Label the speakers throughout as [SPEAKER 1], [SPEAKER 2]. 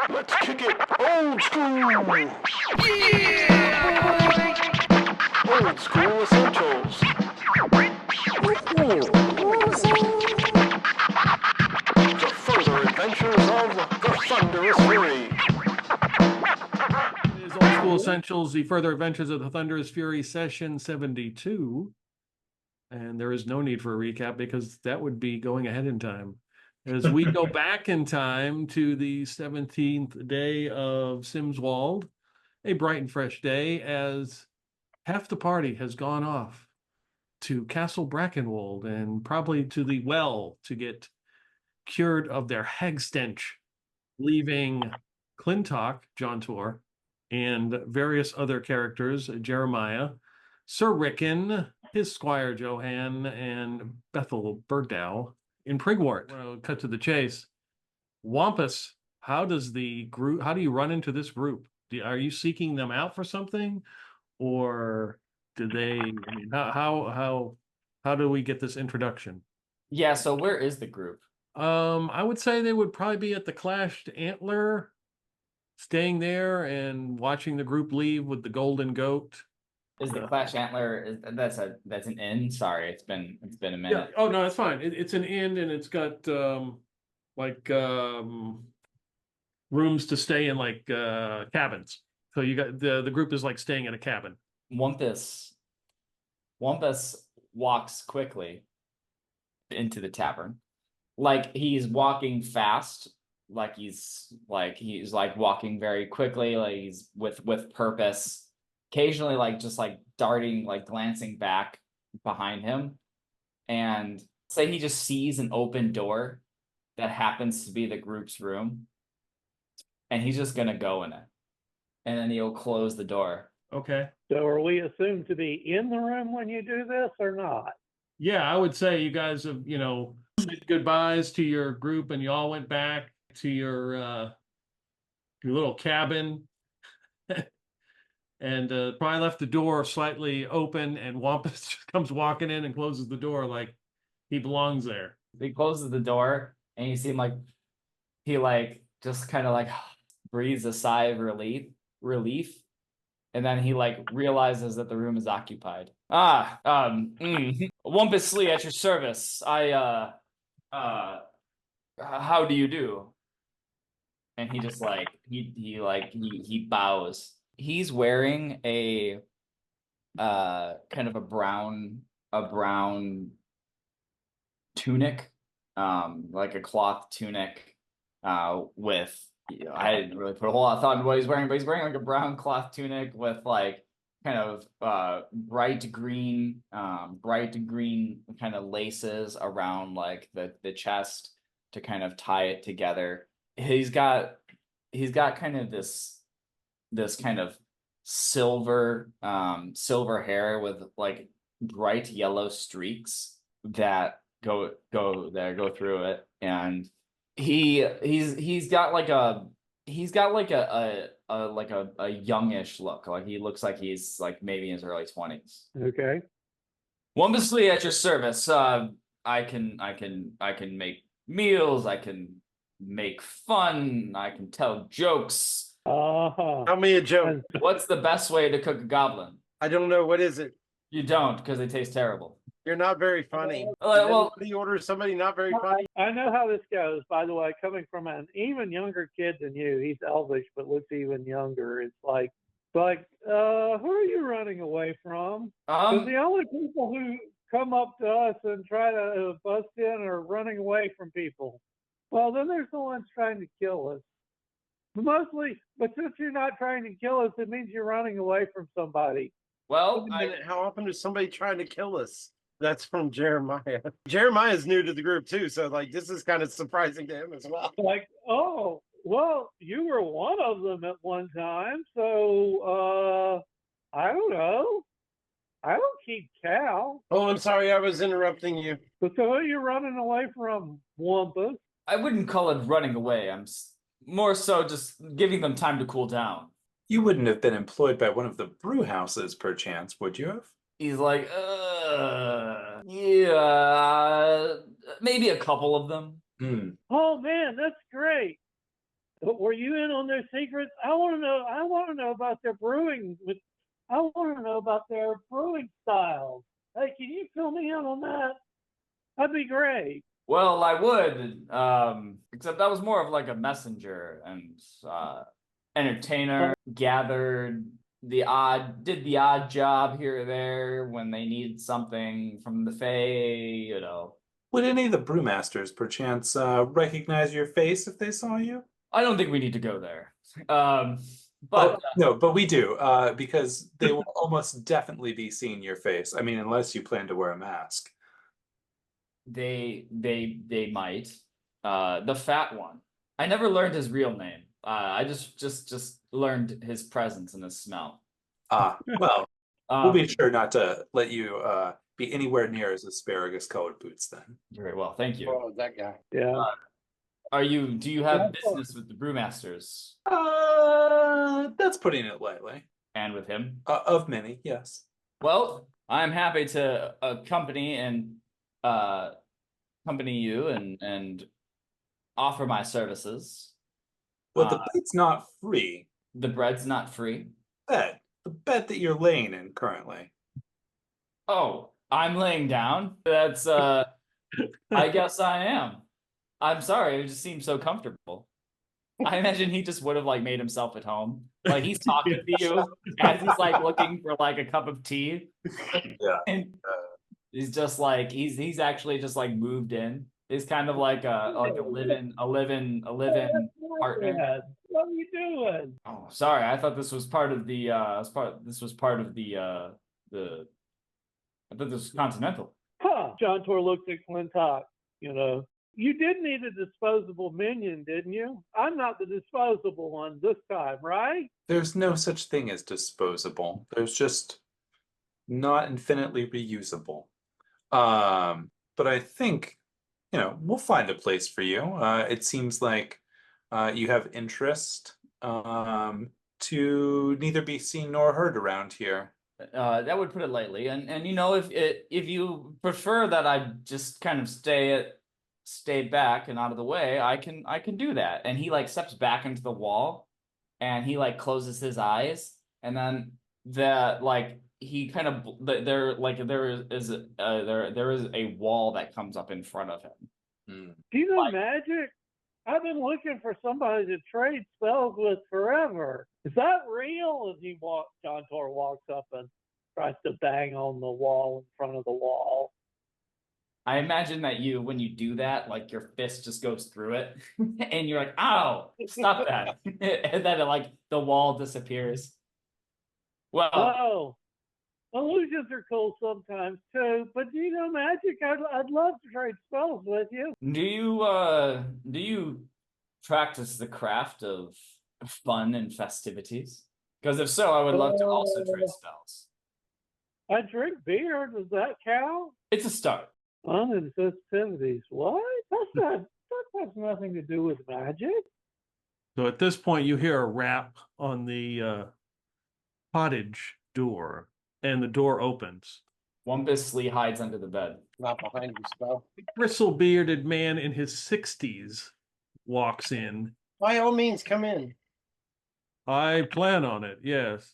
[SPEAKER 1] Let's kick it old school!
[SPEAKER 2] Yeah!
[SPEAKER 1] Old school essentials. The further adventures of the Thunderous Fury.
[SPEAKER 2] It is Old School Essentials, the further adventures of the Thunderous Fury, session 72. And there is no need for a recap because that would be going ahead in time. As we go back in time to the 17th day of Simswald, a bright and fresh day, as half the party has gone off to Castle Brackenwold and probably to the well to get cured of their hag stench, leaving Clintok, John Tor, and various other characters, Jeremiah, Sir Rickon, his squire Johan, and Bethel Bergdow in Prigwort. Well, cut to the chase. Wampus, how do you run into this group? Are you seeking them out for something? Or do they, I mean, how do we get this introduction?
[SPEAKER 3] Yeah, so where is the group?
[SPEAKER 2] I would say they would probably be at the Clashed Antler, staying there and watching the group leave with the golden goat.
[SPEAKER 3] Is the Clash Antler that's an inn? Sorry, it's been a minute.
[SPEAKER 2] Yeah. Oh no, that's fine. It's an inn and it's got rooms to stay in, like cabins. So you got the group is like staying in a cabin.
[SPEAKER 3] Wampus walks quickly into the tavern. Like he's walking fast, like he's walking very quickly, like he's with purpose. Occasionally, like just like darting, like glancing back behind him, and say he just sees an open door that happens to be the group's room, and he's just gonna go in it, and then he'll close the door.
[SPEAKER 2] Okay.
[SPEAKER 4] So are we assumed to be in the room when you do this or not?
[SPEAKER 2] Yeah, I would say you guys have, said goodbyes to your group and you all went back to your little cabin and probably left the door slightly open, and Wampus just comes walking in and closes the door like he belongs there.
[SPEAKER 3] He closes the door, and you see him he just kind of breathes a sigh of relief, and then he realizes that the room is occupied. Wampus Slee at your service. How do you do? And he just he bows. He's wearing a kind of a brown tunic, like a cloth tunic, with, I didn't really put a whole lot of thought into what he's wearing, but he's wearing like a brown cloth tunic with kind of bright green kind of laces around the chest to kind of tie it together. He's got kind of this kind of silver hair with bright yellow streaks that go through it, and he's got a youngish look. Like he looks like he's maybe in his early 20s.
[SPEAKER 4] Okay.
[SPEAKER 3] Wampus Slee at your service. I can make meals, I can make fun, I can tell jokes.
[SPEAKER 1] Tell me a joke.
[SPEAKER 3] What's the best way to cook a goblin?
[SPEAKER 1] I don't know. What is it?
[SPEAKER 3] You don't, because they taste terrible.
[SPEAKER 1] You're not very funny.
[SPEAKER 3] Well,
[SPEAKER 1] Did you order somebody not very funny?
[SPEAKER 4] I know how this goes, by the way, coming from an even younger kid than you. He's elvish, but looks even younger. It's like, who are you running away from? Because the only people who come up to us and try to bust in are running away from people. Well, then there's the ones trying to kill us. But since you're not trying to kill us, it means you're running away from somebody.
[SPEAKER 3] well,
[SPEAKER 1] How often is somebody trying to kill us? That's from Jeremiah. Jeremiah's new to the group too, so this is kind of surprising to him as well.
[SPEAKER 4] Oh, well, you were one of them at one time, so I don't know. I don't keep cow.
[SPEAKER 1] Oh, I'm sorry, I was interrupting you.
[SPEAKER 4] But so who are you running away from, Wampus?
[SPEAKER 3] I wouldn't call it running away. I'm more so just giving them time to cool down.
[SPEAKER 5] You wouldn't have been employed by one of the brew houses, perchance, would you have?
[SPEAKER 3] He's like, yeah, maybe a couple of them.
[SPEAKER 4] Oh man, that's great. Were you in on their secrets? I want to know. I want to know about their brewing. I want to know about their brewing styles. Hey, can you fill me in on that? That'd be great.
[SPEAKER 3] Well, I would, except I was more of like a messenger and entertainer, gathered did the odd job here or there when they needed something from the Fae, you know.
[SPEAKER 5] Would any of the brewmasters perchance recognize your face if they saw you?
[SPEAKER 3] I don't think we need to go there. But
[SPEAKER 5] no, but we do, because they will almost definitely be seeing your face. I mean, unless you plan to wear a mask.
[SPEAKER 3] they might. The fat one. I never learned his real name. I just learned his presence and his smell.
[SPEAKER 5] Well, we'll be sure not to let you be anywhere near his asparagus colored boots then.
[SPEAKER 3] Very well, thank you.
[SPEAKER 1] Oh, that guy.
[SPEAKER 4] Yeah.
[SPEAKER 3] Do you have business with the brewmasters?
[SPEAKER 5] That's putting it lightly.
[SPEAKER 3] And with him?
[SPEAKER 5] Of many, yes.
[SPEAKER 3] Well, I'm happy to accompany you and offer my services.
[SPEAKER 5] Well, the bed's not free.
[SPEAKER 3] The bread's not free.
[SPEAKER 5] The bed that you're laying in currently.
[SPEAKER 3] Oh, I'm laying down? That's I guess I am. I'm sorry, it just seems so comfortable. I imagine he just would have like made himself at home. Like he's talking to you as he's like looking for like a cup of tea.
[SPEAKER 5] Yeah.
[SPEAKER 3] And he's just like he's actually just like moved in. He's kind of like a live-in partner.
[SPEAKER 4] What are you doing?
[SPEAKER 3] Oh, sorry. I thought this was part of the I thought this was continental.
[SPEAKER 4] Huh. John Tor looked at Clintok, you know. You did need a disposable minion, didn't you? I'm not the disposable one this time, right?
[SPEAKER 5] There's no such thing as disposable. There's just not infinitely reusable. But I think, you know, we'll find a place for you. It seems like you have interest to neither be seen nor heard around here.
[SPEAKER 3] That would put it lightly. And you know, if you prefer that I just kind of stay back and out of the way, I can do that. And he like steps back into the wall and he like closes his eyes, and then he kind of there is a wall that comes up in front of him.
[SPEAKER 4] Do you know magic? I've been looking for somebody to trade spells with forever. Is that real? As John Tor walks up and tries to bang on the wall in front of the wall.
[SPEAKER 3] I imagine that when you do that, like your fist just goes through it, and you're like, "Ow! Stop that!" And then the wall disappears. Well,
[SPEAKER 4] illusions are cool sometimes too. But do you know magic? I'd love to trade spells with you.
[SPEAKER 3] Do you practice the craft of fun and festivities? Because if so, I would love to also trade spells.
[SPEAKER 4] I drink beer. Does that count?
[SPEAKER 3] It's a start.
[SPEAKER 4] Fun and festivities. What? That has nothing to do with magic.
[SPEAKER 2] So at this point, you hear a rap on the cottage door, and the door opens.
[SPEAKER 3] Wampus Slee hides under the bed.
[SPEAKER 1] Not behind you, spell.
[SPEAKER 2] A bristle-bearded man in his 60s walks in.
[SPEAKER 1] By all means, come in.
[SPEAKER 2] I plan on it, yes.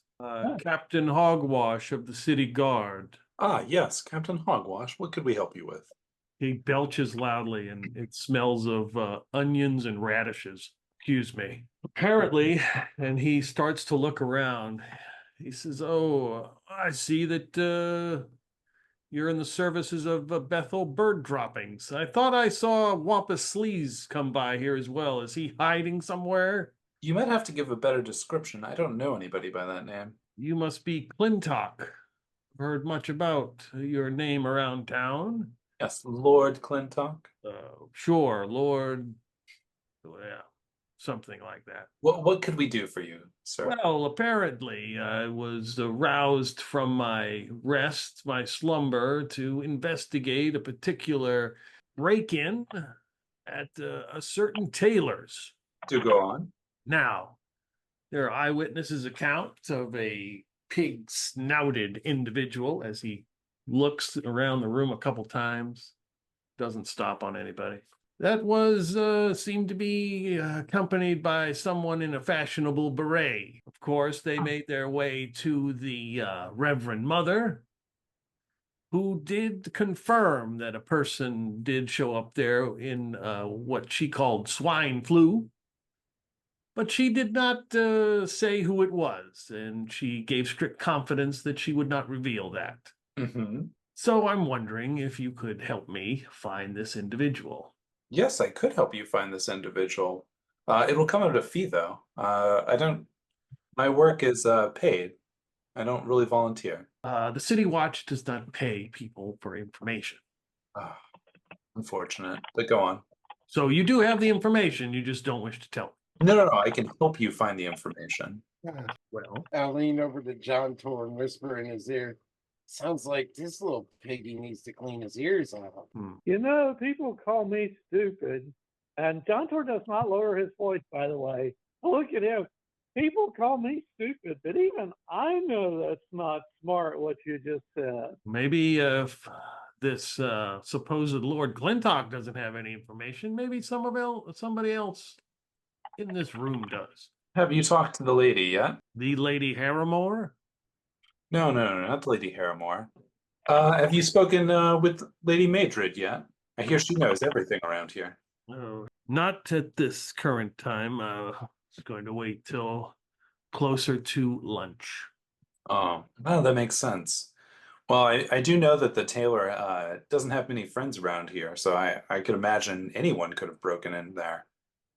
[SPEAKER 2] Captain Hogwash of the City Guard.
[SPEAKER 5] Ah, yes, Captain Hogwash. What could we help you with?
[SPEAKER 2] He belches loudly, and it smells of onions and radishes. Excuse me. Apparently, and he starts to look around. He says, "Oh, I see that you're in the services of Bethel Bird Droppings. I thought I saw Wampus Slee's come by here as well. Is he hiding somewhere?"
[SPEAKER 5] You might have to give a better description. I don't know anybody by that name.
[SPEAKER 2] "You must be Clintok. Heard much about your name around town."
[SPEAKER 5] Yes, Lord Clintok.
[SPEAKER 2] Sure, Lord. Yeah, something like that.
[SPEAKER 5] What could we do for you, sir?
[SPEAKER 2] Well, apparently I was roused from my rest, my slumber, to investigate a particular break-in at a certain tailor's.
[SPEAKER 5] Do go on.
[SPEAKER 2] Now, there are eyewitnesses' accounts of a pig-snouted individual as he looks around the room a couple times, doesn't stop on anybody. That was seemed to be accompanied by someone in a fashionable beret. Of course, they made their way to the Reverend Mother, who did confirm that a person did show up there in what she called swine flu. But she did not say who it was, and she gave strict confidence that she would not reveal that.
[SPEAKER 5] Mm-hmm.
[SPEAKER 2] So I'm wondering if you could help me find this individual.
[SPEAKER 5] Yes, I could help you find this individual. It'll come at a fee, though. My work is paid. I don't really volunteer.
[SPEAKER 2] The City Watch does not pay people for information.
[SPEAKER 5] Ah, unfortunate, but go on.
[SPEAKER 2] So you do have the information, you just don't wish to tell.
[SPEAKER 5] No, I can help you find the information.
[SPEAKER 2] Well,
[SPEAKER 1] I'll lean over to John Tor and whisper in his ear. Sounds like this little piggy needs to clean his ears out.
[SPEAKER 4] You know, people call me stupid, and John Tor does not lower his voice, by the way. Look at him. People call me stupid, but even I know that's not smart what you just said.
[SPEAKER 2] maybe if this supposed Lord Clintok doesn't have any information, maybe somebody else in this room does.
[SPEAKER 5] Have you talked to the lady yet?
[SPEAKER 2] The Lady Harrimore?
[SPEAKER 5] No, not Lady Harrimore. Have you spoken with Lady Madrid yet? I hear she knows everything around here.
[SPEAKER 2] Oh, not at this current time. I was going to wait till closer to lunch.
[SPEAKER 5] Oh, well, that makes sense. Well, I do know that the tailor doesn't have many friends around here, so I could imagine anyone could have broken in there.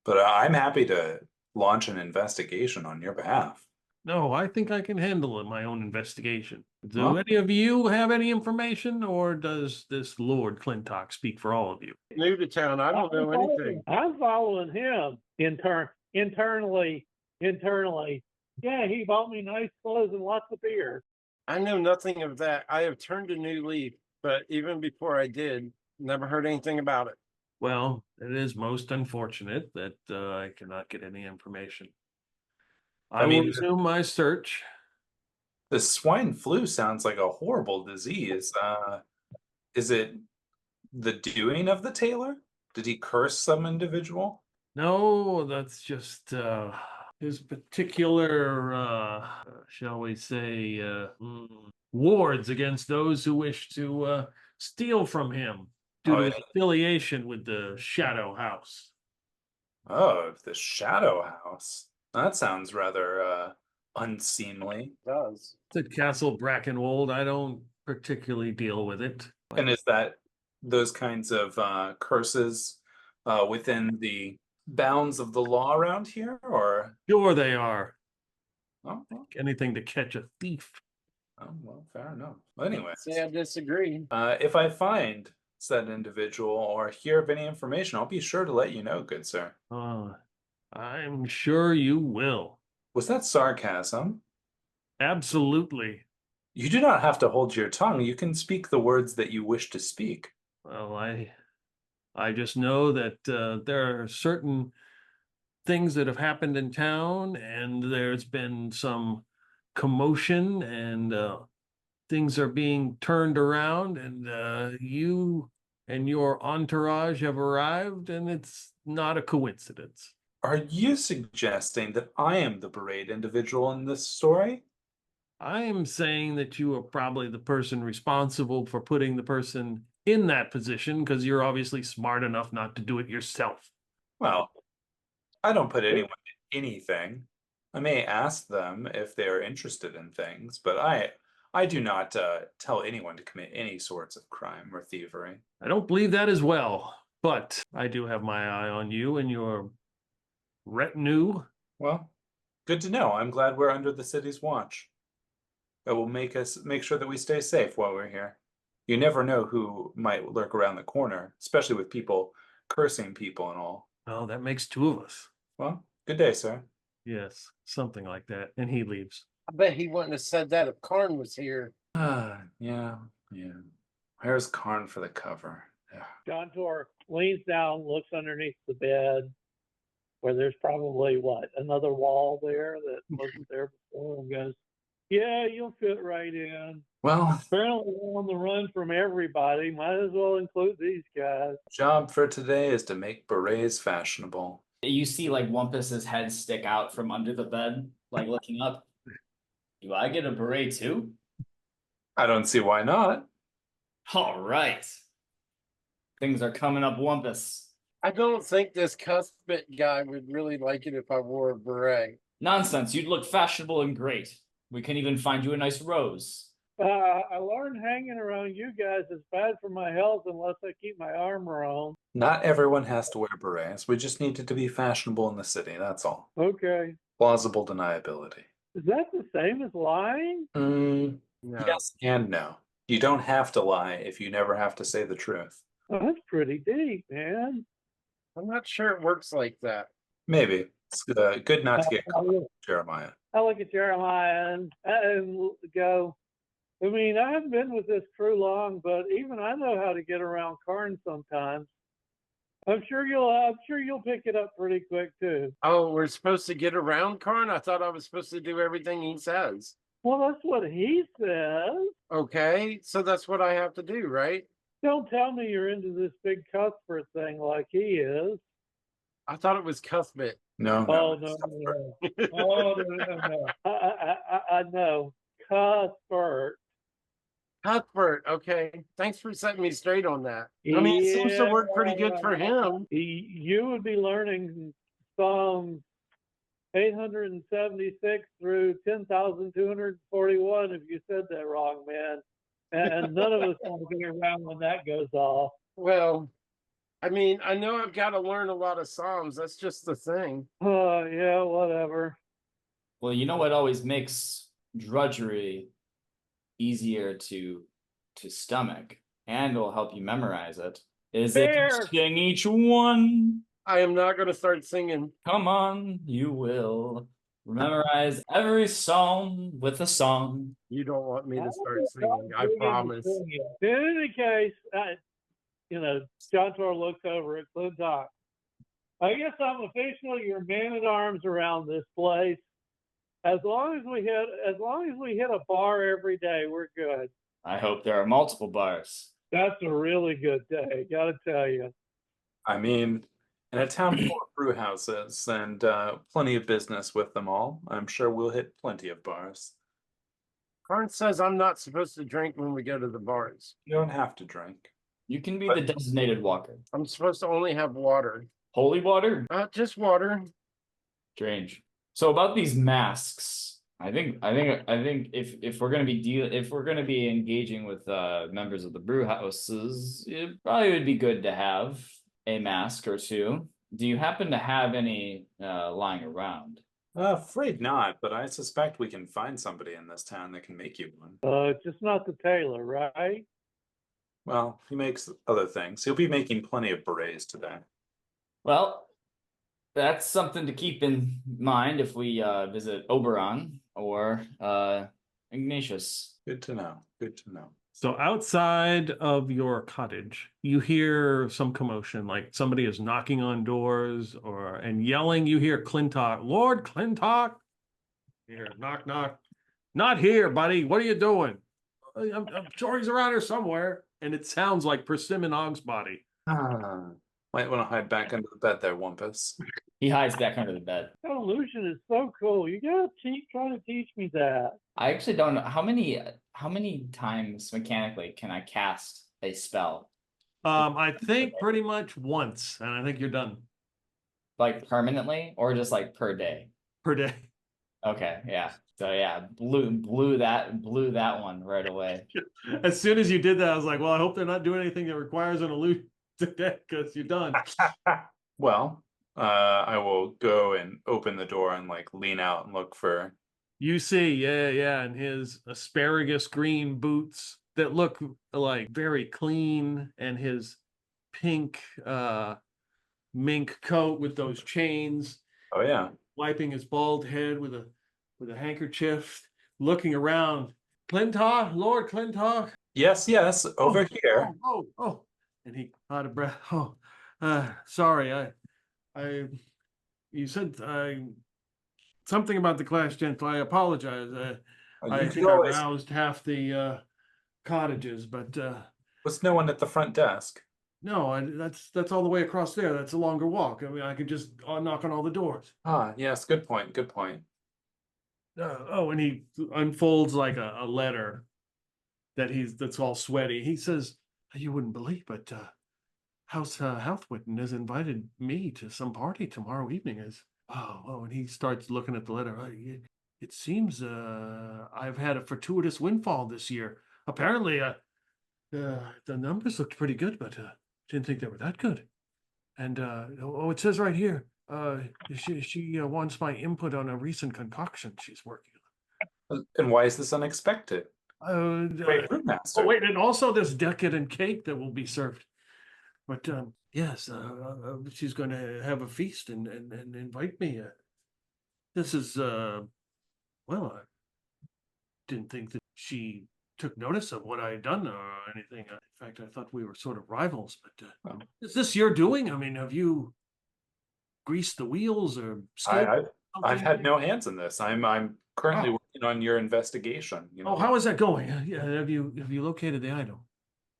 [SPEAKER 5] But I'm happy to launch an investigation on your behalf.
[SPEAKER 2] No, I think I can handle it, my own investigation. Do
[SPEAKER 5] Well-
[SPEAKER 2] any of you have any information, or does this Lord Clintok speak for all of you?
[SPEAKER 1] New to town, I don't know anything.
[SPEAKER 4] I'm following him internally. Yeah, he bought me nice clothes and lots of beer.
[SPEAKER 1] I know nothing of that. I have turned a new leaf, but even before I did, never heard anything about it.
[SPEAKER 2] Well, it is most unfortunate that I cannot get any information. I will resume my search.
[SPEAKER 5] The swine flu sounds like a horrible disease. Is it the doing of the tailor? Did he curse some individual?
[SPEAKER 2] No, that's just his particular, shall we say, wards against those who wish to steal from him due to his affiliation with the Shadow House.
[SPEAKER 5] Oh, the Shadow House. That sounds rather unseemly.
[SPEAKER 1] It does.
[SPEAKER 2] It's at Castle Brackenwold. I don't particularly deal with it.
[SPEAKER 5] And is that those kinds of curses within the bounds of the law around here, or?
[SPEAKER 2] Sure they are.
[SPEAKER 5] Oh, well,
[SPEAKER 2] Anything to catch a thief.
[SPEAKER 5] fair enough. Anyway,
[SPEAKER 1] See, I disagree.
[SPEAKER 5] if I find said individual or hear of any information, I'll be sure to let you know, good sir.
[SPEAKER 2] I'm sure you will.
[SPEAKER 5] Was that sarcasm?
[SPEAKER 2] Absolutely.
[SPEAKER 5] You do not have to hold your tongue. You can speak the words that you wish to speak.
[SPEAKER 2] Well, I just know that there are certain things that have happened in town, and there's been some commotion, and things are being turned around, and you and your entourage have arrived, and it's not a coincidence.
[SPEAKER 5] Are you suggesting that I am the beret individual in this story?
[SPEAKER 2] I am saying that you are probably the person responsible for putting the person in that position, because you're obviously smart enough not to do it yourself.
[SPEAKER 5] Well, I don't put anyone in anything. I may ask them if they are interested in things, but I do not tell anyone to commit any sorts of crime or thievery.
[SPEAKER 2] I don't believe that as well, but I do have my eye on you and your retinue.
[SPEAKER 5] Well, good to know. I'm glad we're under the city's watch. That will make sure that we stay safe while we're here. You never know who might lurk around the corner, especially with people cursing people and all.
[SPEAKER 2] Oh, that makes two of us.
[SPEAKER 5] Well, good day, sir.
[SPEAKER 2] Yes, something like that. And he leaves.
[SPEAKER 1] I bet he wouldn't have said that if Karn was here.
[SPEAKER 5] Yeah. Where's Karn for the cover? Yeah.
[SPEAKER 4] John Tor leans down, looks underneath the bed, where there's probably another wall there that wasn't there before, and goes, Yeah, you'll fit right in.
[SPEAKER 5] Well,
[SPEAKER 4] Apparently, we're on the run from everybody. Might as well include these guys.
[SPEAKER 5] job for today is to make berets fashionable.
[SPEAKER 3] You see like Wampus's head stick out from under the bed, like looking up. Do I get a beret too?
[SPEAKER 5] I don't see why not.
[SPEAKER 3] All right. Things are coming up, Wampus.
[SPEAKER 1] I don't think this Cuthbert guy would really like it if I wore a beret.
[SPEAKER 3] Nonsense. You'd look fashionable and great. We can even find you a nice rose.
[SPEAKER 4] I learned hanging around you guys is bad for my health unless I keep my armor on.
[SPEAKER 5] Not everyone has to wear berets. We just need it to be fashionable in the city, that's all.
[SPEAKER 4] Okay.
[SPEAKER 5] Plausible deniability.
[SPEAKER 4] Is that the same as lying?
[SPEAKER 1] No.
[SPEAKER 5] Yes and no. You don't have to lie if you never have to say the truth.
[SPEAKER 4] Oh, that's pretty deep, man.
[SPEAKER 1] I'm not sure it works like that.
[SPEAKER 5] Maybe. It's good not to get caught, Jeremiah.
[SPEAKER 4] I look at Jeremiah and go, I mean, I haven't been with this crew long, but even I know how to get around Karn sometimes. I'm sure you'll pick it up pretty quick too.
[SPEAKER 1] Oh, we're supposed to get around Karn? I thought I was supposed to do everything he says.
[SPEAKER 4] Well, that's what he says.
[SPEAKER 1] Okay, so that's what I have to do, right?
[SPEAKER 4] Don't tell me you're into this big Cuthbert thing like he is.
[SPEAKER 1] I thought it was Cuthbert.
[SPEAKER 5] No,
[SPEAKER 4] Oh,
[SPEAKER 5] no.
[SPEAKER 4] no. Oh, no. I know. Cuthbert.
[SPEAKER 1] Cuthbert, okay. Thanks for setting me straight on that. I mean, it seems to work pretty good for him.
[SPEAKER 4] You would be learning Psalms 876 through 10,241 if you said that wrong, man. And none of us want to be around when that goes off.
[SPEAKER 1] Well, I mean, I know I've got to learn a lot of Psalms. That's just the thing.
[SPEAKER 4] Yeah, whatever.
[SPEAKER 3] Well, you know what always makes drudgery easier to stomach and will help you memorize it is if you sing each one.
[SPEAKER 1] I am not going to start singing.
[SPEAKER 3] Come on, you will memorize every psalm with a song.
[SPEAKER 1] You don't want me to start singing, I promise.
[SPEAKER 4] In any case, John Tor looks over at Clintok. I guess I'm officially your man-at-arms around this place. As long as we hit a bar every day, we're good.
[SPEAKER 3] I hope there are multiple bars.
[SPEAKER 4] That's a really good day, gotta tell you.
[SPEAKER 5] I mean, in a town full of brew houses and plenty of business with them all, I'm sure we'll hit plenty of bars.
[SPEAKER 1] Karn says I'm not supposed to drink when we go to the bars.
[SPEAKER 5] You don't have to drink.
[SPEAKER 3] You can be the designated walker.
[SPEAKER 1] I'm supposed to only have water.
[SPEAKER 3] Holy water?
[SPEAKER 1] Just water.
[SPEAKER 3] Strange. So about these masks, I think if we're gonna be engaging with members of the brew houses, it probably would be good to have a mask or two. Do you happen to have any lying around?
[SPEAKER 5] Afraid not, but I suspect we can find somebody in this town that can make you one.
[SPEAKER 4] Just not the tailor, right?
[SPEAKER 5] Well, he makes other things. He'll be making plenty of berets today.
[SPEAKER 3] Well, that's something to keep in mind if we visit Oberon or Ignatius.
[SPEAKER 5] Good to know. Good to know.
[SPEAKER 2] So outside of your cottage, you hear some commotion, like somebody is knocking on doors and yelling. You hear Clintok, Lord Clintok. You hear knock, knock. Not here, buddy. What are you doing? I'm sure he's around here somewhere. And it sounds like Persimmon Ogsbody.
[SPEAKER 5] Might want to hide back under the bed there, Wampus.
[SPEAKER 3] He hides back under the bed.
[SPEAKER 4] That illusion is so cool. You gotta try to teach me that.
[SPEAKER 3] I actually don't know how many times mechanically can I cast a spell?
[SPEAKER 2] I think pretty much once, and I think you're done.
[SPEAKER 3] Like permanently or just like per day?
[SPEAKER 2] Per day.
[SPEAKER 3] Okay, yeah. So yeah, blew that one right away.
[SPEAKER 2] As soon as you did that, I was like, well, I hope they're not doing anything that requires an illusion today, because you're done.
[SPEAKER 5] Well, I will go and open the door and like lean out and look for.
[SPEAKER 2] You see, yeah, and his asparagus green boots that look like very clean, and his pink mink coat with those chains.
[SPEAKER 5] Oh yeah.
[SPEAKER 2] Wiping his bald head with a handkerchief, looking around. Clintok, Lord Clintok.
[SPEAKER 5] Yes, over here.
[SPEAKER 2] Oh. And he out of breath. Oh, sorry. You said something about the class, gentle. I apologize. I
[SPEAKER 5] You could
[SPEAKER 2] think I
[SPEAKER 5] always,
[SPEAKER 2] roused half the cottages, but
[SPEAKER 5] with no one at the front desk.
[SPEAKER 2] no, that's all the way across there. That's a longer walk. I mean, I could just knock on all the doors.
[SPEAKER 5] Ah, yes, good point, good point.
[SPEAKER 2] Oh, and he unfolds like a letter that's all sweaty. He says, "You wouldn't believe, but House Halthwidden has invited me to some party tomorrow evening." And he starts looking at the letter. It seems I've had a fortuitous windfall this year. Apparently, the numbers looked pretty good, but didn't think they were that good. And it says right here, she wants my input on a recent concoction she's working on.
[SPEAKER 5] And why is this unexpected? Great brewmaster.
[SPEAKER 2] Wait, and also this decadent cake that will be served. But yes, she's going to have a feast and invite me. This is well, I didn't think that she took notice of what I had done or anything. In fact, I thought we were sort of rivals. But is this your doing? I mean, have you greased the wheels or?
[SPEAKER 5] I've had no hands in this. I'm currently working on your investigation. You know.
[SPEAKER 2] Oh, how is that going? Yeah, have you located the item?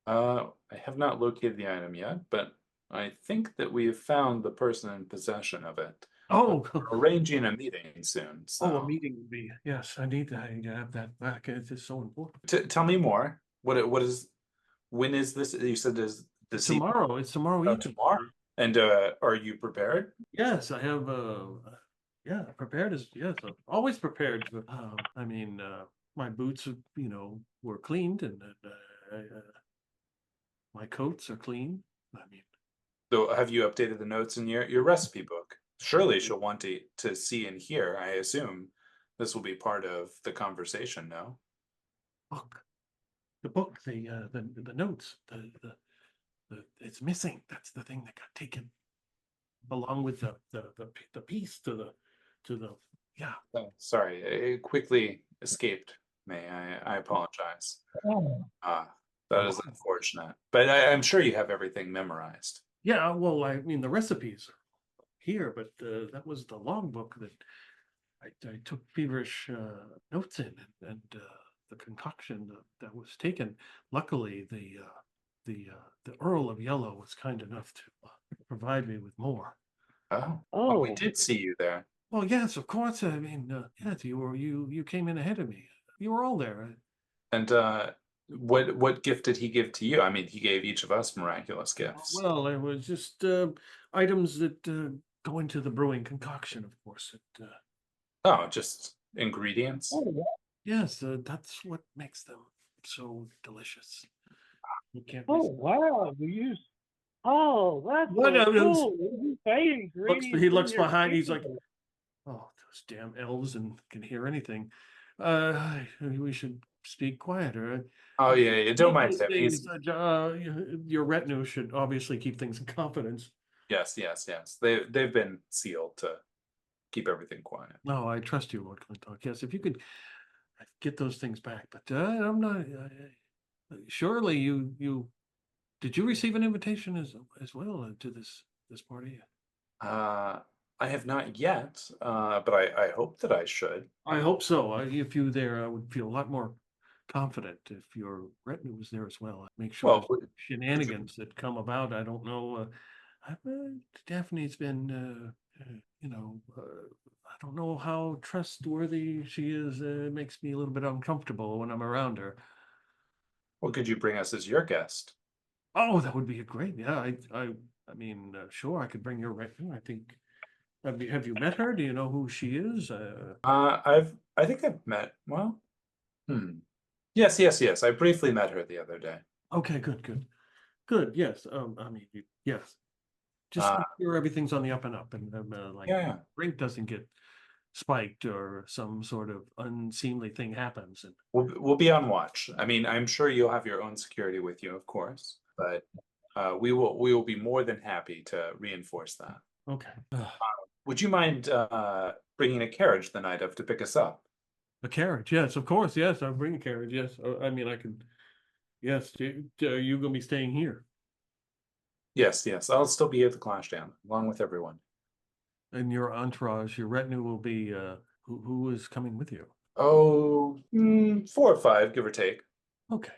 [SPEAKER 5] I have not located the item yet, but I think that we have found the person in possession of it.
[SPEAKER 2] Oh,
[SPEAKER 5] We're arranging a meeting soon. So.
[SPEAKER 2] a meeting would be, yes, I need to have that back. It's just so important.
[SPEAKER 5] Tell me more. What is? When is this? You said is this
[SPEAKER 2] tomorrow? It's tomorrow evening.
[SPEAKER 5] Tomorrow. And are you prepared?
[SPEAKER 2] Yes, I have. Prepared as yes, I'm always prepared. But, I mean, my boots, were cleaned, and my coats are clean. I mean,
[SPEAKER 5] so have you updated the notes in your recipe book? Surely she'll want to see and hear. I assume this will be part of the conversation. No.
[SPEAKER 2] The book, the notes, the it's missing. That's the thing that got taken, along with the piece to the yeah.
[SPEAKER 5] Oh, sorry, it quickly escaped me. I apologize. That is unfortunate, but I'm sure you have everything memorized.
[SPEAKER 2] Yeah, well, I mean, the recipes are here, but that was the logbook that I took feverish notes in, and the concoction that was taken. Luckily, the Earl of Yellow was kind enough to provide me with more.
[SPEAKER 5] Oh, we did see you there.
[SPEAKER 2] Well, yes, of course. I mean, yes, you came in ahead of me. You were all there.
[SPEAKER 5] And what gift did he give to you? I mean, he gave each of us miraculous gifts.
[SPEAKER 2] Well, it was just items that go into the brewing concoction, of course.
[SPEAKER 5] Just ingredients?
[SPEAKER 2] Yes, that's what makes them so delicious. You can't.
[SPEAKER 4] Wow! That's
[SPEAKER 2] What
[SPEAKER 4] so
[SPEAKER 2] cool.
[SPEAKER 4] He
[SPEAKER 2] looks behind. He's like, "Oh, those damn elves and can hear anything." We should speak quieter.
[SPEAKER 5] Oh yeah, don't mind him.
[SPEAKER 2] Your retinue should obviously keep things in confidence.
[SPEAKER 5] Yes. They've been sealed to keep everything quiet.
[SPEAKER 2] No, I trust you, Lord Clintok. Yes, if you could get those things back, but I'm not. Surely you did you receive an invitation as well to this party?
[SPEAKER 5] I have not yet, but I hope that I should.
[SPEAKER 2] I hope so. If you there, I would feel a lot more confident if your retinue was there as well. I'd make sure shenanigans that come about. I don't know. Daphne's been, I don't know how trustworthy she is. It makes me a little bit uncomfortable when I'm around her.
[SPEAKER 5] Well, could you bring us as your guest?
[SPEAKER 2] Oh, that would be great. Yeah, I mean, sure, I could bring your retinue. I think. Have you met her? Do you know who she is?
[SPEAKER 5] I think I've met. Well, Yes. I briefly met her the other day.
[SPEAKER 2] Okay, good. Yes. I mean, yes. Just make sure everything's on the up and up, and drink doesn't get spiked or some sort of unseemly thing happens. And
[SPEAKER 5] we'll be on watch. I mean, I'm sure you'll have your own security with you, of course, but we will be more than happy to reinforce that.
[SPEAKER 2] Okay.
[SPEAKER 5] Would you mind bringing a carriage the night of to pick us up?
[SPEAKER 2] A carriage, yes, of course, yes. I'll bring a carriage, yes. I mean, I can. Yes, are you going to be staying here?
[SPEAKER 5] Yes. I'll still be at the Clash Down along with everyone.
[SPEAKER 2] And your entourage, your retinue will be. Who is coming with you?
[SPEAKER 5] Oh, 4 or 5, give or take.
[SPEAKER 2] Okay.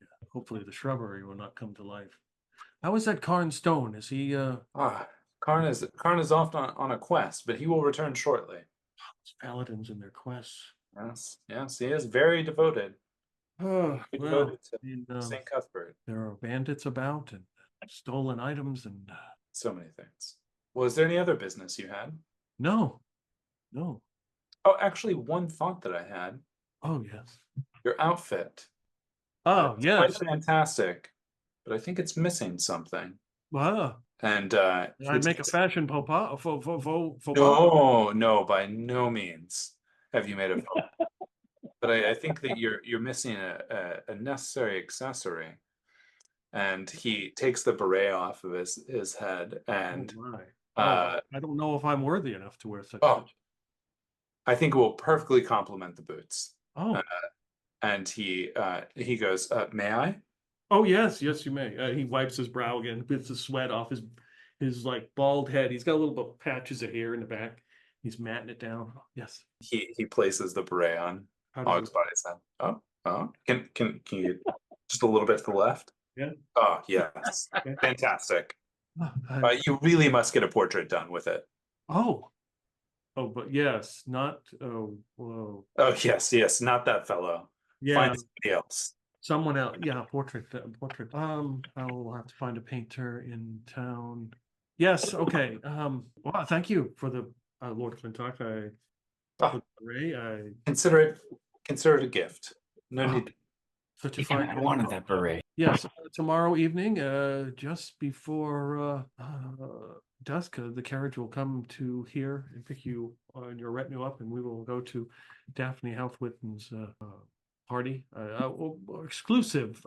[SPEAKER 2] Yeah. Hopefully the shrubbery will not come to life. How is that Karn Stone? Is he
[SPEAKER 5] Karn is off on a quest, but he will return shortly.
[SPEAKER 2] paladins in their quests?
[SPEAKER 5] Yes, he is very devoted.
[SPEAKER 2] Oh,
[SPEAKER 5] Devoted to
[SPEAKER 2] in,
[SPEAKER 5] St. Cuthbert.
[SPEAKER 2] there are bandits about and stolen items and
[SPEAKER 5] So many things. Was there any other business you had?
[SPEAKER 2] no.
[SPEAKER 5] Oh, actually, one thought that I had.
[SPEAKER 2] Oh yes.
[SPEAKER 5] Your outfit.
[SPEAKER 2] Oh
[SPEAKER 5] It's
[SPEAKER 2] yes.
[SPEAKER 5] quite fantastic, but I think it's missing something.
[SPEAKER 2] Wow.
[SPEAKER 5] And
[SPEAKER 2] I'd make a fashion faux pas.
[SPEAKER 5] No, by no means have you made a faux pas. But I think that you're missing a necessary accessory. And he takes the beret off of his head, and
[SPEAKER 2] Oh my. I don't know if I'm worthy enough to wear such.
[SPEAKER 5] I think it will perfectly complement the boots.
[SPEAKER 2] Oh.
[SPEAKER 5] And he goes, may I?
[SPEAKER 2] Oh yes, you may. He wipes his brow again, gets the sweat off his like bald head. He's got a little bit of patches of hair in the back. He's matting it down. Yes.
[SPEAKER 5] He places the beret on Ogsbody's head. Oh, can you just a little bit to the left?
[SPEAKER 2] Yeah.
[SPEAKER 5] Oh yes,
[SPEAKER 2] Okay.
[SPEAKER 5] fantastic. You really must get a portrait done with it.
[SPEAKER 2] Oh, but yes, not. Whoa.
[SPEAKER 5] Oh yes, not that fellow.
[SPEAKER 2] Yeah.
[SPEAKER 5] Find somebody else.
[SPEAKER 2] Someone else. Yeah, portrait. I'll have to find a painter in town. Yes. Okay. Well, thank you for the Lord Clintok. I
[SPEAKER 5] consider it a gift. No need.
[SPEAKER 2] Such a
[SPEAKER 3] Yeah, I wanted that beret.
[SPEAKER 2] Yes, tomorrow evening, just before dusk, the carriage will come to here and pick you and your retinue up, and we will go to Daphne Halthwidden's party, exclusive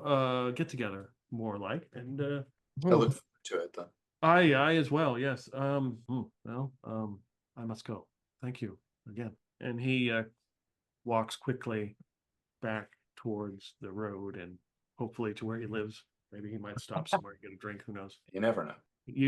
[SPEAKER 2] get together, more like. And
[SPEAKER 5] I look forward to it then.
[SPEAKER 2] I as well. Yes. I must go. Thank you again. And he walks quickly back towards the road and hopefully to where he lives. Maybe he might stop somewhere and get a drink. Who knows?
[SPEAKER 5] You never know.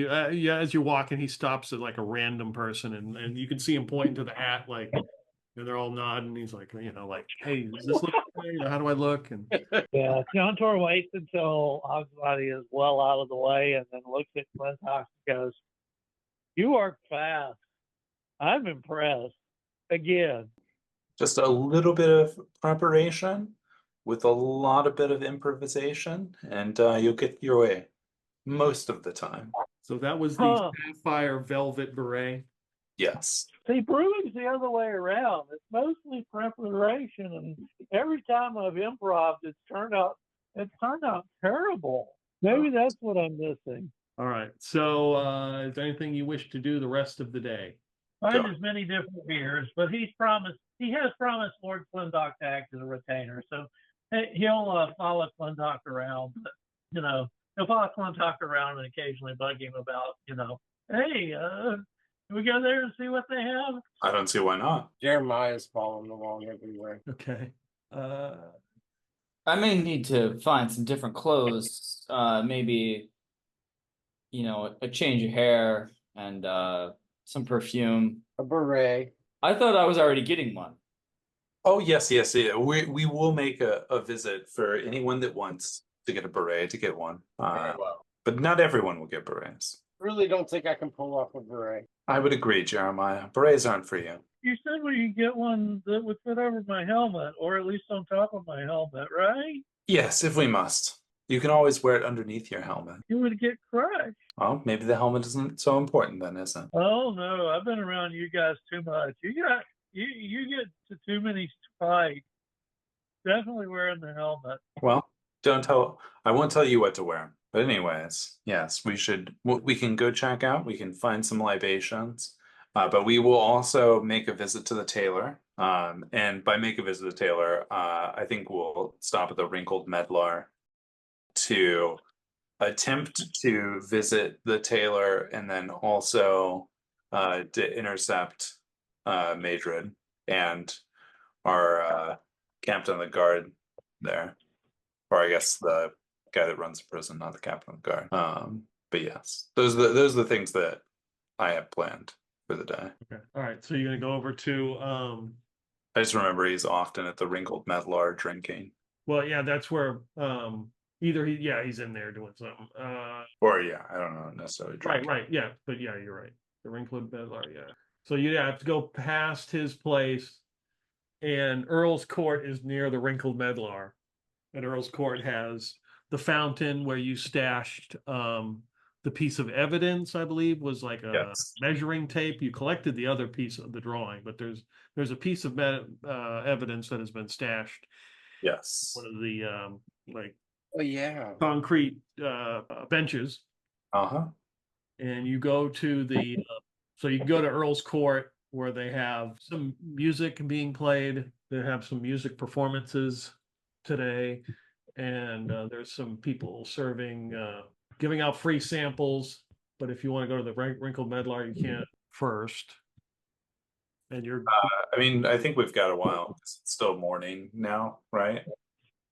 [SPEAKER 2] As you're walking, he stops at like a random person, and you can see him pointing to the hat, like, and they're all nodding. He's like, like, hey, does this look okay? How do I look? And
[SPEAKER 4] yeah, Contour waits until Ogsbody is well out of the way, and then looks at Clintok and goes, "You work fast. I'm impressed." Again,
[SPEAKER 5] just a little bit of preparation with a lot of bit of improvisation, and you'll get your way most of the time.
[SPEAKER 2] So that was the Sapphire Velvet Beret.
[SPEAKER 5] Yes.
[SPEAKER 4] See, brewing's the other way around. It's mostly preparation, and every time I've improv, it's turned out terrible. Maybe that's what I'm missing.
[SPEAKER 2] All right. So, is there anything you wish to do the rest of the day?
[SPEAKER 4] Find as many different beers, but he has promised Lord Clintok to act as a retainer, so he'll follow Clintok around. But, he'll follow Clintok around and occasionally bug him about, hey, can we go there and see what they have?
[SPEAKER 5] I don't see why not.
[SPEAKER 1] Jeremiah's following along everywhere.
[SPEAKER 2] Okay.
[SPEAKER 3] I may need to find some different clothes. Maybe, a change of hair and some perfume.
[SPEAKER 1] A beret.
[SPEAKER 3] I thought I was already getting one.
[SPEAKER 5] Oh yes. We will make a visit for anyone that wants to get a beret to get one.
[SPEAKER 1] Very well.
[SPEAKER 5] But not everyone will get berets.
[SPEAKER 1] Really don't think I can pull off a beret.
[SPEAKER 5] I would agree, Jeremiah. Berets aren't for you.
[SPEAKER 4] You said we could get one that would fit over my helmet, or at least on top of my helmet, right?
[SPEAKER 5] Yes, if we must. You can always wear it underneath your helmet.
[SPEAKER 4] You would get crushed.
[SPEAKER 5] Well, maybe the helmet isn't so important then, is it?
[SPEAKER 4] Oh no, I've been around you guys too much. You get to too many fights. Definitely wearing the helmet.
[SPEAKER 5] Well, I won't tell you what to wear. But anyways, yes, we can go check out, we can find some libations, but we will also make a visit to the tailor. And by make a visit to the tailor, I think we'll stop at the Wrinkled Medlar to attempt to visit the tailor and then also to intercept Madrid and our captain of the guard there, or I guess the guy that runs the prison, not the captain of the guard. But yes, those are the things that I have planned for the day.
[SPEAKER 2] Okay. All right. So you're gonna go over to
[SPEAKER 5] I just remember he's often at the Wrinkled Medlar drinking.
[SPEAKER 2] Well, yeah, that's where either he's in there doing something.
[SPEAKER 5] Or yeah, I don't know necessarily drinking.
[SPEAKER 2] Right, yeah, but yeah, you're right. The Wrinkled Medlar, yeah. So you have to go past his place, and Earl's Court is near the Wrinkled Medlar, and Earl's Court has the fountain where you stashed the piece of evidence, I believe, was like a
[SPEAKER 5] Yes.
[SPEAKER 2] measuring tape. You collected the other piece of the drawing, but there's a piece of evidence that has been stashed.
[SPEAKER 5] Yes.
[SPEAKER 2] One of the like
[SPEAKER 1] Oh yeah.
[SPEAKER 2] concrete benches,
[SPEAKER 5] Uh-huh.
[SPEAKER 2] and you go to the so you can go to Earl's Court where they have some music being played. They have some music performances today, and there's some people serving giving out free samples. But if you want to go to the Wrinkled Medlar, you can't first. And you're
[SPEAKER 5] I mean, I think we've got a while. It's still morning now, right?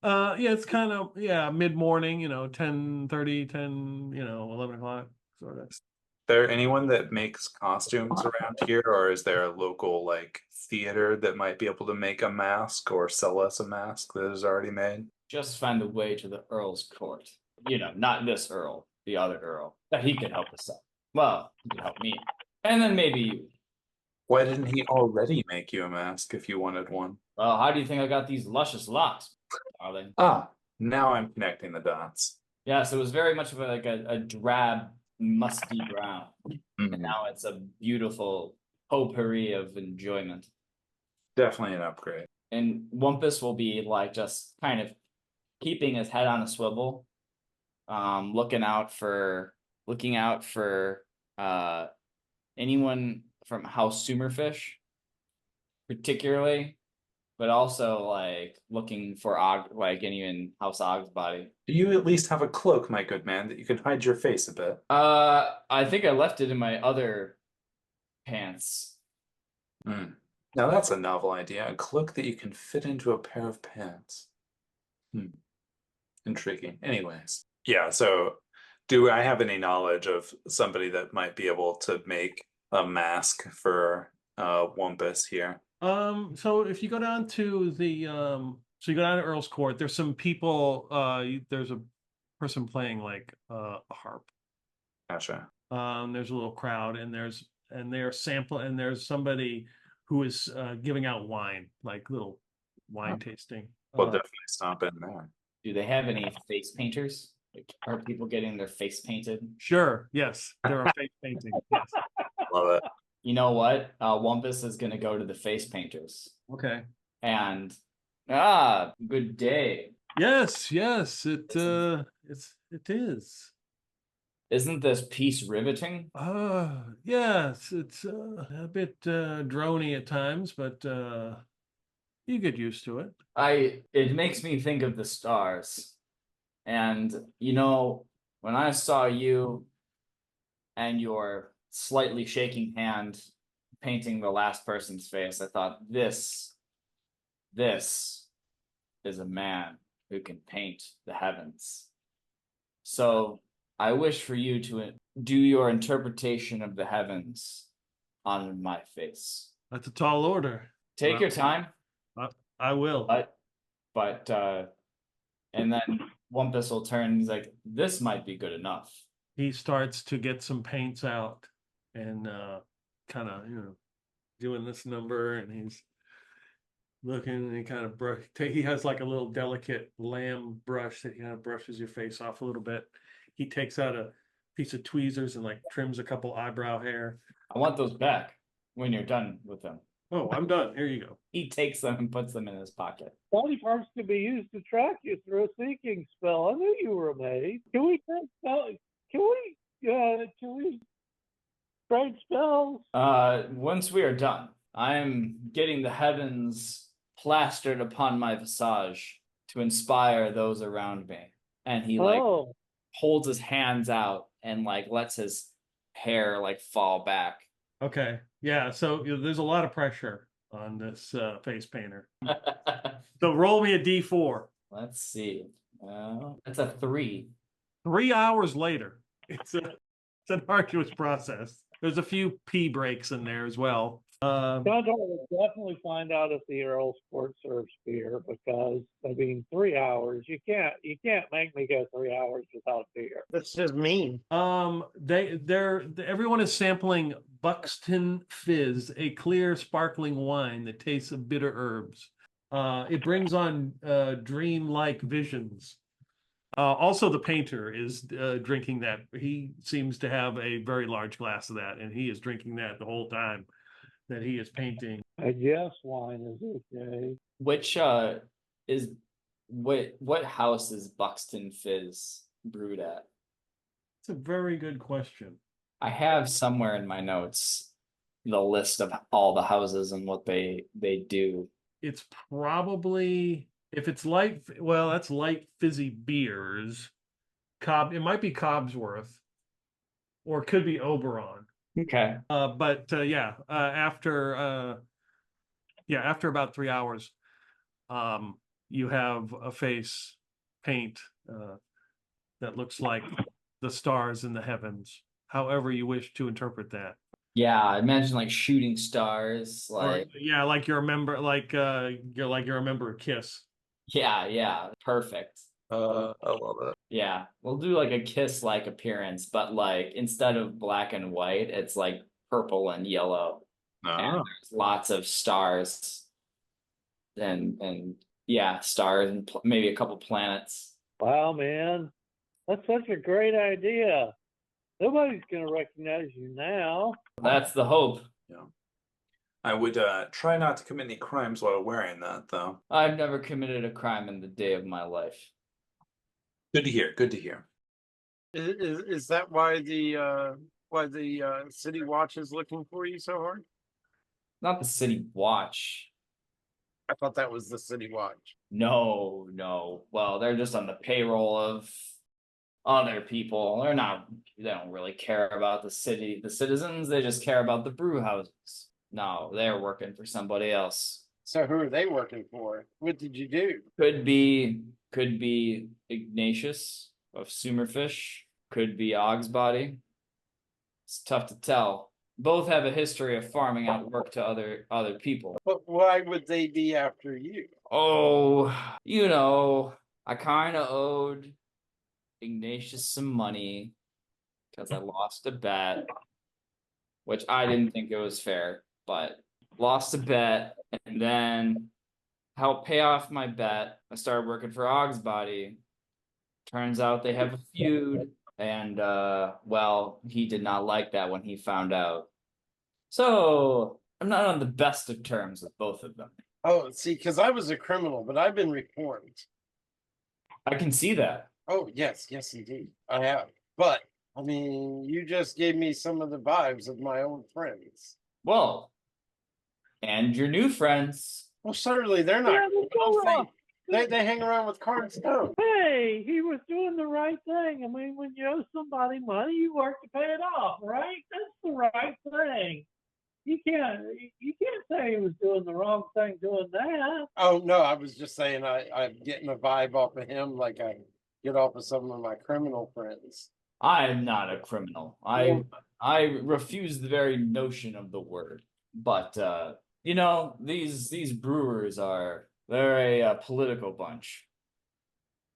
[SPEAKER 2] yeah, it's kind of mid-morning, 10:30, 10, 11 o'clock sort of.
[SPEAKER 5] Is there anyone that makes costumes around here, or is there a local like theater that might be able to make a mask or sell us a mask that is already made?
[SPEAKER 3] Just find a way to the Earl's Court. Not this Earl, the other Earl, that he could help us out. Well, he could help me. And then maybe you.
[SPEAKER 5] Why didn't he already make you a mask if you wanted one?
[SPEAKER 3] Well, how do you think I got these luscious locks, darling?
[SPEAKER 5] Now I'm connecting the dots.
[SPEAKER 3] Yeah, so it was very much of a drab, musty brown.
[SPEAKER 5] Mhm.
[SPEAKER 3] And now it's a beautiful potpourri of enjoyment.
[SPEAKER 5] Definitely an upgrade.
[SPEAKER 3] And Wampus will be like just kind of keeping his head on a swivel, looking out for anyone from House Sumerfish, particularly, but also like looking for anyone House Ogsbody.
[SPEAKER 5] Do you at least have a cloak, my good man, that you can hide your face a bit?
[SPEAKER 3] I think I left it in my other pants.
[SPEAKER 5] Now that's a novel idea. A cloak that you can fit into a pair of pants. Intriguing. Anyways. Yeah, so do I have any knowledge of somebody that might be able to make a mask for Wampus here?
[SPEAKER 2] So if you go down to the so you go down to Earl's Court, there's some people, there's a person playing like a harp.
[SPEAKER 5] Gotcha.
[SPEAKER 2] There's a little crowd, and there's somebody who is giving out wine, like little wine tasting.
[SPEAKER 5] We'll definitely stop in there.
[SPEAKER 3] Do they have any face painters? Like, are people getting their face painted?
[SPEAKER 2] Sure. Yes, there are face paintings. Yes.
[SPEAKER 5] Love it.
[SPEAKER 3] You know what? Wampus is going to go to the face painters.
[SPEAKER 2] Okay.
[SPEAKER 3] And good day.
[SPEAKER 2] Yes, it is.
[SPEAKER 3] Isn't this piece riveting?
[SPEAKER 2] Yes, it's a bit drony at times, but you get used to it.
[SPEAKER 3] It makes me think of the stars. And when I saw you and your slightly shaking hand painting the last person's face, I thought this is a man who can paint the heavens. So I wish for you to do your interpretation of the heavens on my face.
[SPEAKER 2] That's a tall order.
[SPEAKER 3] Take your time.
[SPEAKER 2] I will.
[SPEAKER 3] But and then Wampus will turn. He's like, "This might be good enough."
[SPEAKER 2] He starts to get some paints out and kind of doing this number, and he's looking, and he kind of he has like a little delicate lamb brush that he kind of brushes your face off a little bit. He takes out a piece of tweezers and like trims a couple eyebrow hair.
[SPEAKER 3] I want those back when you're done with them.
[SPEAKER 2] Oh, I'm done. Here you go.
[SPEAKER 3] He takes them and puts them in his pocket.
[SPEAKER 4] Body parts can be used to track you through a seeking spell. I knew you were a maid. Can we trade spells?
[SPEAKER 3] Once we are done, I'm getting the heavens plastered upon my visage to inspire those around me. And he holds his hands out and lets his hair fall back.
[SPEAKER 2] Okay. Yeah. So there's a lot of pressure on this face painter. So roll me a D4.
[SPEAKER 3] Let's see. That's a 3.
[SPEAKER 2] 3 hours later. It's an arduous process. There's a few pee breaks in there as well.
[SPEAKER 4] Clintok will definitely find out if the Earl Sport serves beer because 3 hours. You can't make me go 3 hours without beer.
[SPEAKER 1] That's just mean.
[SPEAKER 2] Everyone is sampling Buxton Fizz, a clear sparkling wine that tastes of bitter herbs. It brings on dream-like visions. Also, the painter is drinking that. He seems to have a very large glass of that, and he is drinking that the whole time that he is painting.
[SPEAKER 4] I guess wine is okay.
[SPEAKER 3] Which is what house is Buxton Fizz brewed at?
[SPEAKER 2] It's a very good question.
[SPEAKER 3] I have somewhere in my notes the list of all the houses and what they do.
[SPEAKER 2] It's probably, if it's light, well, that's light fizzy beers. It might be Cobsworth, or it could be Oberon.
[SPEAKER 3] Okay.
[SPEAKER 2] After about 3 hours, you have a face paint that looks like the stars in the heavens, however you wish to interpret that.
[SPEAKER 3] Yeah, I imagine like shooting stars, like
[SPEAKER 2] like you're a member, you're a member of Kiss.
[SPEAKER 3] yeah, perfect.
[SPEAKER 5] I love it.
[SPEAKER 3] Yeah, we'll do like a Kiss-like appearance, but like instead of black and white, it's like purple and yellow. And there's lots of stars, and yeah, stars and maybe a couple planets.
[SPEAKER 4] Wow, man, that's such a great idea. Nobody's gonna recognize you now.
[SPEAKER 3] That's the hope.
[SPEAKER 5] Yeah. I would try not to commit any crimes while wearing that, though.
[SPEAKER 3] I've never committed a crime in the day of my life.
[SPEAKER 5] Good to hear. Good to hear.
[SPEAKER 1] Is that why the city watch is looking for you so hard?
[SPEAKER 3] Not the city watch.
[SPEAKER 1] I thought that was the city watch.
[SPEAKER 3] No. Well, they're just on the payroll of other people. They don't really care about the citizens. They just care about the brew houses. No, they're working for somebody else.
[SPEAKER 1] So who are they working for? What did you do?
[SPEAKER 3] Could be Ignatius of Sumerfish. Could be Ogsbody. It's tough to tell. Both have a history of farming out work to other people.
[SPEAKER 1] But why would they be after you?
[SPEAKER 3] Oh, I kind of owed Ignatius some money because I lost a bet, which I didn't think it was fair, but lost a bet, and then helped pay off my bet. I started working for Ogsbody. Turns out they have a feud, and he did not like that when he found out. So I'm not on the best of terms with both of them.
[SPEAKER 1] Oh, see, because I was a criminal, but I've been reformed.
[SPEAKER 3] I can see that.
[SPEAKER 1] Oh, yes, indeed. I have. But, I mean, you just gave me some of the vibes of my old friends.
[SPEAKER 3] Well, and your new friends.
[SPEAKER 1] Well, certainly they're not. They hang around with Card Stone.
[SPEAKER 4] Hey, he was doing the right thing. I mean, when you owe somebody money, you work to pay it off, right? That's the right thing. You can't say he was doing the wrong thing doing that.
[SPEAKER 1] Oh no, I was just saying I'm getting a vibe off of him like I get off of some of my criminal friends.
[SPEAKER 3] I am not a criminal. I refuse the very notion of the word. But these brewers they're a political bunch.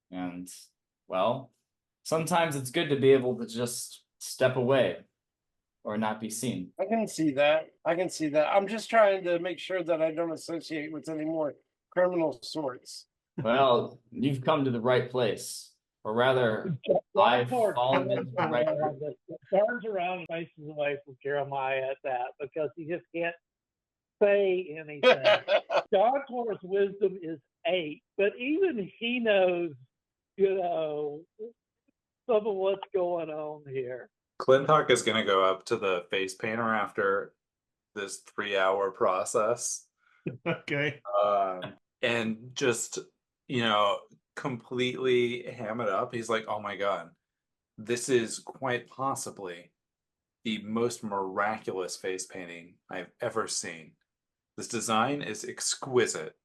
[SPEAKER 3] And well, sometimes it's good to be able to just step away or not be seen.
[SPEAKER 1] I can see that. I'm just trying to make sure that I don't associate with any more criminal sorts.
[SPEAKER 3] Well, you've come to the right place. Or rather, I've fallen into the right place.
[SPEAKER 4] Turns around and faces away from Jeremiah at that because he just can't say anything. Darkhorse wisdom is 8, but even he knows, some of what's going on here.
[SPEAKER 5] Clintok is going to go up to the face painter after this 3-hour process.
[SPEAKER 2] Okay.
[SPEAKER 5] And just, completely ham it up. He's like, oh my God, this is quite possibly the most miraculous face painting I've ever seen. This design is exquisite.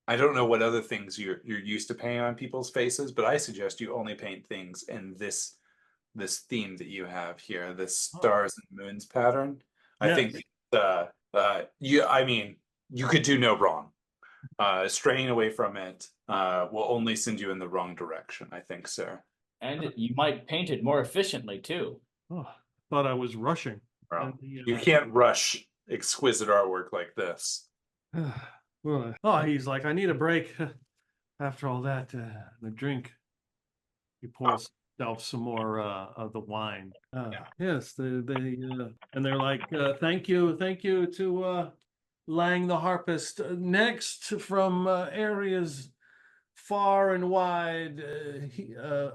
[SPEAKER 5] I don't know what other things you're used to painting on people's faces, but I suggest you only paint things in this theme that you have here, this stars and moons pattern. I think I mean, you could do no wrong. Straying away from it will only send you in the wrong direction, I think, sir.
[SPEAKER 3] And you might paint it more efficiently too.
[SPEAKER 2] Oh, thought I was rushing.
[SPEAKER 5] Well, you can't rush exquisite artwork like this.
[SPEAKER 2] Oh, he's like, I need a break after all that. The drink. He pours himself some more of the wine. Yes, and they're like, thank you to Lang the Harpist. Next from areas far and wide,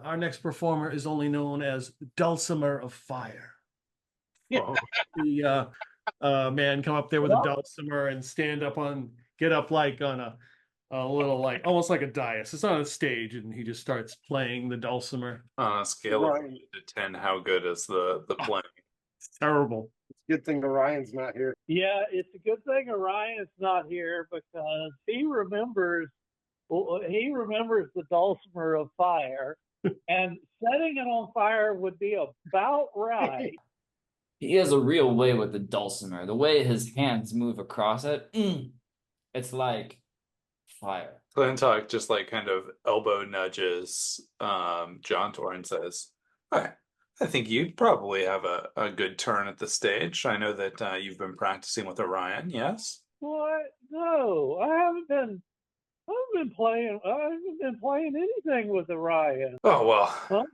[SPEAKER 2] our next performer is only known as Dulcimer of Fire. The man come up there with a dulcimer and get up like on a little, like almost like a dais. It's on a stage, and he just starts playing the dulcimer.
[SPEAKER 5] On a scale of 1 to 10, how good is the playing?
[SPEAKER 2] It's terrible.
[SPEAKER 1] It's a good thing Orion's not here.
[SPEAKER 4] Yeah, it's a good thing Orion's not here because he remembers the dulcimer of fire, and setting it on fire would be about right.
[SPEAKER 3] He has a real way with the dulcimer. The way his hands move across it, it's like fire.
[SPEAKER 5] Clintok just like kind of elbow nudges John Tor and says, I think you'd probably have a good turn at the stage. I know that you've been practicing with Orion, yes?
[SPEAKER 4] What? No, I haven't been playing anything with Orion.
[SPEAKER 5] Oh, well,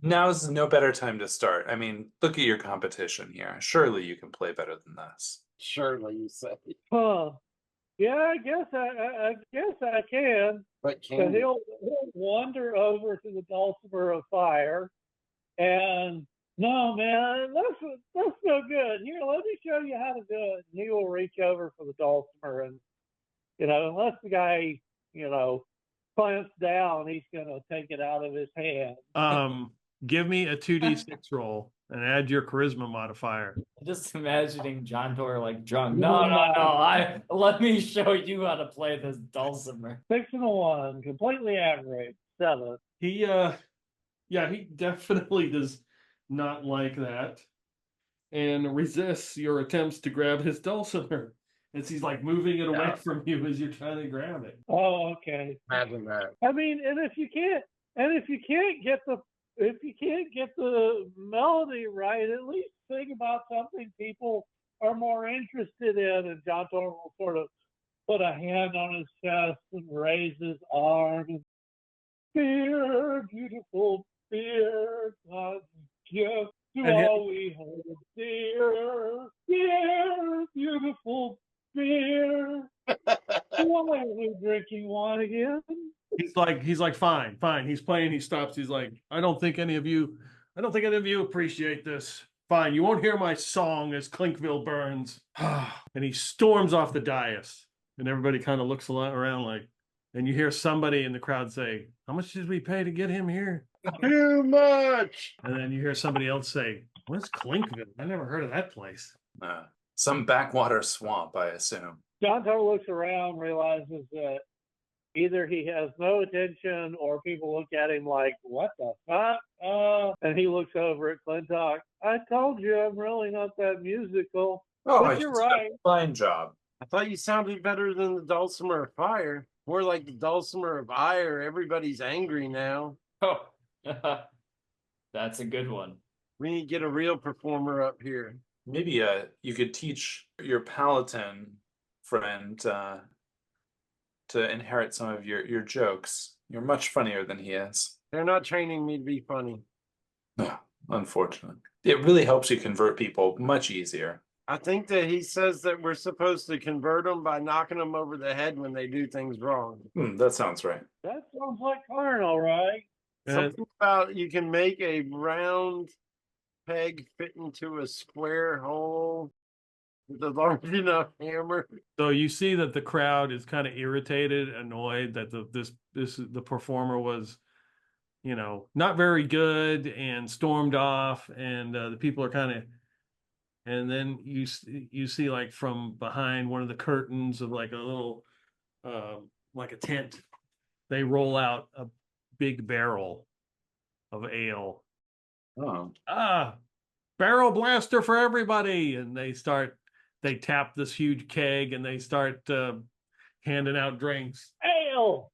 [SPEAKER 5] now's no better time to start. I mean, look at your competition here. Surely you can play better than this.
[SPEAKER 1] Surely, you say.
[SPEAKER 4] Huh. Yeah, I guess I can.
[SPEAKER 1] But
[SPEAKER 4] So
[SPEAKER 1] can
[SPEAKER 4] he'll wander over to the dulcimer of fire, and no, man, that's no good. Here, let me show you how to do it. And he will reach over for the dulcimer, and unless the guy clamps down, he's gonna take it out of his hand.
[SPEAKER 2] Give me a 2d6 roll and add your charisma modifier.
[SPEAKER 3] Just imagining John Tor like drunk. No. Let me show you how to play this dulcimer.
[SPEAKER 4] 6 and a 1, completely average. 7.
[SPEAKER 2] He definitely does not like that, and resists your attempts to grab his dulcimer as he's like moving it away from you as you're trying to grab it.
[SPEAKER 4] Oh, okay.
[SPEAKER 1] imagine that?
[SPEAKER 4] I mean, and if you can't get the melody right, at least think about something people are more interested in. And John Tor will sort of put a hand on his chest and raise his arm. And, fear, beautiful fear, God's gift to all we hold dear. Fear, beautiful fear. Why are we drinking wine again?
[SPEAKER 2] He's like, fine. He's playing, he stops, he's like, I don't think any of you appreciate this. Fine, you won't hear my song as Clinkville burns. And he storms off the dais. And everybody kind of looks around like, and you hear somebody in the crowd say, how much did we pay to get him here?
[SPEAKER 1] Too much.
[SPEAKER 2] And then you hear somebody else say, what's Clinkville? I never heard of that place.
[SPEAKER 5] Some backwater swamp, I assume.
[SPEAKER 4] John Tor looks around, realizes that either he has no attention or people look at him like, what the fuck? And he looks over at Clintok. I told you I'm really not that musical. But you're right.
[SPEAKER 5] Fine job.
[SPEAKER 1] I thought you sounded better than the dulcimer of fire. More like the dulcimer of ire. Everybody's angry now.
[SPEAKER 3] Oh, that's a good one.
[SPEAKER 1] We need to get a real performer up here.
[SPEAKER 5] Maybe you could teach your paladin friend to inherit some of your jokes. You're much funnier than he is.
[SPEAKER 1] They're not training me to be funny.
[SPEAKER 5] No, unfortunately. It really helps you convert people much easier.
[SPEAKER 1] I think that he says that we're supposed to convert them by knocking them over the head when they do things wrong.
[SPEAKER 5] That sounds right.
[SPEAKER 4] That sounds like Karn, all right.
[SPEAKER 1] Something about you can make a round peg fit into a square hole with a large enough hammer.
[SPEAKER 2] So you see that the crowd is kind of irritated, annoyed that the performer was, not very good and stormed off, and the people are kind of. And then you see like from behind one of the curtains of like a little, like a tent, they roll out a big barrel of ale.
[SPEAKER 5] Oh.
[SPEAKER 2] Barrel blaster for everybody. And they start they tap this huge keg and they start handing out drinks.
[SPEAKER 4] Ale!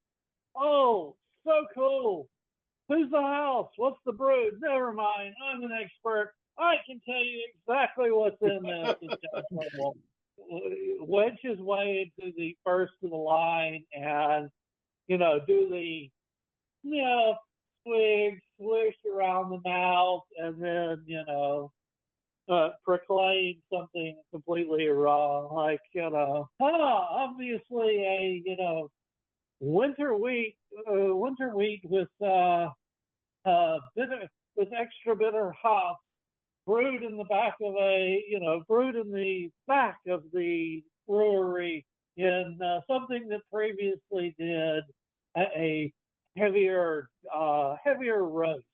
[SPEAKER 4] Oh, so cool. Who's the house? What's the brew? Never mind. I'm an expert. I can tell you exactly what's in this. Wedge his way into the first of the line and, do the, swish around the mouth and then, proclaim something completely wrong. Like, obviously a, winter wheat with bitter, with extra bitter hops brewed in the back of the brewery in something that previously did a heavier roast.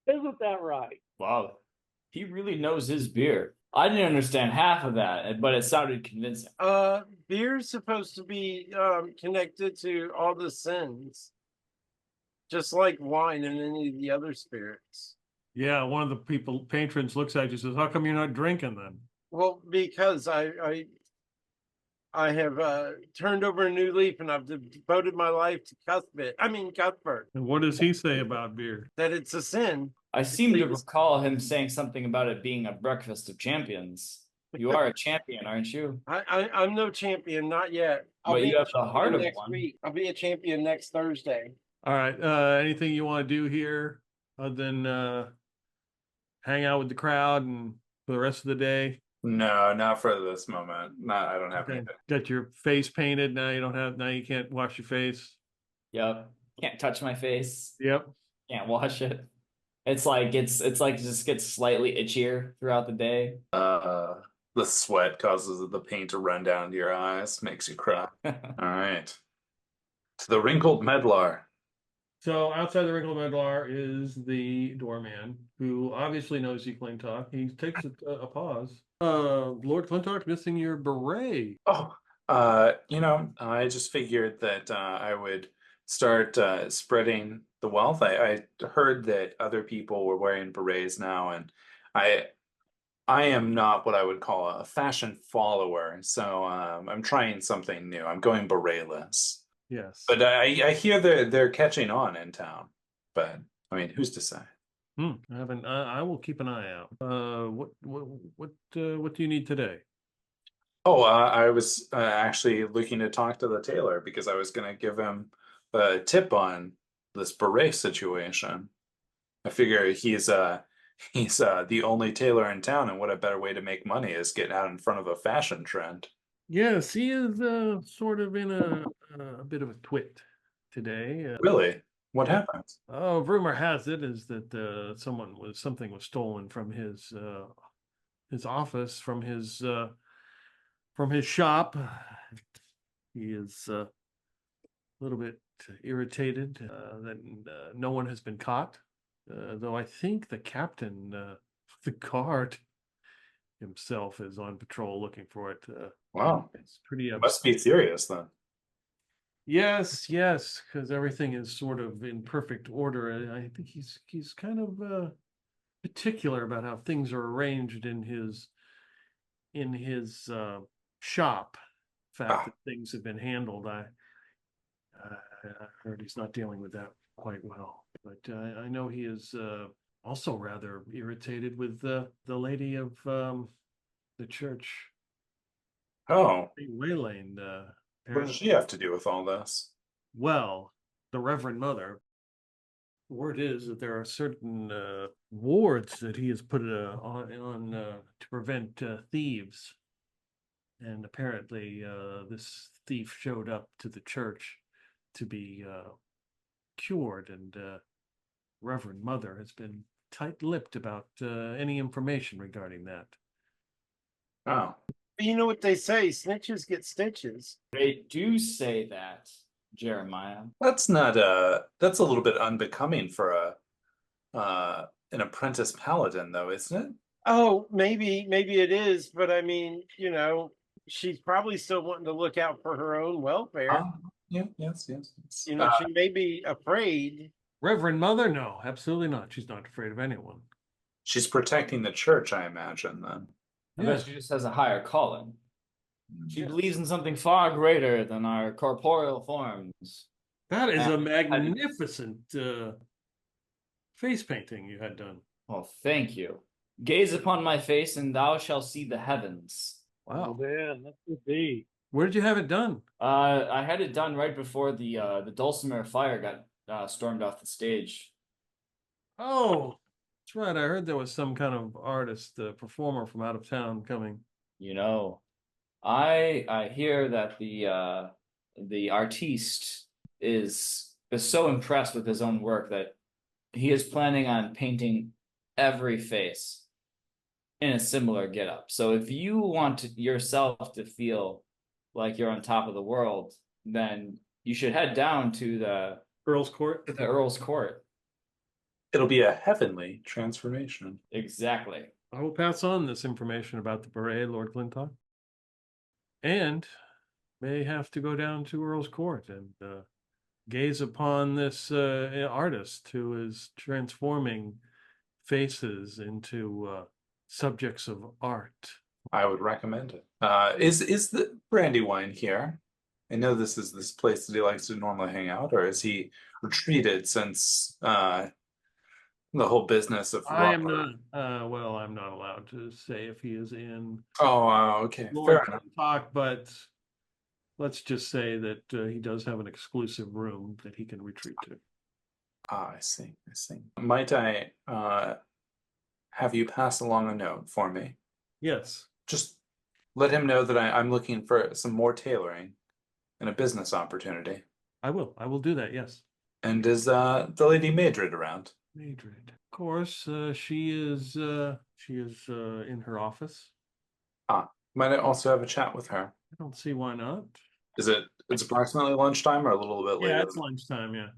[SPEAKER 4] Isn't that right?
[SPEAKER 3] Wow, he really knows his beer. I didn't understand half of that, but it sounded convincing.
[SPEAKER 1] Beer's supposed to be connected to all the sins, just like wine and any of the other spirits.
[SPEAKER 2] Yeah, one of the patrons looks at you and says, "How come you're not drinking then?"
[SPEAKER 1] Well, because I have turned over a new leaf and I've devoted my life to Cuthbert.
[SPEAKER 2] And what does he say about beer?
[SPEAKER 1] That it's a sin.
[SPEAKER 3] I seem to recall him saying something about it being a breakfast of champions. You are a champion, aren't you?
[SPEAKER 1] I'm no champion, not yet.
[SPEAKER 3] But you have the heart of
[SPEAKER 1] next
[SPEAKER 3] one.
[SPEAKER 1] week. I'll be a champion next Thursday.
[SPEAKER 2] All right. Anything you want to do here other than hang out with the crowd and for the rest of the day?
[SPEAKER 5] No, not for this moment. I don't have anything.
[SPEAKER 2] Got your face painted. Now you can't wash your face.
[SPEAKER 3] Yep. Can't touch my face.
[SPEAKER 2] Yep.
[SPEAKER 3] Can't wash it. It's like just gets slightly itchier throughout the day.
[SPEAKER 5] The sweat causes the paint to run down to your eyes, makes you cry. All right. To the Wrinkled Medlar.
[SPEAKER 2] So outside the Wrinkled Medlar is the doorman, who obviously knows you, Clintok. He takes a pause. Lord Clintok, missing your beret.
[SPEAKER 5] Oh, I just figured that I would start spreading the wealth. I heard that other people were wearing berets now, and I am not what I would call a fashion follower, so I'm trying something new. I'm going beretless.
[SPEAKER 2] Yes.
[SPEAKER 5] But I hear they're catching on in town. But I mean, who's to say?
[SPEAKER 2] I will keep an eye out. What do you need today?
[SPEAKER 5] Oh, I was actually looking to talk to the tailor because I was going to give him a tip on this beret situation. I figure he's the only tailor in town, and what a better way to make money is get out in front of a fashion trend.
[SPEAKER 2] Yes, he is sort of in a bit of a twit today.
[SPEAKER 5] Really? What happened?
[SPEAKER 2] Rumor has it is that something was stolen from his office, from his shop. He is a little bit irritated that no one has been caught. Though I think the captain, the guard himself, is on patrol looking for it.
[SPEAKER 5] Wow,
[SPEAKER 2] it's pretty.
[SPEAKER 5] Must be serious then.
[SPEAKER 2] Yes, because everything is sort of in perfect order. I think he's kind of particular about how things are arranged in his shop. The fact that things have been handled, I heard he's not dealing with that quite well. But I know he is also rather irritated with the lady of the church.
[SPEAKER 5] Oh,
[SPEAKER 2] Wayland.
[SPEAKER 5] What does she have to do with all this?
[SPEAKER 2] Well, the Reverend Mother. The word is that there are certain wards that he has put on to prevent thieves. And apparently this thief showed up to the church to be cured, and Reverend Mother has been tight-lipped about any information regarding that.
[SPEAKER 5] Oh.
[SPEAKER 1] You know what they say, snitches get stitches.
[SPEAKER 3] They do say that, Jeremiah.
[SPEAKER 5] That's not that's a little bit unbecoming for an apprentice paladin, though, isn't it?
[SPEAKER 1] Oh, maybe it is, but I mean, she's probably still wanting to look out for her own welfare.
[SPEAKER 5] Yes.
[SPEAKER 1] She may be afraid.
[SPEAKER 2] Reverend Mother? No, absolutely not. She's not afraid of anyone.
[SPEAKER 5] She's protecting the church, I imagine, then.
[SPEAKER 3] I bet she just has a higher calling. She believes in something far greater than our corporeal forms.
[SPEAKER 2] That is a
[SPEAKER 3] And-
[SPEAKER 2] magnificent face painting you had done.
[SPEAKER 3] Well, thank you. Gaze upon my face, and thou shalt see the heavens.
[SPEAKER 2] Wow.
[SPEAKER 4] Oh, man, that's good deed.
[SPEAKER 2] Where did you have it done?
[SPEAKER 3] I had it done right before the Dulcimer fire got stormed off the stage.
[SPEAKER 2] Oh, that's right. I heard there was some kind of artist, performer from out of town coming.
[SPEAKER 3] You know, I hear that the artiste is so impressed with his own work that he is planning on painting every face in a similar getup. So if you want yourself to feel like you're on top of the world, then you should head down to the
[SPEAKER 2] Earl's Court.
[SPEAKER 3] Earl's Court.
[SPEAKER 5] It'll be a heavenly transformation.
[SPEAKER 3] Exactly.
[SPEAKER 2] I will pass on this information about the beret, Lord Clintok, and may have to go down to Earl's Court and gaze upon this artist who is transforming faces into subjects of art.
[SPEAKER 5] I would recommend it. Is the Brandywine here? I know this is this place that he likes to normally hang out, or is he retreated since the whole business of
[SPEAKER 2] I am
[SPEAKER 5] Robert?
[SPEAKER 2] not. Well, I'm not allowed to say if he is in
[SPEAKER 5] Oh, okay,
[SPEAKER 2] Lord
[SPEAKER 5] fair enough.
[SPEAKER 2] Clintok, but let's just say that he does have an exclusive room that he can retreat to.
[SPEAKER 5] Ah, I see. I see. Might I have you pass along a note for me?
[SPEAKER 2] Yes.
[SPEAKER 5] Just let him know that I'm looking for some more tailoring and a business opportunity.
[SPEAKER 2] I will. I will do that. Yes.
[SPEAKER 5] And is the Lady Madrid around?
[SPEAKER 2] Madrid. Of course, she is in her office.
[SPEAKER 5] Might I also have a chat with her?
[SPEAKER 2] I don't see why not.
[SPEAKER 5] It's approximately lunchtime or a little bit later?
[SPEAKER 2] Yeah, it's lunchtime. Yeah.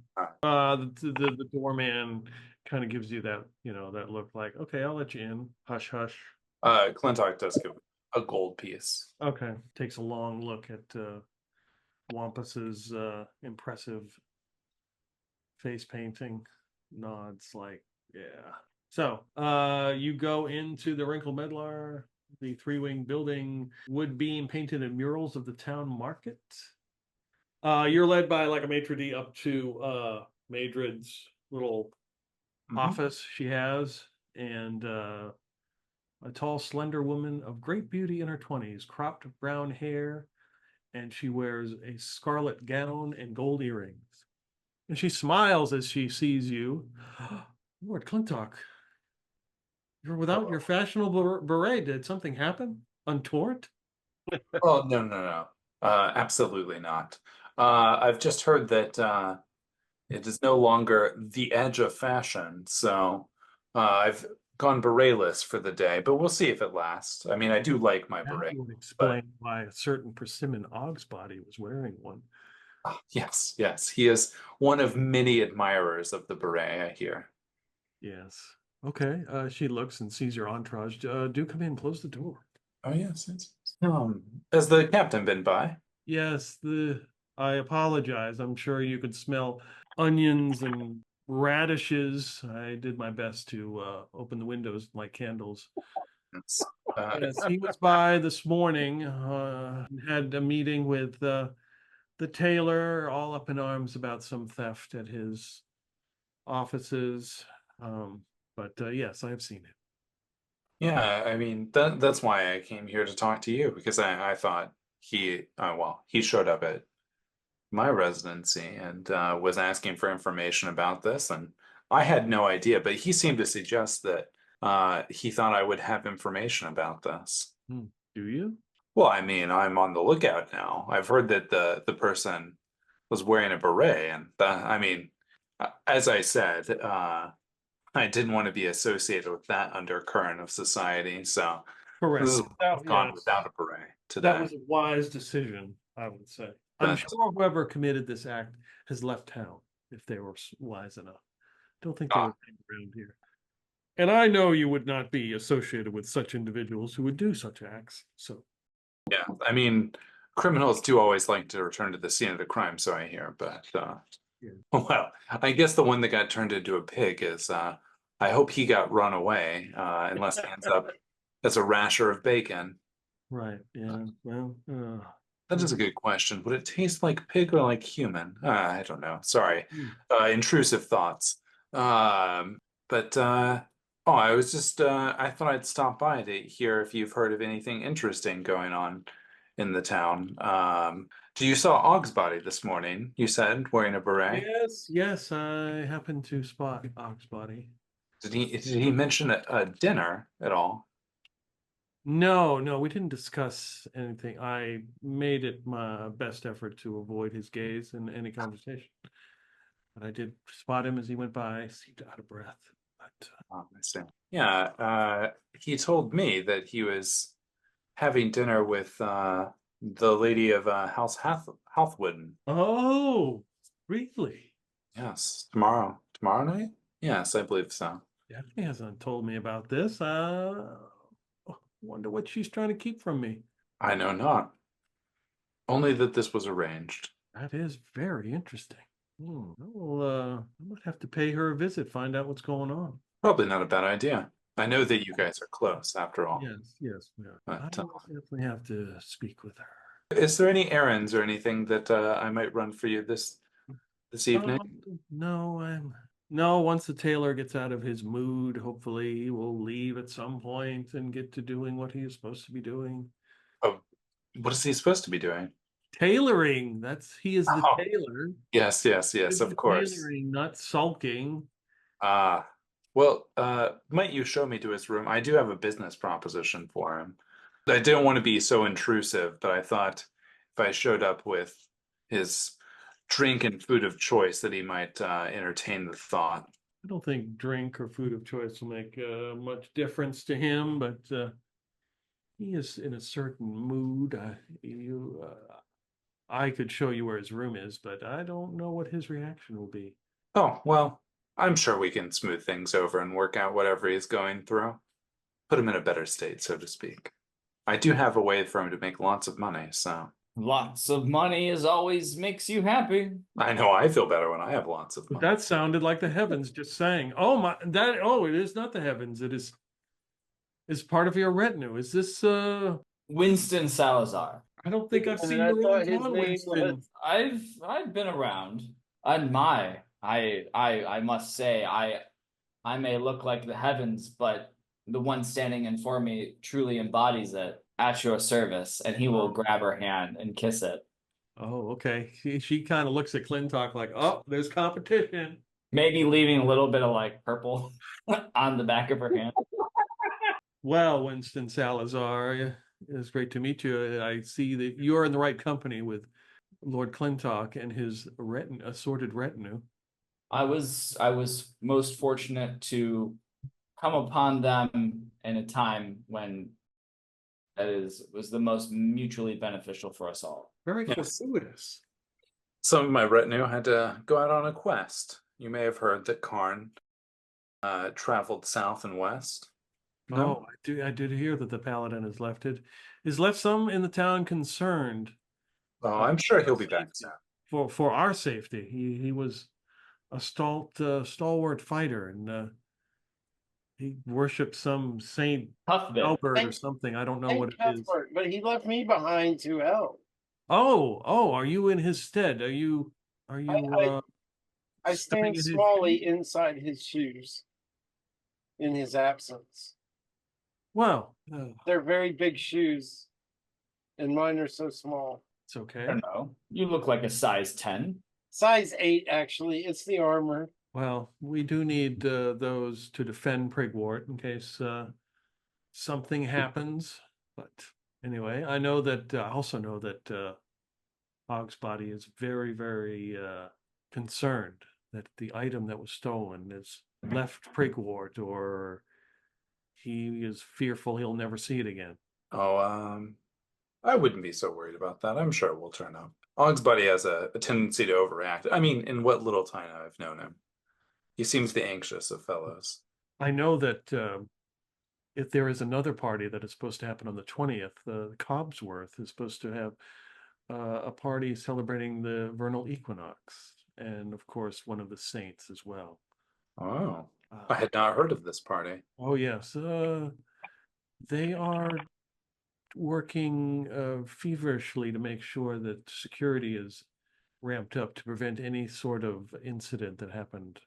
[SPEAKER 2] The doorman kind of gives you that, that look like, okay, I'll let you in. Hush, hush.
[SPEAKER 5] Clintok does give a gold piece.
[SPEAKER 2] Okay. Takes a long look at Wampus's impressive face painting. Nods like, yeah. So you go into the Wrinkled Medlar, the three-wing building, wood beam painted in murals of the town market. You're led by like a maitre d' up to Madrid's little office she has, and a tall, slender woman of great beauty in her 20s, cropped brown hair, and she wears a scarlet gown and gold earrings. And she smiles as she sees you. Lord Clintok, you're without your fashionable beret. Did something happen? Untoward?
[SPEAKER 5] Oh, no. Absolutely not. I've just heard that it is no longer the edge of fashion, so I've gone beretless for the day, but we'll see if it lasts. I mean, I do like my beret.
[SPEAKER 2] That would explain why a certain persimmon Ogsbody was wearing one.
[SPEAKER 5] Yes. He is one of many admirers of the beret, I hear.
[SPEAKER 2] Yes. Okay. She looks and sees your entourage. Do come in, close the door.
[SPEAKER 5] Oh, yes. Has the captain been by?
[SPEAKER 2] Yes, I apologize. I'm sure you could smell onions and radishes. I did my best to open the windows with my candles.
[SPEAKER 5] Yes.
[SPEAKER 2] Yes, he was by this morning, had a meeting with the tailor, all up in arms about some theft at his offices. But yes, I have seen it.
[SPEAKER 5] Yeah, I mean that's why I came here to talk to you, because I thought he showed up at my residency and was asking for information about this, and I had no idea, but he seemed to suggest that he thought I would have information about this.
[SPEAKER 2] Do you?
[SPEAKER 5] Well, I mean, I'm on the lookout now. I've heard that the person was wearing a beret, and I mean, as I said, I didn't want to be associated with that undercurrent of society, so
[SPEAKER 2] Correct.
[SPEAKER 5] this is
[SPEAKER 2] That-
[SPEAKER 5] gone
[SPEAKER 2] yes.
[SPEAKER 5] without a beret today.
[SPEAKER 2] That was a wise decision, I would say. I'm
[SPEAKER 5] That's-
[SPEAKER 2] sure whoever committed this act has left town, if they were wise enough. Don't think they would hang around here. And I know you would not be associated with such individuals who would do such acts. So
[SPEAKER 5] Yeah, I mean, criminals do always like to return to the scene of the crime, so I hear, but well, I guess the one that got turned into a pig is I hope he got run away, unless he ends up as a rasher of bacon?
[SPEAKER 2] Right. Yeah. Well,
[SPEAKER 5] That is a good question. Would it taste like pig or like human? I don't know. Sorry. Intrusive thoughts. But oh, I was just I thought I'd stop by to hear if you've heard of anything interesting going on in the town. You saw Ogsbody this morning, you said, wearing a beret?
[SPEAKER 2] yes, I happened to spot Ogsbody.
[SPEAKER 5] Did he mention a dinner at all?
[SPEAKER 2] No, we didn't discuss anything. I made it my best effort to avoid his gaze in any conversation. But I did spot him as he went by, seemed out of breath. But
[SPEAKER 5] Oh, I see. Yeah, he told me that he was having dinner with the lady of House Halthwidden.
[SPEAKER 2] oh, really?
[SPEAKER 5] Yes, tomorrow. Tomorrow night? Yes, I believe so.
[SPEAKER 2] Daphne hasn't told me about this. Wonder what she's trying to keep from me.
[SPEAKER 5] I know not. Only that this was arranged.
[SPEAKER 2] That is very interesting. Well, I might have to pay her a visit, find out what's going on.
[SPEAKER 5] Probably not a bad idea. I know that you guys are close, after all.
[SPEAKER 2] Yes.
[SPEAKER 5] But,
[SPEAKER 2] I will definitely have to speak with her.
[SPEAKER 5] is there any errands or anything that I might run for you this evening?
[SPEAKER 2] No, once the tailor gets out of his mood, hopefully he will leave at some point and get to doing what he is supposed to be doing.
[SPEAKER 5] Oh, what is he supposed to be doing?
[SPEAKER 2] Tailoring. He is the tailor.
[SPEAKER 5] Yes, of course.
[SPEAKER 2] Tailoring, not sulking.
[SPEAKER 5] Well, might you show me to his room? I do have a business proposition for him. I didn't want to be so intrusive, but I thought if I showed up with his drink and food of choice that he might entertain the thought.
[SPEAKER 2] I don't think drink or food of choice will make much difference to him, but he is in a certain mood. I could show you where his room is, but I don't know what his reaction will be.
[SPEAKER 5] Oh, well, I'm sure we can smooth things over and work out whatever he's going through. Put him in a better state, so to speak. I do have a way for him to make lots of money, so.
[SPEAKER 3] Lots of money always makes you happy.
[SPEAKER 5] I know I feel better when I have lots of money.
[SPEAKER 2] That sounded like the heavens just saying, it is not the heavens. It is part of your retinue. Is this
[SPEAKER 3] Winston Salazar?
[SPEAKER 2] I don't think I've seen your own
[SPEAKER 1] his
[SPEAKER 2] John
[SPEAKER 1] name
[SPEAKER 2] Winston.
[SPEAKER 3] I've been around. I must say, I may look like the heavens, but the one standing in for me truly embodies it. At your service, and he will grab her hand and kiss it.
[SPEAKER 2] Oh, okay. She kind of looks at Clintok like, oh, there's competition.
[SPEAKER 3] Maybe leaving a little bit of like purple on the back of her hand.
[SPEAKER 2] Well, Winston Salazar, it's great to meet you. I see that you're in the right company with Lord Clintok and his assorted retinue.
[SPEAKER 3] I was most fortunate to come upon them in a time when was the most mutually beneficial for us all.
[SPEAKER 2] Very fortuitous.
[SPEAKER 5] Some of my retinue had to go out on a quest. You may have heard that Karn traveled south and west. No?
[SPEAKER 2] Oh, I did hear that the paladin has left it. Is left some in the town concerned.
[SPEAKER 5] Oh, I'm sure he'll be back soon.
[SPEAKER 2] For our safety. He was a stalwart fighter, and he worshipped some Saint Albert or something. I don't know what it is.
[SPEAKER 1] But he left me behind to help.
[SPEAKER 2] Oh, are you in his stead? Are you
[SPEAKER 1] I stand smallly inside his shoes in his absence.
[SPEAKER 2] Wow.
[SPEAKER 1] They're very big shoes, and mine are so small.
[SPEAKER 2] It's okay.
[SPEAKER 3] I don't know. You look like a size 10.
[SPEAKER 1] Size 8, actually. It's the armor.
[SPEAKER 2] Well, we do need those to defend Prigwort in case something happens. But anyway, I also know that Ogsbody is very, very concerned that the item that was stolen has left Prigwort, or he is fearful he'll never see it again.
[SPEAKER 5] Oh, I wouldn't be so worried about that. I'm sure it will turn up. Ogsbody has a tendency to overreact. I mean, in what little time I've known him. He seems the anxious of fellows.
[SPEAKER 2] I know that if there is another party that is supposed to happen on the 20th, the Cobsworth is supposed to have a party celebrating the vernal equinox, and of course one of the saints as well.
[SPEAKER 5] Oh, I had not heard of this party.
[SPEAKER 2] Oh yes, They are working feverishly to make sure that security is ramped up to prevent any sort of incident that happened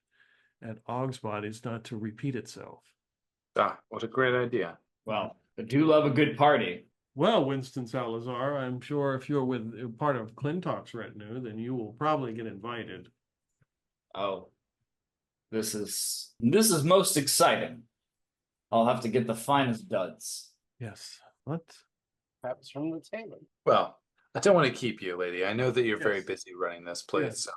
[SPEAKER 2] at Ogsbody's not to repeat itself.
[SPEAKER 5] Ah, what a great idea.
[SPEAKER 3] Well, I do love a good party.
[SPEAKER 2] Well, Winston Salazar, I'm sure if you're with part of Clintok's retinue, then you will probably get invited.
[SPEAKER 3] Oh, this is most exciting. I'll have to get the finest duds.
[SPEAKER 2] Yes. What?
[SPEAKER 1] Perhaps from the table.
[SPEAKER 5] Well, I don't want to keep you, lady. I know that you're very
[SPEAKER 2] Yes.
[SPEAKER 5] busy running this place.
[SPEAKER 2] Yes.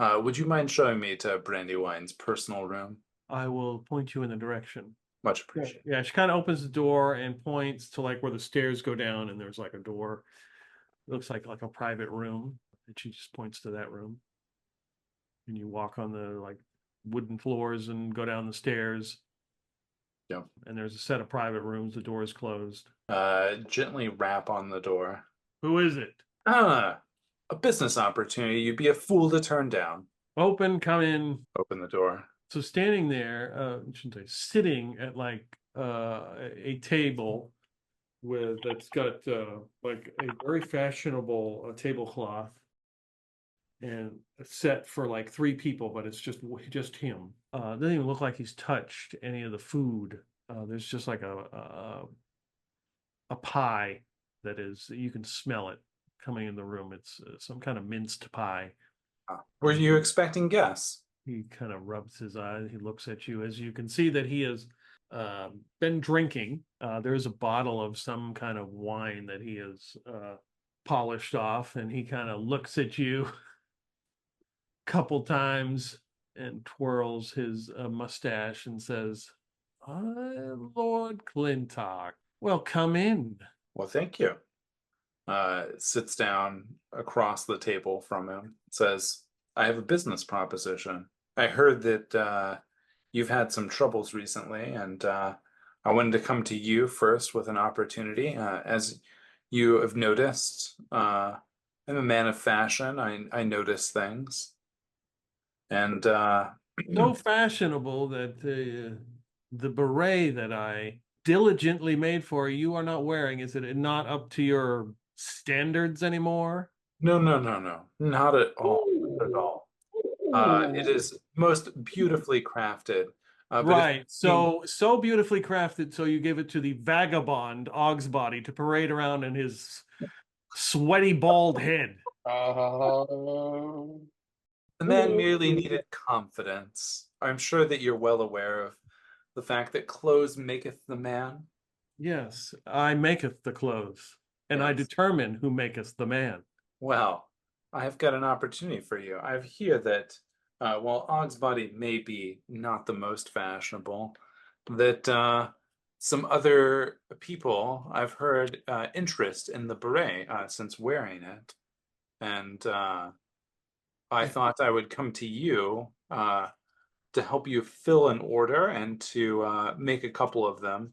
[SPEAKER 5] So, would you mind showing me to Brandywine's personal room?
[SPEAKER 2] I will point you in the direction.
[SPEAKER 5] Much appreciated.
[SPEAKER 2] Yeah, she kind of opens the door and points to like where the stairs go down, and there's like a door. It looks like a private room, and she just points to that room. And you walk on the like wooden floors and go down the stairs.
[SPEAKER 5] Yep.
[SPEAKER 2] And there's a set of private rooms. The door is closed.
[SPEAKER 5] Gently rap on the door.
[SPEAKER 2] Who is it?
[SPEAKER 5] A business opportunity you'd be a fool to turn down.
[SPEAKER 2] Open, come in.
[SPEAKER 5] Open the door.
[SPEAKER 2] So standing there, shouldn't say, sitting at like a table that's got like a very fashionable tablecloth and a set for like 3 people, but it's just him. Doesn't even look like he's touched any of the food. There's just like a pie that you can smell it coming in the room. It's some kind of minced pie.
[SPEAKER 5] Were you expecting guests?
[SPEAKER 2] He kind of rubs his eyes. He looks at you. As you can see that he has been drinking. There's a bottle of some kind of wine that he has polished off, and he kind of looks at you a couple times and twirls his mustache and says, Lord Clintok, well, come in.
[SPEAKER 5] Well, thank you. Sits down across the table from him. Says, I have a business proposition. I heard that you've had some troubles recently, and I wanted to come to you first with an opportunity. As you have noticed, I'm a man of fashion. I notice things. And
[SPEAKER 2] so fashionable that the beret that I diligently made for you are not wearing. Is it not up to your standards anymore?
[SPEAKER 5] No, not at all. Not at all. It is most beautifully crafted.
[SPEAKER 2] Right. So beautifully crafted. So you give it to the vagabond Ogsbody to parade around in his sweaty bald head.
[SPEAKER 5] The man merely needed confidence. I'm sure that you're well aware of the fact that clothes maketh the man.
[SPEAKER 2] Yes, I maketh the clothes, and
[SPEAKER 5] Yes.
[SPEAKER 2] I determine who maketh the man.
[SPEAKER 5] Well, I have got an opportunity for you. I hear that while Ogsbody may be not the most fashionable, that some other people I've heard interest in the beret since wearing it. And I thought I would come to you to help you fill an order and to make a couple of them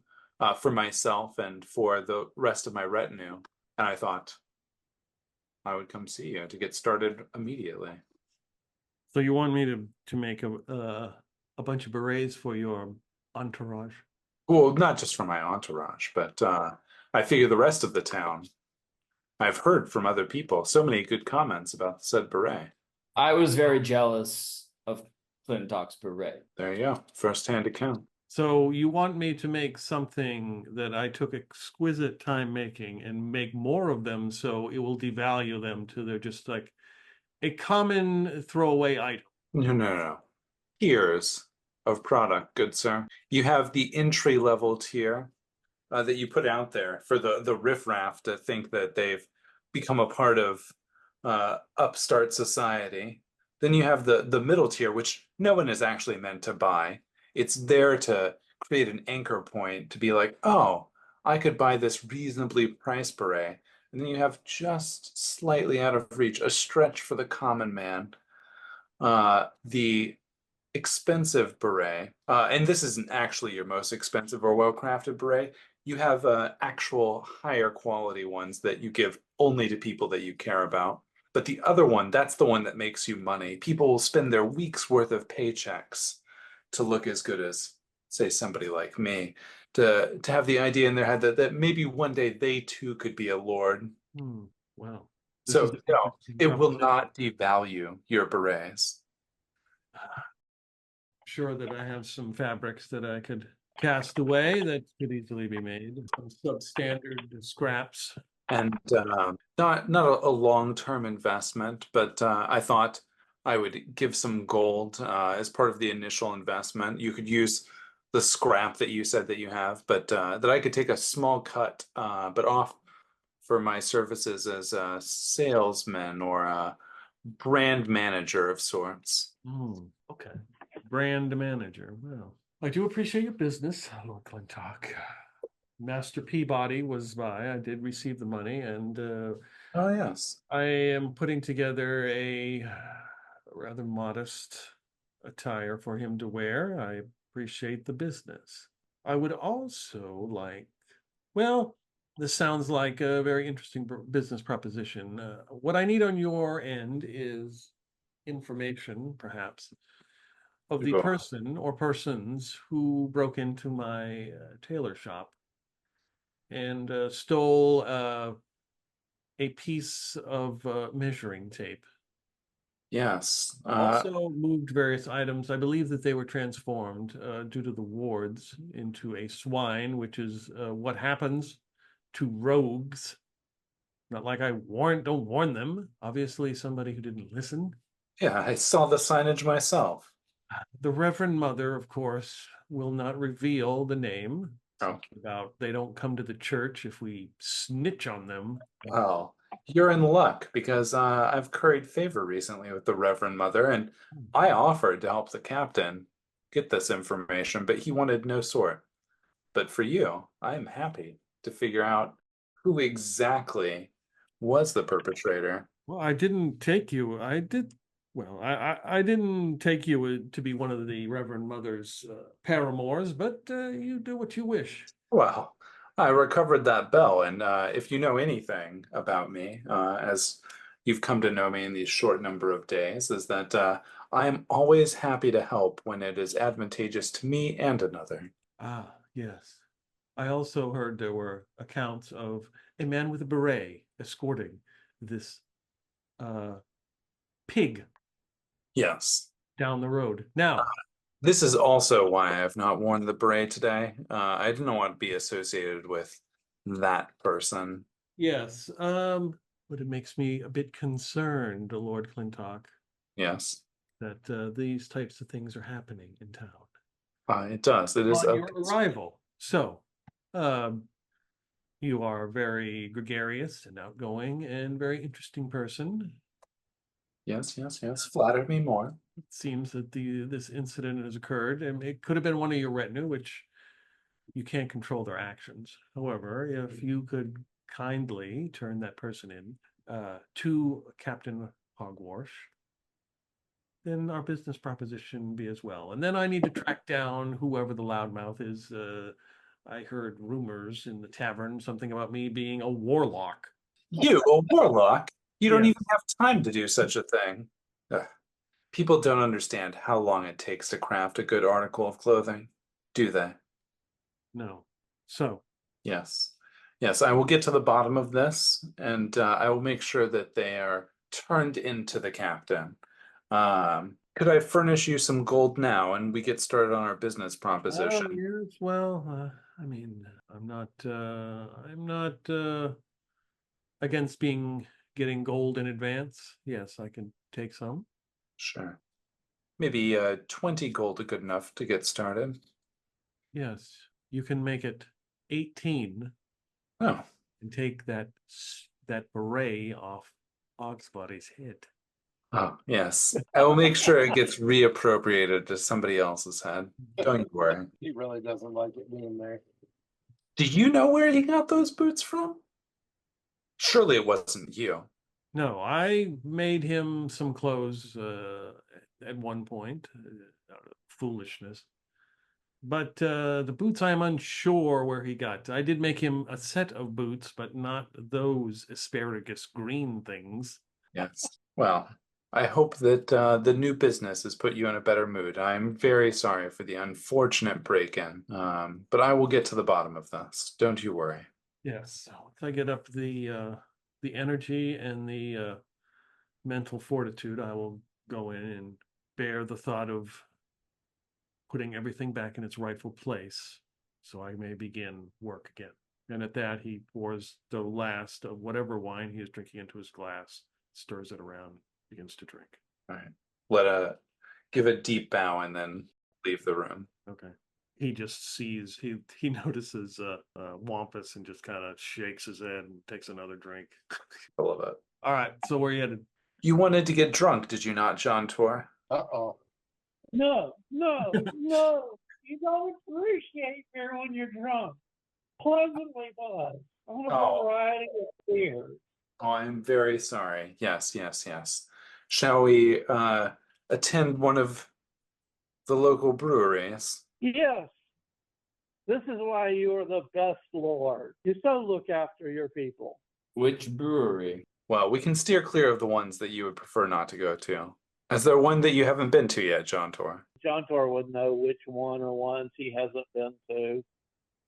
[SPEAKER 5] for myself and for the rest of my retinue. And I thought I would come see you to get started immediately.
[SPEAKER 2] So you want me to make a bunch of berets for your entourage?
[SPEAKER 5] Well, not just for my entourage, but I figure the rest of the town. I've heard from other people so many good comments about said beret.
[SPEAKER 3] I was very jealous of Clintok's beret.
[SPEAKER 5] There you go, first-hand account.
[SPEAKER 2] So you want me to make something that I took exquisite time making and make more of them so it will devalue them to they're just like a common throwaway item.
[SPEAKER 5] No. Tiers of product, good sir. You have the entry-level tier that you put out there for the riffraff to think that they've become a part of upstart society. Then you have the middle tier, which no one is actually meant to buy. It's there to create an anchor point to be like, oh, I could buy this reasonably priced beret. And then you have just slightly out of reach, a stretch for the common man, the expensive beret. And this isn't actually your most expensive or well-crafted beret. You have actual higher quality ones that you give only to people that you care about. But the other one, that's the one that makes you money. People will spend their week's worth of paychecks to look as good as, say, somebody like me. to have the idea in their head that maybe one day they too could be a lord.
[SPEAKER 2] Well,
[SPEAKER 5] So
[SPEAKER 2] is an
[SPEAKER 5] no,
[SPEAKER 2] interesting
[SPEAKER 5] it will
[SPEAKER 2] proposition.
[SPEAKER 5] not devalue your berets.
[SPEAKER 2] Sure that I have some fabrics that I could cast away that could easily be made. Some substandard scraps.
[SPEAKER 5] And not a long-term investment, but I thought I would give some gold as part of the initial investment. You could use the scrap that you said that you have, but that I could take a small cut, but off for my services as a salesman or a brand manager of sorts.
[SPEAKER 2] Okay. Brand manager. Well, I do appreciate your business, Lord Clintok. Master Peabody was by. I did receive the money, and
[SPEAKER 5] Oh, yes.
[SPEAKER 2] I am putting together a rather modest attire for him to wear. I appreciate the business. I would also like, well, this sounds like a very interesting business proposition. What I need on your end is information, perhaps, of the
[SPEAKER 5] Go.
[SPEAKER 2] person or persons who broke into my tailor shop and stole a piece of measuring tape.
[SPEAKER 5] Yes.
[SPEAKER 2] Also moved various items. I believe that they were transformed due to the wards into a swine, which is what happens to rogues. Not like I don't warn them. Obviously, somebody who didn't listen.
[SPEAKER 5] Yeah, I saw the signage myself.
[SPEAKER 2] The Reverend Mother, of course, will not reveal the name.
[SPEAKER 5] Oh.
[SPEAKER 2] About they don't come to the church if we snitch on them.
[SPEAKER 5] Well, you're in luck because I've curried favor recently with the Reverend Mother, and I offered to help the captain get this information, but he wanted no sort. But for you, I am happy to figure out who exactly was the perpetrator.
[SPEAKER 2] Well, I didn't take you. I did. Well, I didn't take you to be one of the Reverend Mother's paramours, but you do what you wish.
[SPEAKER 5] Well, I recovered that bell, and if you know anything about me, as you've come to know me in these short number of days, is that I am always happy to help when it is advantageous to me and another.
[SPEAKER 2] Ah, yes. I also heard there were accounts of a man with a beret escorting this pig
[SPEAKER 5] Yes.
[SPEAKER 2] down the road. Now,
[SPEAKER 5] This is also why I have not worn the beret today. I didn't want to be associated with that person.
[SPEAKER 2] yes, but it makes me a bit concerned, Lord Clintok,
[SPEAKER 5] Yes.
[SPEAKER 2] that these types of things are happening in town.
[SPEAKER 5] It does. It is
[SPEAKER 2] On
[SPEAKER 5] a
[SPEAKER 2] your arrival. So, you are very gregarious and outgoing and very interesting person.
[SPEAKER 5] Yes, yes, yes. Flatter me more.
[SPEAKER 2] It seems that this incident has occurred, and it could have been one of your retinue, which you can't control their actions. However, if you could kindly turn that person in to Captain Hogwash, then our business proposition be as well. And then I need to track down whoever the loudmouth is. I heard rumors in the tavern, something about me being a warlock.
[SPEAKER 5] You, a warlock? You don't
[SPEAKER 2] Yes.
[SPEAKER 5] even have time to do such a thing. Ugh. People don't understand how long it takes to craft a good article of clothing, do they?
[SPEAKER 2] No. So,
[SPEAKER 5] Yes. Yes, I will get to the bottom of this, and I will make sure that they are turned into the captain. Could I furnish you some gold now, and we get started on our business proposition?
[SPEAKER 2] yes, well, I mean, I'm not against getting gold in advance. Yes, I can take some.
[SPEAKER 5] Sure. Maybe 20 gold are good enough to get started.
[SPEAKER 2] Yes, you can make it 18
[SPEAKER 5] Oh,
[SPEAKER 2] and take that beret off Ogsbody's head.
[SPEAKER 5] oh, yes. I will make sure it gets reappropriated to somebody else's head. Don't you worry.
[SPEAKER 1] He really doesn't like it being there.
[SPEAKER 5] Do you know where he got those boots from? Surely it wasn't you.
[SPEAKER 2] No, I made him some clothes at one point, out of foolishness. But the boots, I'm unsure where he got. I did make him a set of boots, but not those asparagus green things.
[SPEAKER 5] Yes. Well, I hope that the new business has put you in a better mood. I'm very sorry for the unfortunate break-in, but I will get to the bottom of this. Don't you worry.
[SPEAKER 2] Yes, once I get up the energy and the mental fortitude, I will go in and bear the thought of putting everything back in its rightful place, so I may begin work again. And at that, he pours the last of whatever wine he is drinking into his glass, stirs it around, begins to drink.
[SPEAKER 5] All right. Give a deep bow and then leave the room.
[SPEAKER 2] Okay. He just sees, he notices Wampus and just kind of shakes his head and takes another drink.
[SPEAKER 5] I love it.
[SPEAKER 2] All right, so where you headed?
[SPEAKER 5] You wanted to get drunk, did you not, John Tor?
[SPEAKER 1] Uh-oh.
[SPEAKER 4] No, no, no. You don't appreciate beer when you're drunk. Pleasantly buzzed. I want a variety of beers.
[SPEAKER 5] Oh, I'm very sorry. Yes, yes, yes. Shall we attend one of the local breweries?
[SPEAKER 4] Yes. This is why you are the best lord. You so look after your people.
[SPEAKER 3] Which brewery?
[SPEAKER 5] Well, we can steer clear of the ones that you would prefer not to go to. Is there one that you haven't been to yet, John Tor?
[SPEAKER 4] John Tor would know which one or ones he hasn't been to.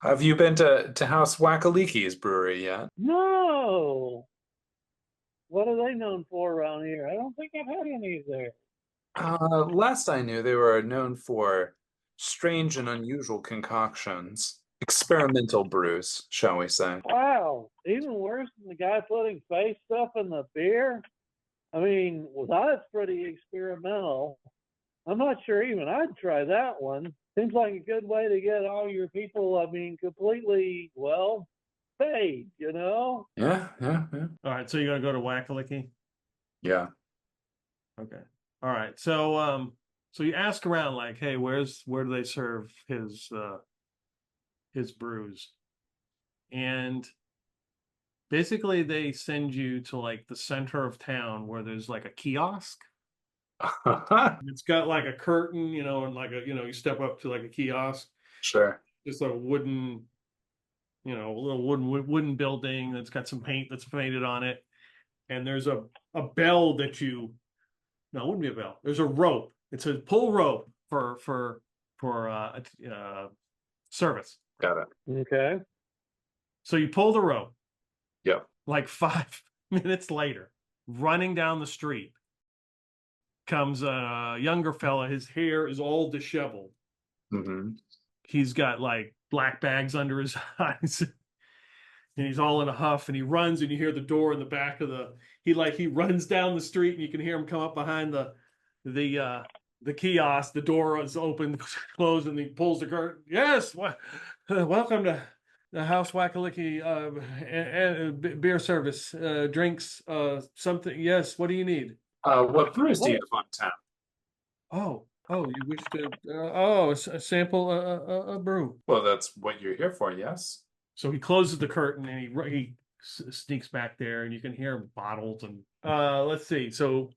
[SPEAKER 5] Have you been to House Wakelyke's brewery yet?
[SPEAKER 4] No. What are they known for around here? I don't think I've had any there.
[SPEAKER 5] Last I knew, they were known for strange and unusual concoctions. Experimental brews, shall we say.
[SPEAKER 4] Wow. Even worse than the guy putting face stuff in the beer? I mean, well, that's pretty experimental. I'm not sure even I'd try that one. Seems like a good way to get all your people, I mean, completely, well, paid, you know?
[SPEAKER 5] Yeah.
[SPEAKER 2] All right, so you're gonna go to Wakelyke?
[SPEAKER 5] Yeah.
[SPEAKER 2] Okay. All right. So so you ask around like, hey, where do they serve his brews? And basically they send you to like the center of town where there's like a kiosk. It's got like a curtain, you know, and like you step up to like a kiosk.
[SPEAKER 5] Sure.
[SPEAKER 2] Just a wooden, a little wooden building that's got some paint that's painted on it. And there's a bell that no, it wouldn't be a bell. There's a rope. It's a pull rope for service.
[SPEAKER 5] Got it.
[SPEAKER 4] Okay.
[SPEAKER 2] So you pull the rope.
[SPEAKER 5] Yep.
[SPEAKER 2] Like 5 minutes later, running down the street comes a younger fella. His hair is all disheveled.
[SPEAKER 5] Mm-hmm.
[SPEAKER 2] He's got like black bags under his eyes. And he's all in a huff, and he runs, and you hear the door in the back of he runs down the street, and you can hear him come up behind the kiosk. The door is open, closed, and he pulls the curtain. Yes, welcome to the House Wakelyke beer service, drinks, something. Yes, what do you need?
[SPEAKER 5] What brews do you have on tap?
[SPEAKER 2] Oh, you wish to sample a brew.
[SPEAKER 5] Well, that's what you're here for, yes.
[SPEAKER 2] So he closes the curtain and he sneaks back there, and you can hear bottles and let's see. So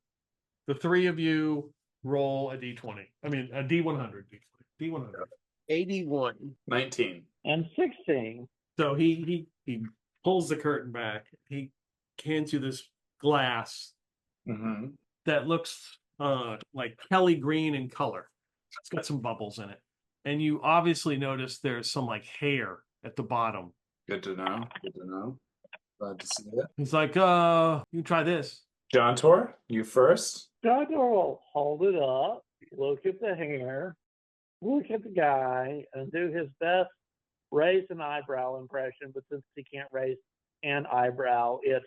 [SPEAKER 2] the three of you roll a d20. I mean a d100. D100.
[SPEAKER 1] 81.
[SPEAKER 5] 19.
[SPEAKER 4] And 16.
[SPEAKER 2] So he pulls the curtain back. He hands you this glass
[SPEAKER 5] Mm-hmm.
[SPEAKER 2] that looks like Kelly green in color. It's got some bubbles in it, and you obviously notice there's some like hair at the bottom.
[SPEAKER 5] Good to know. Glad to see it.
[SPEAKER 2] He's like, you try this.
[SPEAKER 5] John Tor, you first.
[SPEAKER 4] John Tor will hold it up, look at the hair, look at the guy, and do his best raise an eyebrow impression, but since he can't raise an eyebrow, it's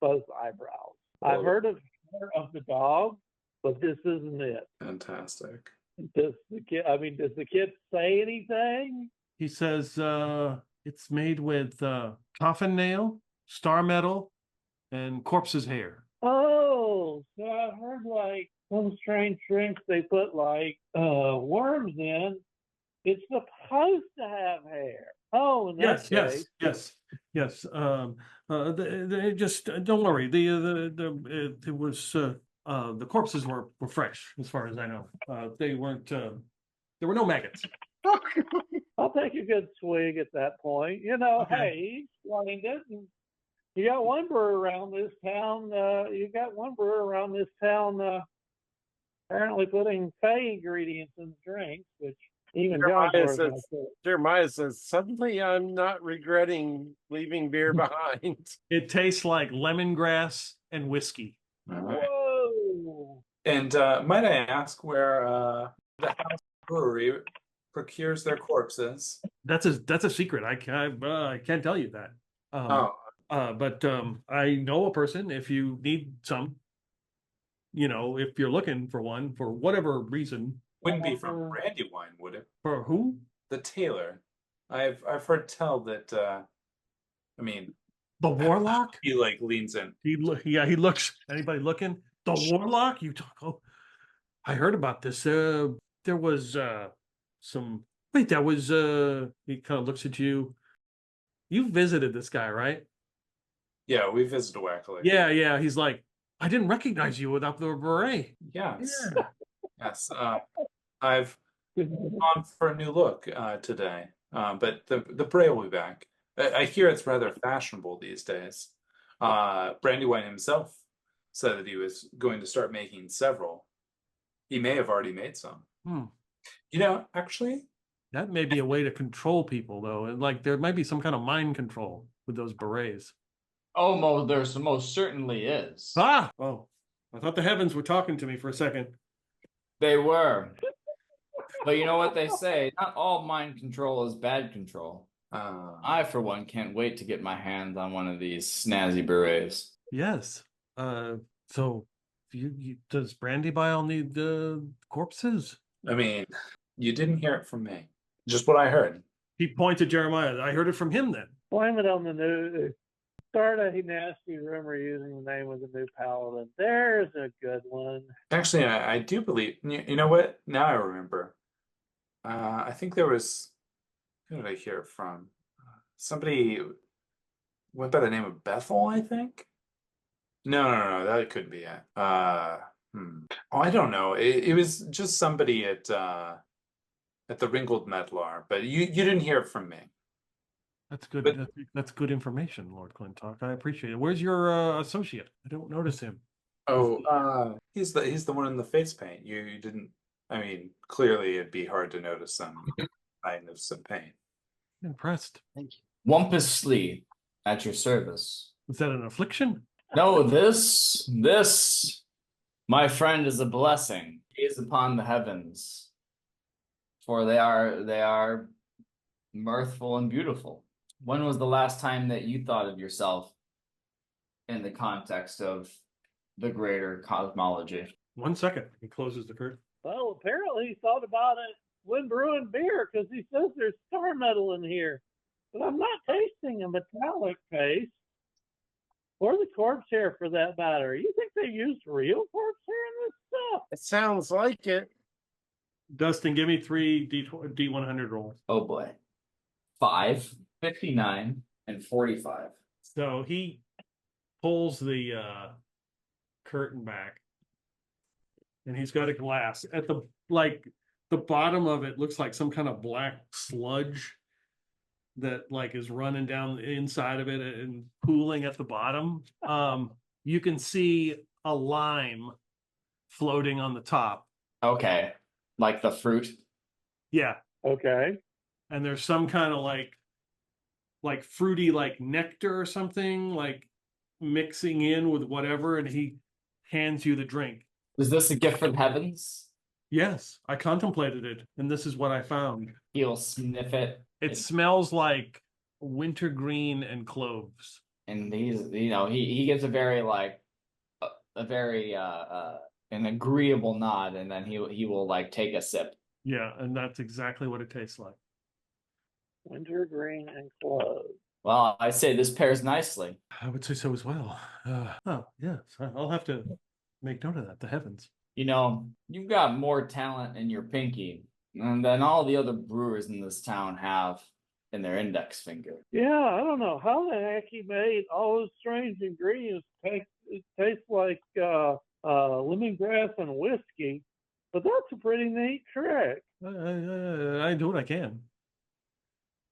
[SPEAKER 4] both eyebrows. I've heard of hair of the dog, but this isn't it.
[SPEAKER 5] Fantastic.
[SPEAKER 4] Does the kid say anything?
[SPEAKER 2] He says, it's made with coffin nail, star metal, and corpse's hair.
[SPEAKER 4] Oh, so I've heard like some strange drinks they put like worms in. It's supposed to have hair. Oh, in that case.
[SPEAKER 2] Yes. They just don't worry. It was the corpses were fresh as far as I know. They weren't. There were no maggots.
[SPEAKER 4] I'll take a good swig at that point. Hey, he explained it, and You got one brewer around this town. Apparently putting Fey ingredients in drinks, which even
[SPEAKER 1] Jeremiah says, suddenly I'm not regretting leaving beer behind.
[SPEAKER 2] It tastes like lemongrass and whiskey.
[SPEAKER 4] Whoa!
[SPEAKER 5] And might I ask where the house brewery procures their corpses?
[SPEAKER 2] That's a secret. I can't tell you that. But I know a person. If you need some, if you're looking for one for whatever reason.
[SPEAKER 5] Wouldn't be from Brandywine, would it?
[SPEAKER 2] For who?
[SPEAKER 5] The tailor. I've heard tell that. The
[SPEAKER 2] warlock.
[SPEAKER 5] He leans in.
[SPEAKER 2] He looks. Anybody looking? The warlock. You talk. Oh, I heard about this. There was some. Wait, that was. He kind of looks at you. You visited this guy, right?
[SPEAKER 5] Yeah, we visited Wakelyke.
[SPEAKER 2] Yeah. He's like, I didn't recognize you without the beret.
[SPEAKER 5] Yes. Yeah. Yes. I've gone for a new look today. But the beret will be back. I hear it's rather fashionable these days. Brandywine himself said that he was going to start making several. He may have already made some. Actually,
[SPEAKER 2] that may be a way to control people, though. And there might be some kind of mind control with those berets.
[SPEAKER 3] Oh, there most certainly is.
[SPEAKER 2] Oh, I thought the heavens were talking to me for a second.
[SPEAKER 3] They were. But you know what they say, not all mind control is bad control. I, for one, can't wait to get my hands on one of these snazzy berets.
[SPEAKER 2] Yes. So, does Brandy by all need the corpses?
[SPEAKER 5] You didn't hear it from me. Just what I heard.
[SPEAKER 2] He pointed to Jeremiah. I heard it from him then.
[SPEAKER 4] Blame it on the new. Start a nasty rumor using the name of the new paladin. There's a good one.
[SPEAKER 5] Actually, I do believe. You know what? Now I remember. I think there was. Who did I hear it from? Somebody went by the name of Bethel, I think. No, that couldn't be it. I don't know. It was just somebody at the Wrinkled Medlar, but you didn't hear it from me.
[SPEAKER 2] That's good. That's good information, Lord Clintok. I appreciate it. Where's your associate? I don't notice him.
[SPEAKER 5] Oh, he's the one in the face paint. You didn't. Clearly it'd be hard to notice some kind of some paint.
[SPEAKER 2] Impressed.
[SPEAKER 1] Thank you.
[SPEAKER 3] Wampus Slee, at your service.
[SPEAKER 2] Is that an affliction?
[SPEAKER 3] No, this, my friend, is a blessing. Gaze upon the heavens, for they are mirthful and beautiful. When was the last time that you thought of yourself in the context of the greater cosmology?
[SPEAKER 2] 1 second. He closes the curtain.
[SPEAKER 4] Well, apparently he thought about it when brewing beer, because he says there's star metal in here. But I'm not tasting a metallic taste. Or the corpse hair, for that matter. You think they used real corpse hair in this stuff?
[SPEAKER 1] It sounds like it.
[SPEAKER 2] Dustin, give me 3 D100 rolls.
[SPEAKER 3] Oh boy. 5, 59, and 45.
[SPEAKER 2] So he pulls the curtain back, and he's got a glass. At the bottom of it looks like some kind of black sludge that is running down the inside of it and pooling at the bottom. You can see a lime floating on the top.
[SPEAKER 3] Okay. Like the fruit?
[SPEAKER 2] Yeah.
[SPEAKER 4] Okay.
[SPEAKER 2] And there's some kind of like fruity nectar or something mixing in with whatever, and he hands you the drink.
[SPEAKER 3] Is this a gift from heavens?
[SPEAKER 2] Yes, I contemplated it, and this is what I found.
[SPEAKER 3] He'll sniff it.
[SPEAKER 2] It smells like wintergreen and cloves.
[SPEAKER 3] And he gives a very an agreeable nod, and then he will take a sip.
[SPEAKER 2] Yeah, and that's exactly what it tastes like.
[SPEAKER 4] Wintergreen and cloves.
[SPEAKER 3] Well, I say this pairs nicely.
[SPEAKER 2] I would say so as well. Yes, I'll have to make note of that. The heavens.
[SPEAKER 3] You've got more talent in your pinky than all the other brewers in this town have in their index finger.
[SPEAKER 4] Yeah, I don't know how the heck he made all those strange ingredients taste like lemongrass and whiskey, but that's a pretty neat trick.
[SPEAKER 2] I do what I can.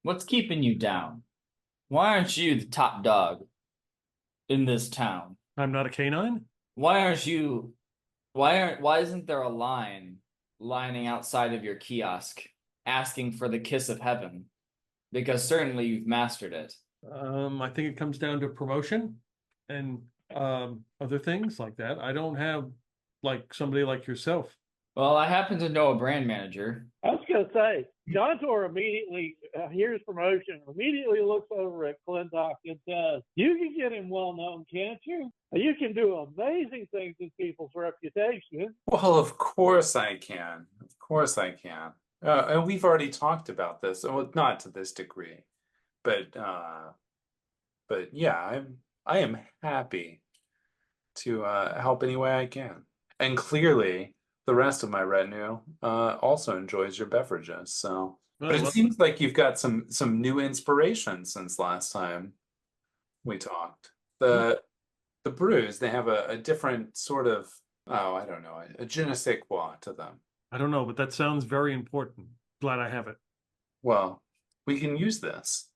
[SPEAKER 3] What's keeping you down? Why aren't you the top dog? in this town.
[SPEAKER 2] I'm not a canine?
[SPEAKER 3] Why isn't there a line lining outside of your kiosk asking for the kiss of heaven? Because certainly you've mastered it.
[SPEAKER 2] I think it comes down to promotion and other things like that. I don't have like somebody like yourself.
[SPEAKER 3] Well, I happen to know a brand manager.
[SPEAKER 4] I was going to say, Jontor immediately hears promotion, immediately looks over at Clintok and says, "You can get him well known, can't you? You can do amazing things with people's reputation."
[SPEAKER 5] Well, of course I can. Of course I can. And we've already talked about this. Well, not to this degree, but yeah, I am happy to help any way I can. And clearly, the rest of my retinue also enjoys your beverages. So, but it seems like you've got some new inspiration since last time we talked. The brews, they have a different sort of, I don't know, a je ne sais quoi to them.
[SPEAKER 2] I don't know, but that sounds very important. Glad I have it.
[SPEAKER 5] Well, we can use this.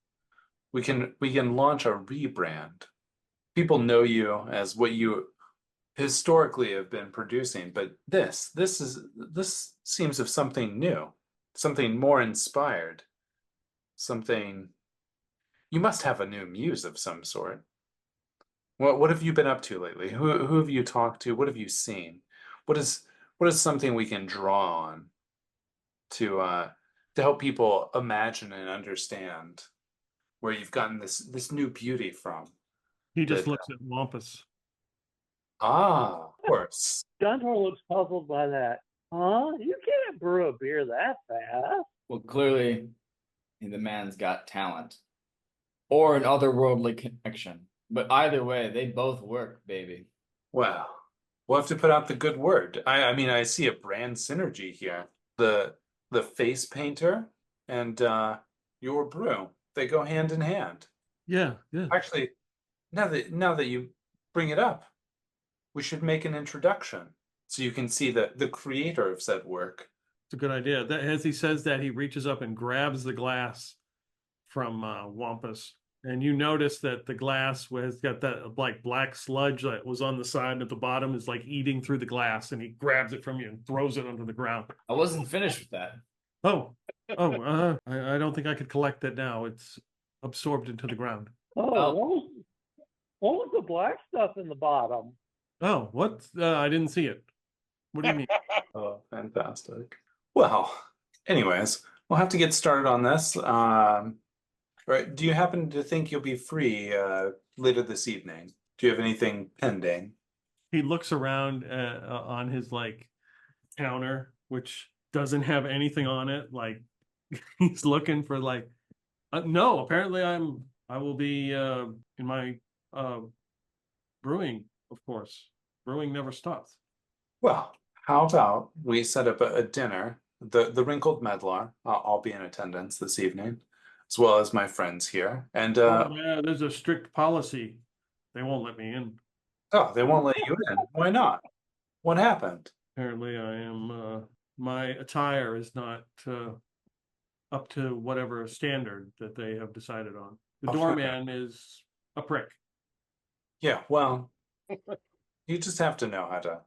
[SPEAKER 5] We can launch a rebrand. People know you as what you historically have been producing, but this seems of something new, something more inspired, something. You must have a new muse of some sort. What have you been up to lately? Who have you talked to? What have you seen? What is something we can draw on to help people imagine and understand where you've gotten this new beauty from?
[SPEAKER 2] He just looks at Wampus.
[SPEAKER 5] Ah, of course.
[SPEAKER 4] Jontor looks puzzled by that. Huh? You can't brew a beer that fast.
[SPEAKER 3] Well, clearly, the man's got talent. Or an otherworldly connection. But either way, they both work, baby.
[SPEAKER 5] Well, we'll have to put out the good word. I mean, I see a brand synergy here. The face painter and your brew, they go hand in hand.
[SPEAKER 2] Yeah.
[SPEAKER 5] Actually, now that you bring it up, we should make an introduction so you can see the creator of said work.
[SPEAKER 2] It's a good idea. That, as he says that, he reaches up and grabs the glass from Wampus. And you notice that the glass has got that like black sludge that was on the side and at the bottom is like eating through the glass, and he grabs it from you and throws it onto the ground.
[SPEAKER 3] I wasn't finished with that.
[SPEAKER 2] I don't think I could collect that now. It's absorbed into the ground.
[SPEAKER 4] What was the black stuff in the bottom?
[SPEAKER 2] Oh, what? I didn't see it. What do you mean?
[SPEAKER 5] Oh, fantastic. Well, anyways, we'll have to get started on this. Right, do you happen to think you'll be free later this evening? Do you have anything pending?
[SPEAKER 2] He looks around on his like counter, which doesn't have anything on it. Like he's looking for like, no. Apparently, I will be in my brewing. Of course, brewing never stops.
[SPEAKER 5] Well, how about we set up a dinner? The Wrinkled Medlar. I'll be in attendance this evening, as well as my friends here. And
[SPEAKER 2] yeah, there's a strict policy. They won't let me in.
[SPEAKER 5] Oh, they won't let you in. Why not? What happened?
[SPEAKER 2] Apparently, I am. My attire is not up to whatever standard that they have decided on. The doorman is a prick.
[SPEAKER 5] Yeah, well, you just have to know how to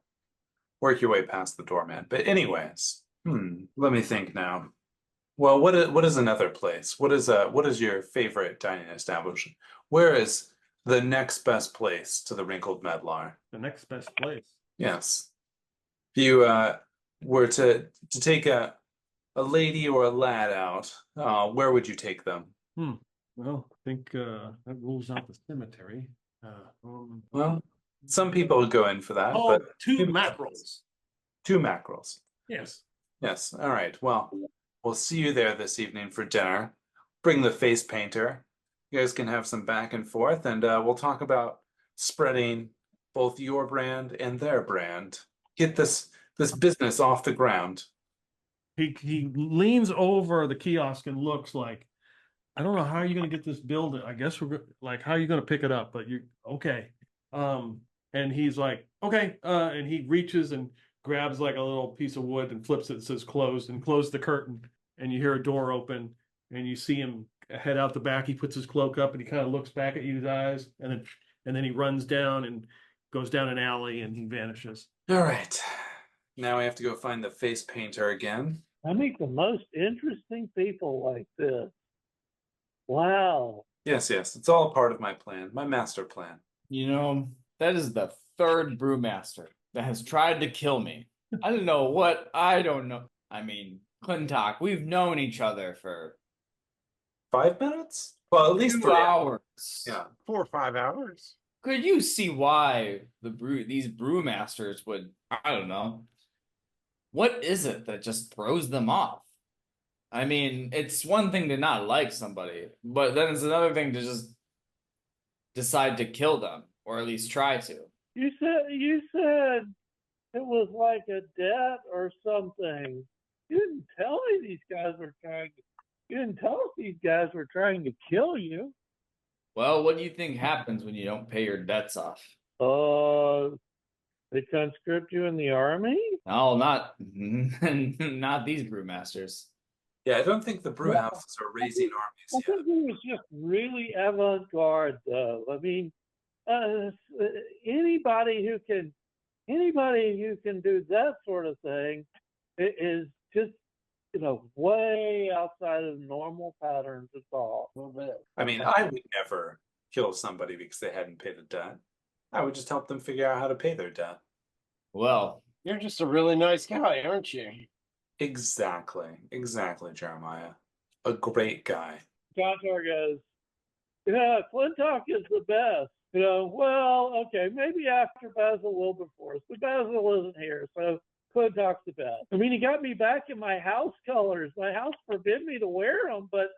[SPEAKER 5] work your way past the doorman. But anyways, let me think now. Well, what is another place? What is your favorite dining establishment? Where is the next best place to the Wrinkled Medlar?
[SPEAKER 2] The next best place.
[SPEAKER 5] Yes. If you were to take a lady or a lad out, where would you take them?
[SPEAKER 2] Well, I think that rules out the cemetery.
[SPEAKER 5] Well, some people would go in for that,
[SPEAKER 2] but two mackerels.
[SPEAKER 5] Two mackerels.
[SPEAKER 2] Yes.
[SPEAKER 5] Yes. All right. Well, we'll see you there this evening for dinner. Bring the face painter. You guys can have some back and forth, and we'll talk about spreading both your brand and their brand. Get this business off the ground.
[SPEAKER 2] He leans over the kiosk and looks like, I don't know how you're going to get this building. I guess we're like, how are you going to pick it up? But you okay. And he's like, okay. And he reaches and grabs like a little piece of wood and flips it. It says closed, and close the curtain. And you hear a door open and you see him head out the back. He puts his cloak up and he kind of looks back at you guys and then and then he runs down and goes down an alley and he vanishes.
[SPEAKER 5] All right. Now we have to go find the face painter again.
[SPEAKER 4] I meet the most interesting people like this. Wow.
[SPEAKER 5] Yes, it's all a part of my plan, my master plan.
[SPEAKER 3] You know, that is the third brewmaster that has tried to kill me. I don't know what, I don't know. I mean, Clintok, we've known each other for
[SPEAKER 5] 5 minutes? Well, at least
[SPEAKER 3] 2
[SPEAKER 5] 3
[SPEAKER 3] hours.
[SPEAKER 5] Yeah.
[SPEAKER 1] 4 or 5 hours.
[SPEAKER 3] Could you see why these brewmasters would, I don't know. What is it that just throws them off? I mean, it's one thing to not like somebody, but then it's another thing to just decide to kill them, or at least try to.
[SPEAKER 4] You said it was like a debt or something. You didn't tell me these guys were trying to. You didn't tell us these guys were trying to kill you.
[SPEAKER 3] Well, what do you think happens when you don't pay your debts off?
[SPEAKER 4] They conscript you in the army?
[SPEAKER 3] No, not these brewmasters.
[SPEAKER 5] Yeah, I don't think the brew houses are raising
[SPEAKER 4] I
[SPEAKER 5] armies yet.
[SPEAKER 4] think he was just really avant-garde, though. I mean, anybody who can do that sort of thing is just, way outside of normal patterns of thought.
[SPEAKER 1] A little bit.
[SPEAKER 5] I mean, I would never kill somebody because they hadn't paid a debt. I would just help them figure out how to pay their debt.
[SPEAKER 3] Well,
[SPEAKER 1] You're just a really nice guy, aren't you?
[SPEAKER 5] Exactly, Jeremiah. A great guy.
[SPEAKER 4] Clintok goes, Clintok is the best. Well, okay, maybe after Basil Wilberforce, but Basil isn't here, so Clintok's the best. I mean, he got me back in my house colors. My house forbid me to wear them, but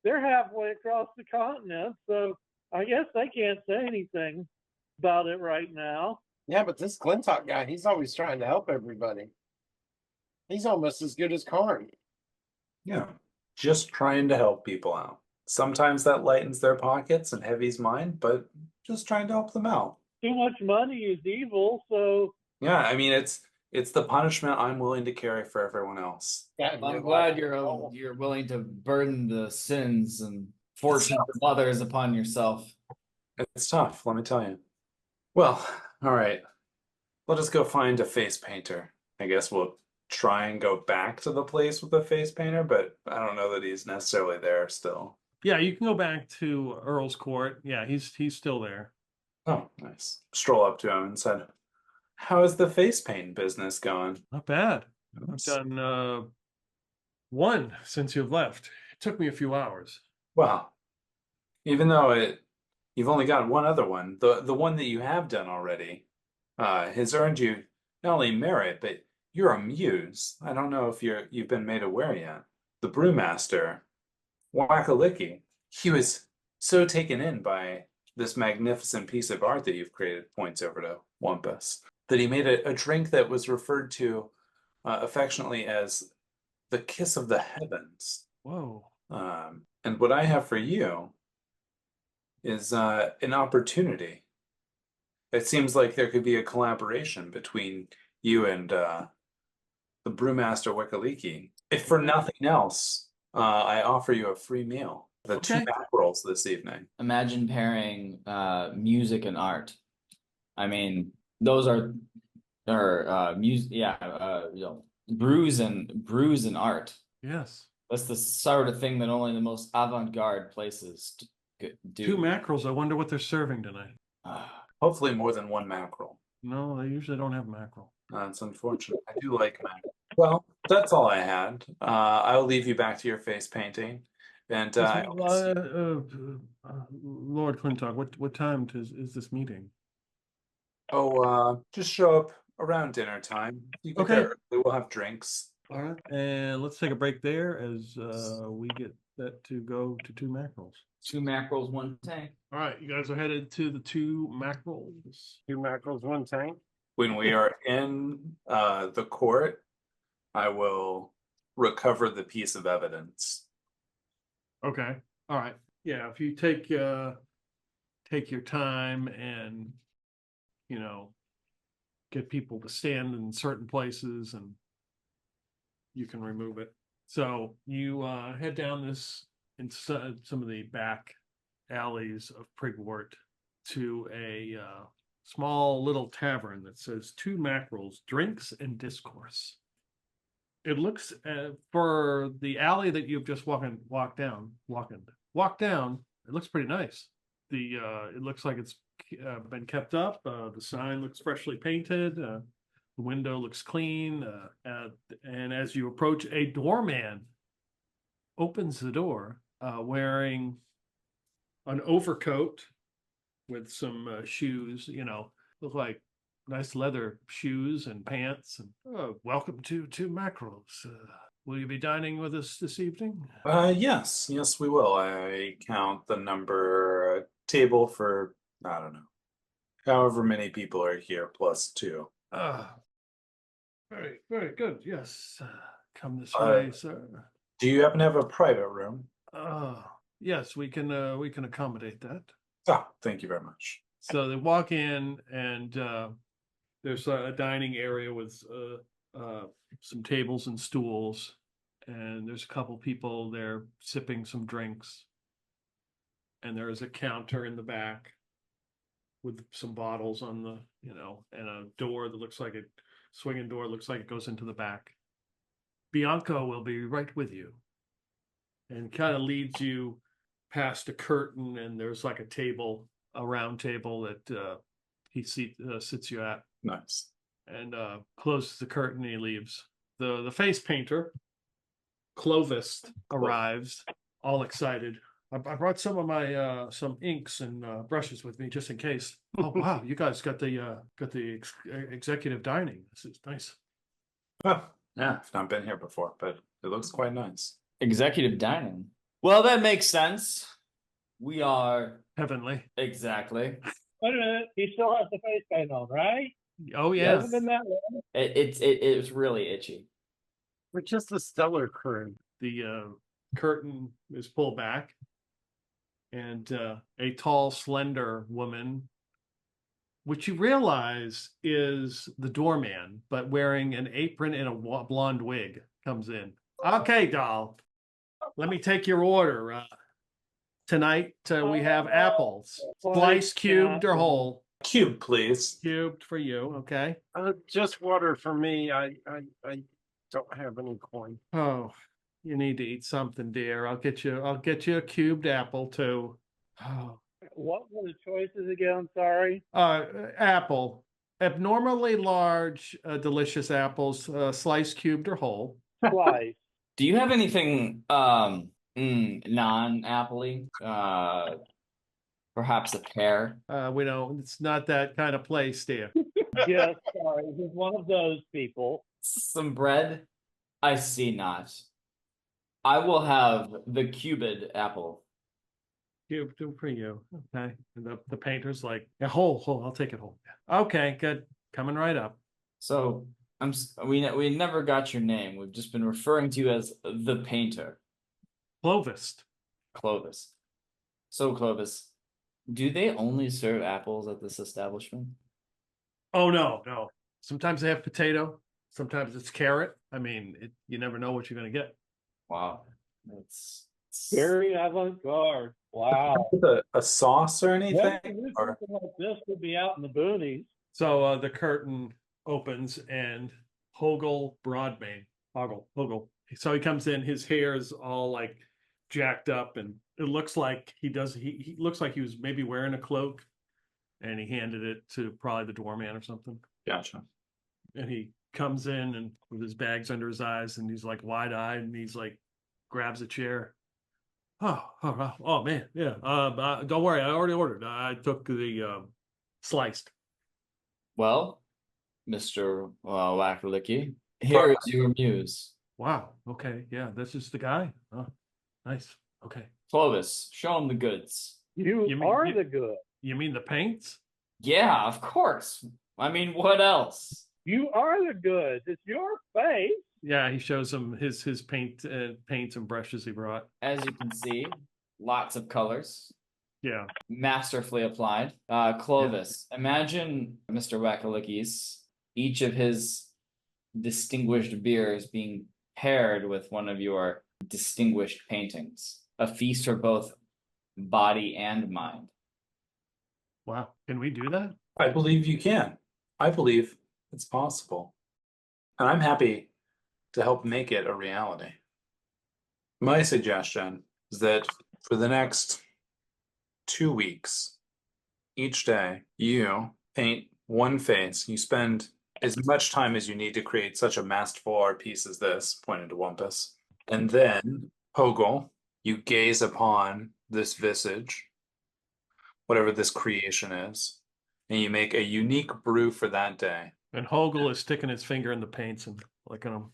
[SPEAKER 4] they're halfway across the continent, so I guess they can't say anything about it right now.
[SPEAKER 1] Yeah, but this Clintok guy, he's always trying to help everybody. He's almost as good as Karn.
[SPEAKER 5] Yeah, just trying to help people out. Sometimes that lightens their pockets and heavies mine, but just trying to help them out.
[SPEAKER 4] Too much money is evil, so
[SPEAKER 5] Yeah, I mean, it's the punishment I'm willing to carry for everyone else.
[SPEAKER 1] Yeah,
[SPEAKER 3] I'm glad you're willing to burden the sins and fortunes of others upon yourself.
[SPEAKER 5] It's tough, let me tell you. Well, all right. Let us go find a face painter. I guess we'll try and go back to the place with the face painter, but I don't know that he's necessarily there still.
[SPEAKER 2] Yeah, you can go back to Earl's Court. Yeah, he's still there.
[SPEAKER 5] Oh, nice. Stroll up to him and said, "How is the face paint business going?"
[SPEAKER 2] Not bad. I've done 1 since you've left. It took me a few hours.
[SPEAKER 5] Well, even though you've only got one other one, the one that you have done already has earned you not only merit, but you're a muse. I don't know if you've been made aware yet. The brewmaster, Wakelyke, he was so taken in by this magnificent piece of art that you've created, points over to Wampus, that he made a drink that was referred to affectionately as the kiss of the heavens.
[SPEAKER 2] Whoa.
[SPEAKER 5] And what I have for you is an opportunity. It seems like there could be a collaboration between you and the brewmaster Wakelyke. If for nothing else, I offer you a free meal. The 2 mackerels this evening.
[SPEAKER 3] Imagine pairing music and art. I mean, those are music. Yeah, brews and art.
[SPEAKER 2] Yes.
[SPEAKER 3] That's the sort of thing that only the most avant-garde places do.
[SPEAKER 2] 2 mackerels. I wonder what they're serving tonight.
[SPEAKER 5] Hopefully more than 1 mackerel.
[SPEAKER 2] No, they usually don't have mackerel.
[SPEAKER 5] That's unfortunate. I do like mackerel. Well, that's all I had. I'll leave you back to your face painting. And
[SPEAKER 2] Lord Clintok, what time is this meeting?
[SPEAKER 5] Just show up around dinner time. You get there early, we'll have drinks.
[SPEAKER 2] All right, and let's take a break there as we get that to go to 2 mackerels.
[SPEAKER 3] 2 mackerels, 1 tank.
[SPEAKER 2] All right, you guys are headed to the 2 mackerels.
[SPEAKER 1] 2 mackerels, 1 tank.
[SPEAKER 5] When we are in the court, I will recover the piece of evidence.
[SPEAKER 2] Okay. All right. Yeah. If you take your time and, get people to stand in certain places and you can remove it. So you head down this in some of the back alleys of Prigwort, to a small little tavern that says Two Mackerels, Drinks and Discourse. It looks for the alley that you've just walked down. It looks pretty nice. It looks like it's been kept up. The sign looks freshly painted. The window looks clean. And as you approach, a doorman opens the door, wearing an overcoat with some shoes. Look like nice leather shoes and pants. And welcome to Two Mackerels. Will you be dining with us this evening?
[SPEAKER 5] Yes, we will. I count the number table for, I don't know, however many people are here plus 2.
[SPEAKER 2] Very, very good. Yes. Come this way, sir.
[SPEAKER 5] Do you happen to have a private room?
[SPEAKER 2] Yes, we can accommodate that.
[SPEAKER 5] Ah, thank you very much.
[SPEAKER 2] So they walk in, and there's a dining area with some tables and stools, and there's a couple people there sipping some drinks, and there is a counter in the back with some bottles on the, and a door that looks like a swinging door, looks like it goes into the back. Bianco will be right with you, and kind of leads you past a curtain, and there's like a round table that he sits you at.
[SPEAKER 5] Nice.
[SPEAKER 2] And closes the curtain, and he leaves. The face painter, Clovis, arrives, all excited. I brought some of my some inks and brushes with me just in case. Oh wow, you guys got the executive dining. This is nice.
[SPEAKER 5] Oh, yeah, I've not been here before, but it looks quite nice.
[SPEAKER 3] Executive dining. Well, that makes sense. We are
[SPEAKER 2] heavenly.
[SPEAKER 3] Exactly.
[SPEAKER 4] Wait a minute. He still has the face paint on, right?
[SPEAKER 2] Oh yeah.
[SPEAKER 4] Hasn't been that long.
[SPEAKER 3] It's really itchy.
[SPEAKER 1] We're just a stellar crew.
[SPEAKER 2] The curtain is pulled back, and a tall, slender woman, which you realize is the doorman, but wearing an apron and a blonde wig, comes in. Okay, doll, let me take your order. Tonight we have apples, sliced, cubed, or whole.
[SPEAKER 5] Cube, please.
[SPEAKER 2] Cubed for you, okay?
[SPEAKER 1] Just water for me. I don't have any coin.
[SPEAKER 2] Oh, you need to eat something, dear. I'll get you a cubed apple too. Oh.
[SPEAKER 4] What were the choices again? Sorry.
[SPEAKER 2] Apple, abnormally large, delicious apples, sliced, cubed, or whole.
[SPEAKER 4] Slice.
[SPEAKER 3] Do you have anything non-apple-y? Perhaps a pear?
[SPEAKER 2] We don't. It's not that kind of place, dear.
[SPEAKER 4] Yes, sorry. He's one of those people.
[SPEAKER 3] Some bread? I see not. I will have the cubed apple.
[SPEAKER 2] Cubed for you, okay? And the painter's like, yeah, whole. I'll take it whole. Okay, good. Coming right up.
[SPEAKER 3] So we never got your name. We've just been referring to you as the painter.
[SPEAKER 2] Clovis.
[SPEAKER 3] So Clovis, do they only serve apples at this establishment?
[SPEAKER 2] Oh no. Sometimes they have potato. Sometimes it's carrot. I mean, you never know what you're going to get.
[SPEAKER 3] Wow, it's
[SPEAKER 4] very avant-garde. Wow.
[SPEAKER 5] A sauce or anything?
[SPEAKER 4] Something like this would be out in the boonies.
[SPEAKER 2] So the curtain opens, and Hoggle. So he comes in. His hair is all like jacked up, and it looks like he looks like he was maybe wearing a cloak, and he handed it to probably the doorman or something.
[SPEAKER 5] Gotcha.
[SPEAKER 2] And he comes in and with his bags under his eyes, and he's like wide-eyed, and he's like grabs a chair. Oh man, yeah. Don't worry, I already ordered. I took the sliced.
[SPEAKER 3] Well, Mr. Wakelyke, here is your muse.
[SPEAKER 2] Wow. Okay. Yeah, this is the guy. Oh, nice. Okay.
[SPEAKER 3] Clovis, show him the goods.
[SPEAKER 4] You are the good.
[SPEAKER 2] You mean the paints?
[SPEAKER 3] Yeah, of course. I mean, what else?
[SPEAKER 4] You are the goods. It's your face.
[SPEAKER 2] Yeah, he shows him his paints and brushes he brought.
[SPEAKER 3] As you can see, lots of colors.
[SPEAKER 2] Yeah.
[SPEAKER 3] Masterfully applied. Clovis, imagine Mr. Wakelyke's, each of his distinguished beers being paired with one of your distinguished paintings. A feast for both body and mind.
[SPEAKER 2] Wow. Can we do that?
[SPEAKER 5] I believe you can. I believe it's possible. And I'm happy to help make it a reality. My suggestion is that for the next 2 weeks, each day, you paint one face. You spend as much time as you need to create such a masterful art piece as this, pointed to Wampus. And then, Hogel, you gaze upon this visage, whatever this creation is, and you make a unique brew for that day.
[SPEAKER 2] And Hogel is sticking his finger in the paints and licking them.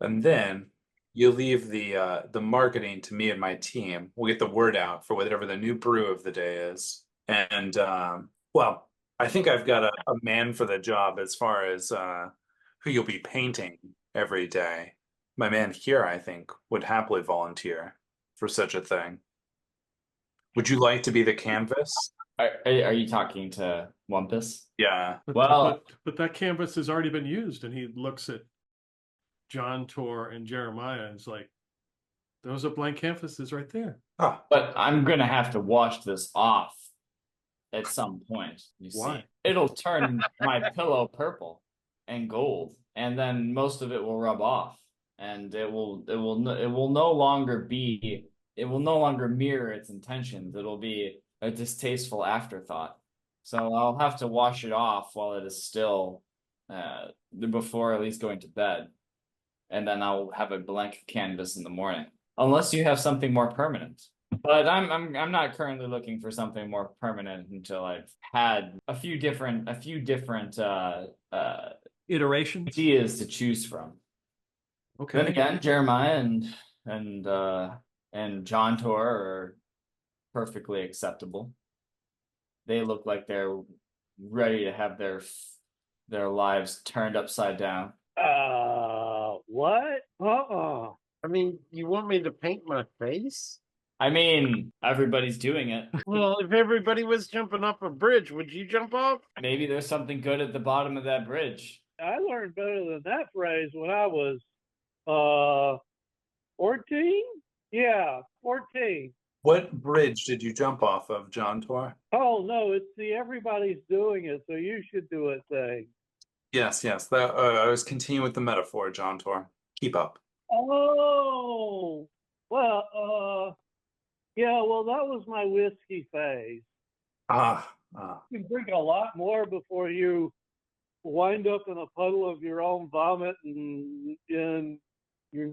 [SPEAKER 5] And then you leave the marketing to me and my team. We'll get the word out for whatever the new brew of the day is. And well, I think I've got a man for the job as far as who you'll be painting every day. My man here, I think, would happily volunteer for such a thing. Would you like to be the canvas?
[SPEAKER 3] Are you talking to Wampus?
[SPEAKER 5] Yeah.
[SPEAKER 2] But that canvas has already been used, and he looks at John Tor and Jeremiah and is like, those are blank canvases right there.
[SPEAKER 5] Oh.
[SPEAKER 3] But I'm gonna have to wash this off at some point. You
[SPEAKER 2] Why?
[SPEAKER 3] see, it'll turn my pillow purple and gold, and then most of it will rub off, and it will no longer mirror its intentions. It'll be a distasteful afterthought. So I'll have to wash it off while it is still before at least going to bed. And then I'll have a blank canvas in the morning. Unless you have something more permanent. But I'm not currently looking for something more permanent until I've had a few different
[SPEAKER 2] Iterations
[SPEAKER 3] ideas to choose from.
[SPEAKER 2] Okay.
[SPEAKER 3] Then again, Jeremiah and John Tor are perfectly acceptable. They look like they're ready to have their lives turned upside down.
[SPEAKER 4] What?
[SPEAKER 1] I mean, you want me to paint my face?
[SPEAKER 3] I mean, everybody's doing it.
[SPEAKER 1] Well, if everybody was jumping off a bridge, would you jump off?
[SPEAKER 3] Maybe there's something good at the bottom of that bridge.
[SPEAKER 4] I learned better than that phrase when I was 14? Yeah, 14.
[SPEAKER 5] What bridge did you jump off of, John Tor?
[SPEAKER 4] Oh, no, it's the everybody's doing it, so you should do it thing.
[SPEAKER 5] Yes. That I was continuing with the metaphor, John Tor. Keep up.
[SPEAKER 4] Oh, well, yeah, well, that was my whiskey phase. You can drink a lot more before you wind up in a puddle of your own vomit and in your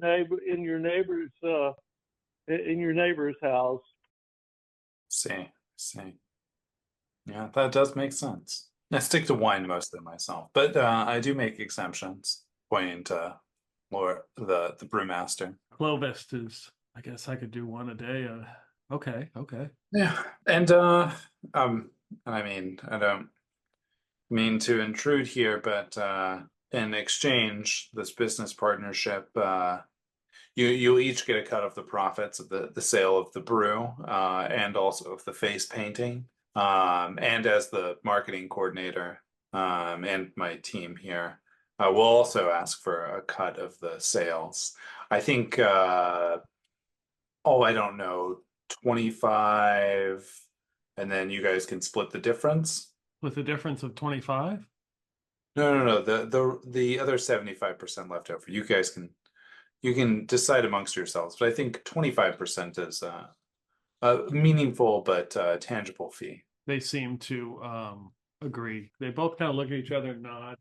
[SPEAKER 4] neighbor's house.
[SPEAKER 5] See. Yeah, that does make sense. I stick to wine mostly myself, but I do make exemptions, pointing to Lord the brewmaster.
[SPEAKER 2] Clovest is, I guess I could do one a day. Okay.
[SPEAKER 5] Yeah, and I mean, I don't mean to intrude here, but in exchange, this business partnership, you'll each get a cut of the profits of the sale of the brew, and also of the face painting. And as the marketing coordinator, and my team here, we'll also ask for a cut of the sales. I think, I don't know, 25, and then you guys can split the difference.
[SPEAKER 2] With a difference of 25?
[SPEAKER 5] No. The other 75% left over. You guys can decide amongst yourselves, but I think 25% is a meaningful but tangible fee.
[SPEAKER 2] They seem to agree. They both kind of look at each other and nod,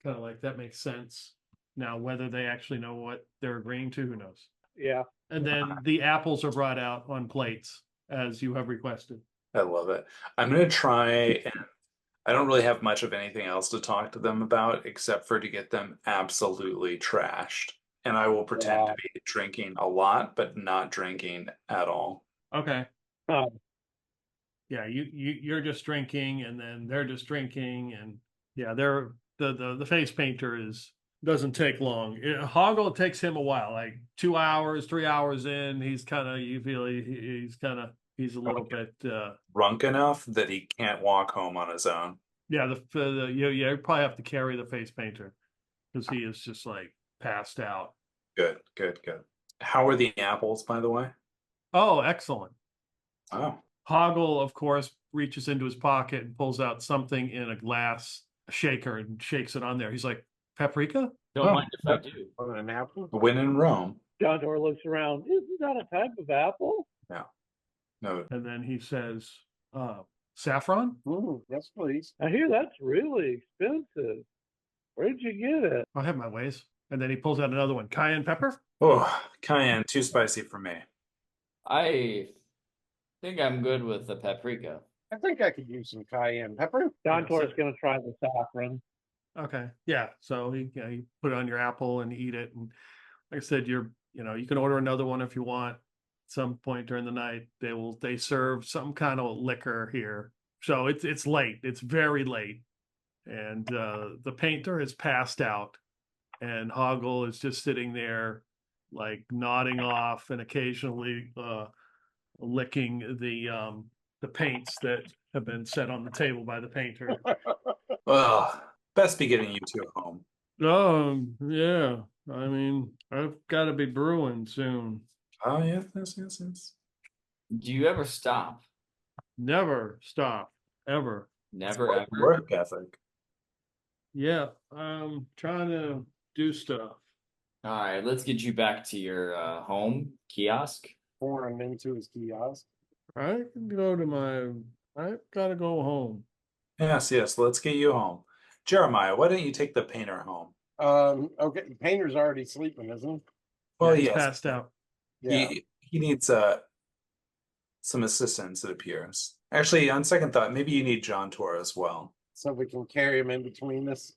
[SPEAKER 2] kind of like that makes sense. Now, whether they actually know what they're agreeing to, who knows?
[SPEAKER 4] Yeah.
[SPEAKER 2] And then the apples are brought out on plates as you have requested.
[SPEAKER 5] I love it. I'm going to try, and I don't really have much of anything else to talk to them about except for to get them absolutely trashed. And I will pretend to be drinking a lot, but not drinking at all.
[SPEAKER 2] Okay. Yeah, you're just drinking, and then they're just drinking, and yeah, they're the face painter doesn't take long. Hoggle, it takes him a while, like 2 hours, 3 hours in. He's kind of, you feel he's a little bit
[SPEAKER 5] drunk enough that he can't walk home on his own.
[SPEAKER 2] Yeah, you probably have to carry the face painter because he is just like passed out.
[SPEAKER 5] Good. How are the apples, by the way?
[SPEAKER 2] Oh, excellent.
[SPEAKER 5] Oh,
[SPEAKER 2] Hoggle, of course, reaches into his pocket and pulls out something in a glass shaker and shakes it on there. He's like, paprika?
[SPEAKER 3] Don't
[SPEAKER 5] Oh,
[SPEAKER 3] mind if I do.
[SPEAKER 1] On an apple.
[SPEAKER 5] When in Rome.
[SPEAKER 4] John Tor looks around. Isn't that a type of apple?
[SPEAKER 5] No.
[SPEAKER 2] And then he says, saffron?
[SPEAKER 1] Yes, please.
[SPEAKER 4] I hear that's really expensive. Where'd you get it?
[SPEAKER 2] I have my ways. And then he pulls out another one. Cayenne pepper?
[SPEAKER 5] Oh, cayenne, too spicy for me.
[SPEAKER 3] I think I'm good with the paprika.
[SPEAKER 1] I think I could use some cayenne pepper.
[SPEAKER 4] John Tor's going to try the saffron.
[SPEAKER 2] Okay. Yeah. So you put it on your apple and eat it. And like I said, you can order another one if you want. At some point during the night, they serve some kind of liquor here. So it's late. It's very late. And the painter has passed out. And Hoggle is just sitting there, like nodding off and occasionally licking the paints that have been set on the table by the painter.
[SPEAKER 5] Well, best be getting you two home.
[SPEAKER 2] Yeah. I mean, I've got to be brewing soon.
[SPEAKER 5] Oh, yes.
[SPEAKER 3] Do you ever stop?
[SPEAKER 2] Never stop, ever.
[SPEAKER 3] Never ever.
[SPEAKER 5] Work ethic.
[SPEAKER 2] Yeah, I'm trying to do stuff.
[SPEAKER 3] All right, let's get you back to your home kiosk.
[SPEAKER 1] Pour him into his kiosk.
[SPEAKER 2] I gotta go home.
[SPEAKER 5] Yes. Let's get you home. Jeremiah, why don't you take the painter home?
[SPEAKER 1] Okay, the painter's already sleeping, isn't he?
[SPEAKER 5] Well,
[SPEAKER 2] He's
[SPEAKER 5] yes.
[SPEAKER 2] passed out.
[SPEAKER 1] Yeah.
[SPEAKER 5] He needs some assistance, it appears. Actually, on second thought, maybe you need John Tor as well.
[SPEAKER 1] So we can carry him in between us.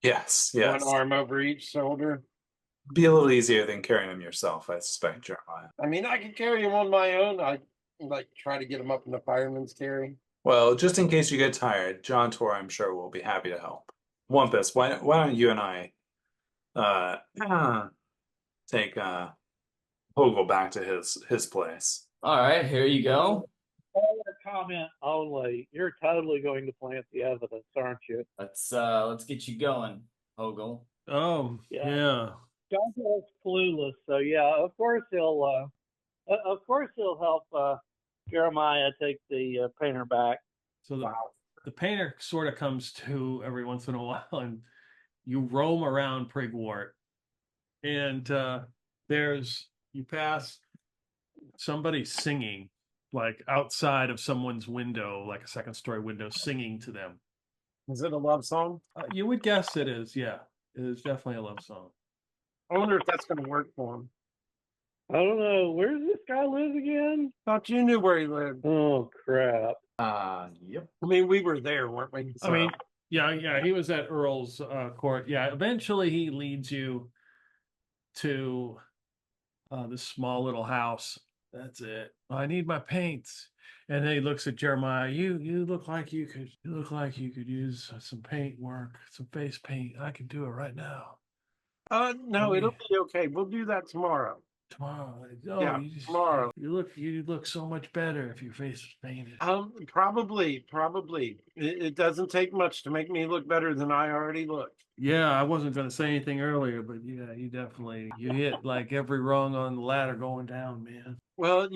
[SPEAKER 5] Yes.
[SPEAKER 1] One arm over each shoulder.
[SPEAKER 5] Be a little easier than carrying him yourself, I suspect, Jeremiah.
[SPEAKER 1] I mean, I can carry him on my own. I like try to get him up in the fireman's carry.
[SPEAKER 5] Well, just in case you get tired, John Tor, I'm sure, will be happy to help. Wampus, why don't you and I take Hoggle back to his place?
[SPEAKER 3] All right, here you go.
[SPEAKER 4] Comment only. You're totally going to plant the evidence, aren't you?
[SPEAKER 3] Let's get you going, Hoggle.
[SPEAKER 2] Oh, yeah.
[SPEAKER 4] John Tor's clueless, so yeah, of course he'll help Jeremiah take the painter back.
[SPEAKER 2] So the painter sort of comes to every once in a while, and you roam around Prigwort, and you pass somebody singing, like outside of someone's window, like a second story window, singing to them.
[SPEAKER 1] Is it a love song?
[SPEAKER 2] You would guess it is. Yeah, it is definitely a love song.
[SPEAKER 1] I wonder if that's going to work for him.
[SPEAKER 4] I don't know. Where does this guy live again?
[SPEAKER 1] Thought you knew where he lived.
[SPEAKER 4] Oh, crap.
[SPEAKER 5] Yep.
[SPEAKER 1] I mean, we were there, weren't we?
[SPEAKER 2] I mean, yeah, he was at Earl's court. Yeah, eventually he leads you to this small little house. That's it. I need my paints. And then he looks at Jeremiah. You look like you could use some paint work, some face paint. I can do it right now.
[SPEAKER 1] No, it'll be okay. We'll do that tomorrow.
[SPEAKER 2] Tomorrow.
[SPEAKER 1] Tomorrow.
[SPEAKER 2] You look so much better if your face is painted.
[SPEAKER 1] Probably. It doesn't take much to make me look better than I already look.
[SPEAKER 2] Yeah, I wasn't going to say anything earlier, but yeah, you hit like every rung on the ladder going down, man.
[SPEAKER 1] Well,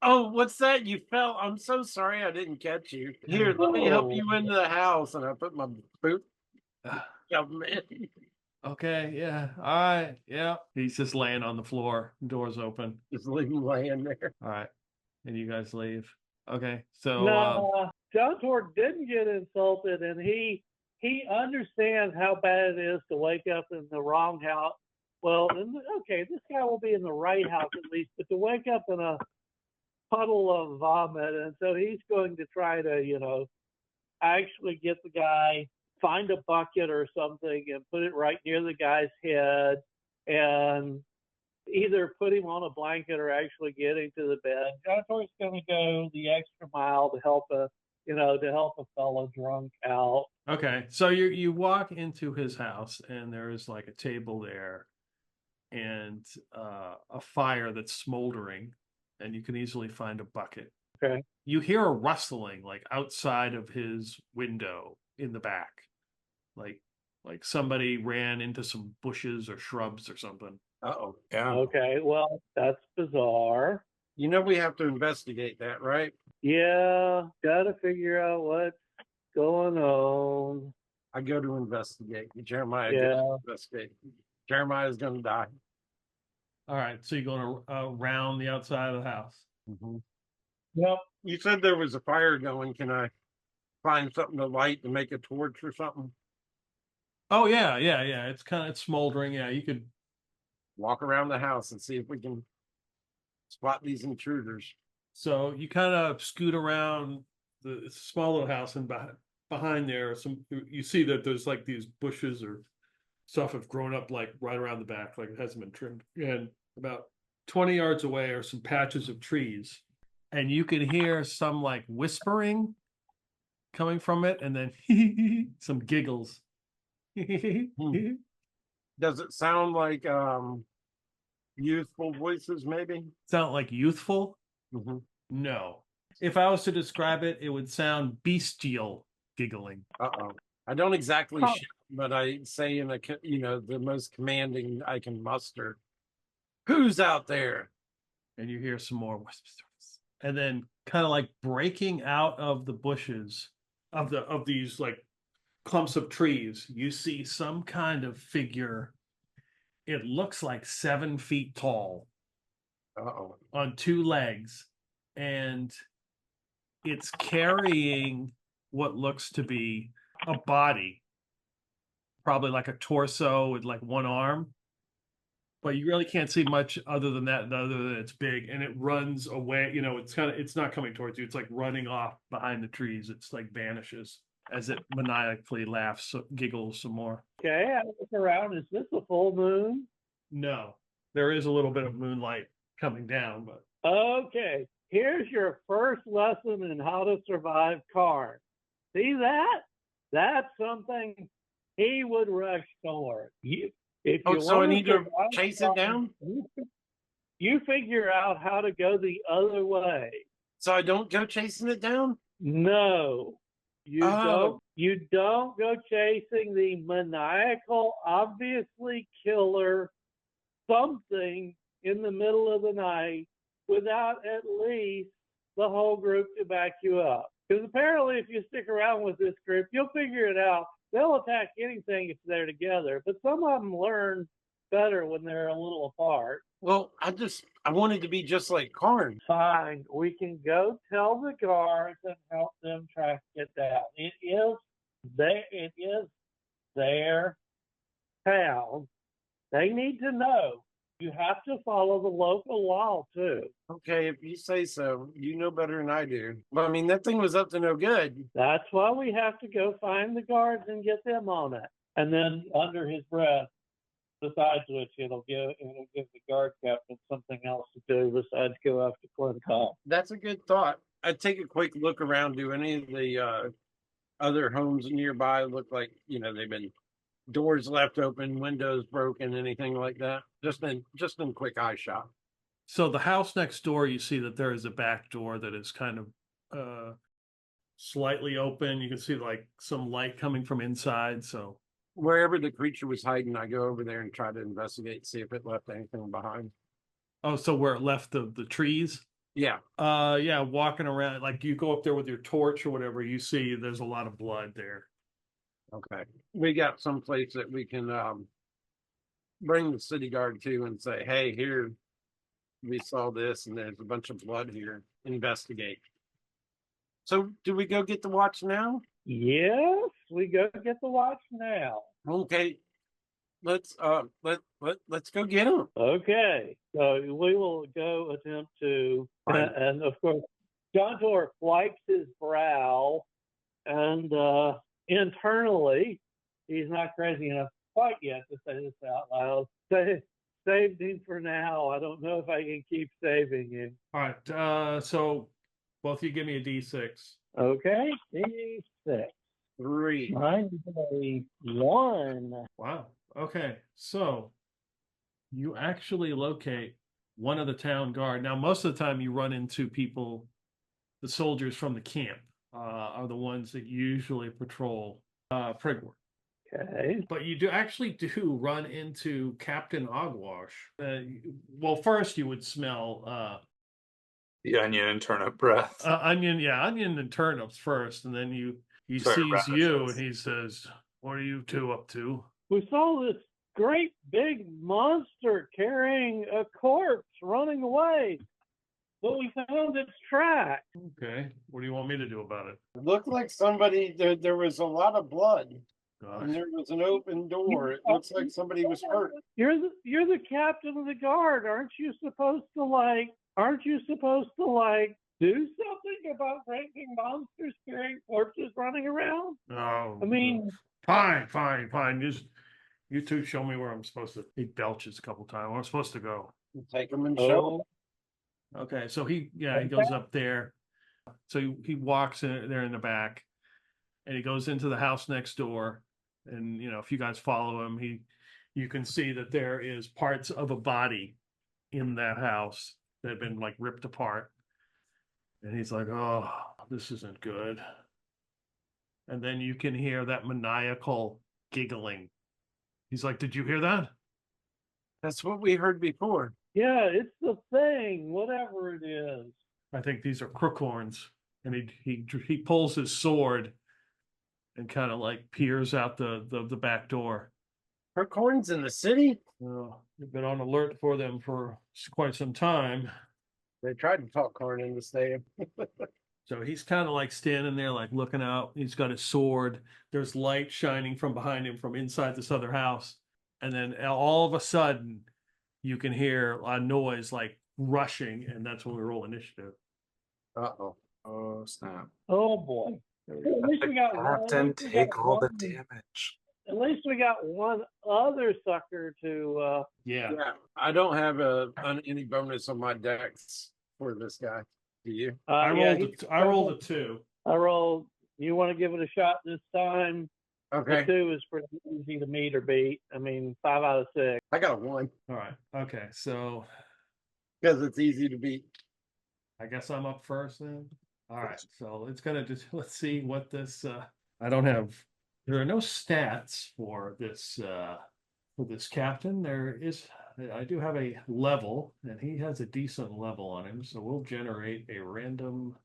[SPEAKER 1] oh, what's that? You fell. I'm so sorry I didn't catch you. Here, let me help you into the house. And I put my boot.
[SPEAKER 2] Okay, yeah. All right, yeah. He's just laying on the floor. Doors open.
[SPEAKER 1] Just leave him laying there.
[SPEAKER 2] All right. And you guys leave. Okay, so
[SPEAKER 4] No, John Tor didn't get insulted, and he understands how bad it is to wake up in the wrong house. Well, okay, this guy will be in the right house at least, but to wake up in a puddle of vomit, and so he's going to try to, actually get the guy, find a bucket or something and put it right near the guy's head and either put him on a blanket or actually get him to the bed. John Tor's going to go the extra mile to help a fellow drunk out.
[SPEAKER 2] okay. So you walk into his house and there's like a table there and a fire that's smoldering, and you can easily find a bucket.
[SPEAKER 4] Okay.
[SPEAKER 2] You hear a rustling like outside of his window in the back. Like somebody ran into some bushes or shrubs or something.
[SPEAKER 1] Uh-oh.
[SPEAKER 5] Yeah.
[SPEAKER 4] Okay, well, that's bizarre.
[SPEAKER 1] We have to investigate that, right?
[SPEAKER 4] Yeah, gotta figure out what's going on.
[SPEAKER 1] I go to investigate. Jeremiah
[SPEAKER 4] Yeah.
[SPEAKER 1] goes to investigate. Jeremiah's gonna die.
[SPEAKER 2] All right, so you're going around the outside of the house.
[SPEAKER 4] Yep.
[SPEAKER 1] You said there was a fire going. Can I find something to light to make a torch or something?
[SPEAKER 2] Oh yeah. It's smoldering. Yeah, you could.
[SPEAKER 1] Walk around the house and see if we can spot these intruders.
[SPEAKER 2] So you kind of scoot around the small little house, and behind there, you see that there's like these bushes or stuff have grown up like right around the back, like it hasn't been trimmed. And about 20 yards away are some patches of trees, and you can hear some like whispering coming from it, and then some giggles.
[SPEAKER 1] Does it sound like youthful voices, maybe?
[SPEAKER 2] Sound like youthful? No. If I was to describe it, it would sound bestial giggling.
[SPEAKER 1] Uh-oh. I don't exactly shout, but I say in the most commanding I can muster. Who's out there?
[SPEAKER 2] And you hear some more whispers. And then kind of like breaking out of the bushes of these like clumps of trees, you see some kind of figure. It looks like 7 feet tall.
[SPEAKER 1] Uh-oh.
[SPEAKER 2] On 2 legs, and it's carrying what looks to be a body, probably like a torso with like 1 arm, but you really can't see much other than that, other than it's big, and it runs away. It's not coming towards you. It's like running off behind the trees. It's like vanishes as it maniacally laughs, giggles some more.
[SPEAKER 4] Okay, I look around. Is this a full moon?
[SPEAKER 2] No, there is a little bit of moonlight coming down, but
[SPEAKER 4] Okay, here's your first lesson in how to survive Karn. See that? That's something he would rush toward.
[SPEAKER 1] So I need to chase it down?
[SPEAKER 4] You figure out how to go the other way.
[SPEAKER 1] So I don't go chasing it down?
[SPEAKER 4] No. You don't go chasing the maniacal, obviously killer something in the middle of the night without at least the whole group to back you up. Because apparently if you stick around with this group, you'll figure it out. They'll attack anything if they're together, but some of them learn better when they're a little apart.
[SPEAKER 1] Well, I wanted to be just like Karn.
[SPEAKER 4] Fine, we can go tell the guards and help them track it down. It is their town. They need to know. You have to follow the local law too.
[SPEAKER 1] Okay, if you say so. You know better than I do. But I mean, that thing was up to no good.
[SPEAKER 4] That's why we have to go find the guards and get them on it. And then under his breath, besides which it'll give the guard captain something else to do besides go after Clintok.
[SPEAKER 1] That's a good thought. I'd take a quick look around. Do any of the other homes nearby look like they've been doors left open, windows broken, anything like that? Just in quick eye shot.
[SPEAKER 2] So the house next door, you see that there is a back door that is kind of slightly open. You can see like some light coming from inside. So
[SPEAKER 1] wherever the creature was hiding, I go over there and try to investigate, see if it left anything behind.
[SPEAKER 2] Oh, so where it left the trees?
[SPEAKER 1] Yeah.
[SPEAKER 2] Yeah, walking around, like you go up there with your torch or whatever, you see there's a lot of blood there.
[SPEAKER 1] Okay. We got some place that we can bring the city guard to and say, hey, here, we saw this and there's a bunch of blood here. Investigate. So do we go get the watch now?
[SPEAKER 4] Yes, we go get the watch now.
[SPEAKER 1] Okay. Let's go get him.
[SPEAKER 4] Okay. So we will go attempt to and of course Jontor wipes his brow and internally he's not crazy enough quite yet to say this out loud. Saved him for now. I don't know if I can keep saving him.
[SPEAKER 2] All right. So both of you give me a D6.
[SPEAKER 4] Okay. D6.
[SPEAKER 1] 3.
[SPEAKER 4] Mine is a 1.
[SPEAKER 2] Wow. Okay. So you actually locate one of the town guard. Now, most of the time you run into people, the soldiers from the camp are the ones that usually patrol Prigwort.
[SPEAKER 4] Okay.
[SPEAKER 2] But you do run into Captain Hogwash. Well, first you would smell
[SPEAKER 5] The onion and turnip breath.
[SPEAKER 2] Onion and turnips first, and then he
[SPEAKER 5] Sorry,
[SPEAKER 2] sees you
[SPEAKER 5] radishes.
[SPEAKER 2] and he says, "What are you two up to?"
[SPEAKER 4] We saw this great big monster carrying a corpse running away, but we found its track.
[SPEAKER 2] Okay, what do you want me to do about it?
[SPEAKER 1] It looked like somebody, there was a lot of blood
[SPEAKER 2] Gosh.
[SPEAKER 1] and there was an open door. It looks like somebody was hurt.
[SPEAKER 4] You're the captain of the guard. Aren't you supposed to do something about ranking monsters carrying corpses running around?
[SPEAKER 2] Oh,
[SPEAKER 4] I mean,
[SPEAKER 2] fine. Just you two show me where I'm supposed to. He belches a couple times. Where I'm supposed to go.
[SPEAKER 1] Take them and show
[SPEAKER 2] Okay, so he goes up there. So he walks in there in the back, and he goes into the house next door. And if you guys follow him, you can see that there is parts of a body in that house that have been like ripped apart. And he's like, "Oh, this isn't good." And then you can hear that maniacal giggling. He's like, "Did you hear that?"
[SPEAKER 1] That's what we heard before.
[SPEAKER 4] yeah, it's the thing, whatever it is.
[SPEAKER 2] I think these are Crookhorns. And he pulls his sword and kind of like peers out the back door.
[SPEAKER 1] Crookhorns in the city?
[SPEAKER 2] We've been on alert for them for quite some time.
[SPEAKER 1] They tried to talk Corn into staying.
[SPEAKER 2] So he's kind of like standing there, like looking out. He's got his sword. There's light shining from behind him from inside this other house. And then all of a sudden, you can hear a noise like rushing, and that's when we roll initiative.
[SPEAKER 1] Uh-oh.
[SPEAKER 5] Oh, snap.
[SPEAKER 4] Oh boy. At least we got
[SPEAKER 5] Captain, take all the
[SPEAKER 4] one-
[SPEAKER 5] damage.
[SPEAKER 4] At least we got one other sucker to.
[SPEAKER 2] Yeah.
[SPEAKER 1] Yeah, I don't have any bonus on my dex for this guy. Do you?
[SPEAKER 2] I
[SPEAKER 4] yeah,
[SPEAKER 2] rolled a 2.
[SPEAKER 4] I rolled. You want to give it a shot this time?
[SPEAKER 1] Okay.
[SPEAKER 4] The 2 is pretty easy to meet or beat. I mean, 5 out of 6.
[SPEAKER 1] I got a 1
[SPEAKER 2] All right. Okay. So
[SPEAKER 1] because it's easy to beat.
[SPEAKER 2] I guess I'm up first then. All right. So it's gonna just let's see what this I don't have there are no stats for this captain. I do have a level, and he has a decent level on him, so we'll generate a random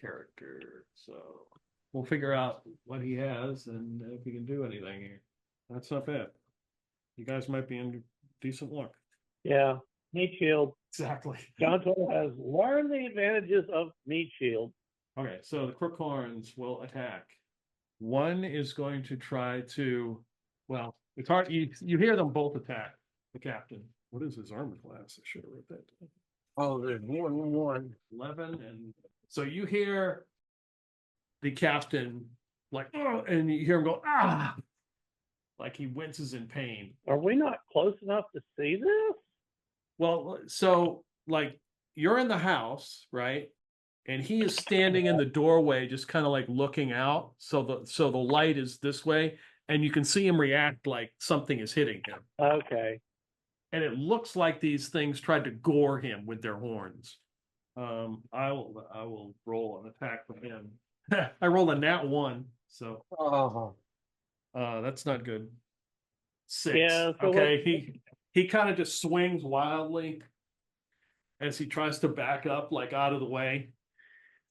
[SPEAKER 2] character. So we'll figure out what he has and if he can do anything here. That's not bad. You guys might be in decent luck.
[SPEAKER 4] Yeah, meat shield.
[SPEAKER 2] Exactly.
[SPEAKER 4] John Toll has learned the advantages of meat shield.
[SPEAKER 2] Okay, so the Crookhorns will attack. One is going to try to, well, it's hard. You hear them both attack the captain. What is his armor class? I should have wrote that down.
[SPEAKER 1] Oh, there's 1-1.
[SPEAKER 2] 11, and so you hear the captain like, oh, and you hear him go, ah, like he winces in pain.
[SPEAKER 4] Are we not close enough to see this?
[SPEAKER 2] Well, so like you're in the house, right? And he is standing in the doorway, just kind of like looking out. So the light is this way, and you can see him react like something is hitting him.
[SPEAKER 4] Okay.
[SPEAKER 2] And it looks like these things tried to gore him with their horns. I will roll an attack from him. I rolled a nat 1, so
[SPEAKER 1] Oh,
[SPEAKER 2] that's not good. 6.
[SPEAKER 4] Yeah, so
[SPEAKER 2] okay, he kind of just swings wildly as he tries to back up, like out of the way.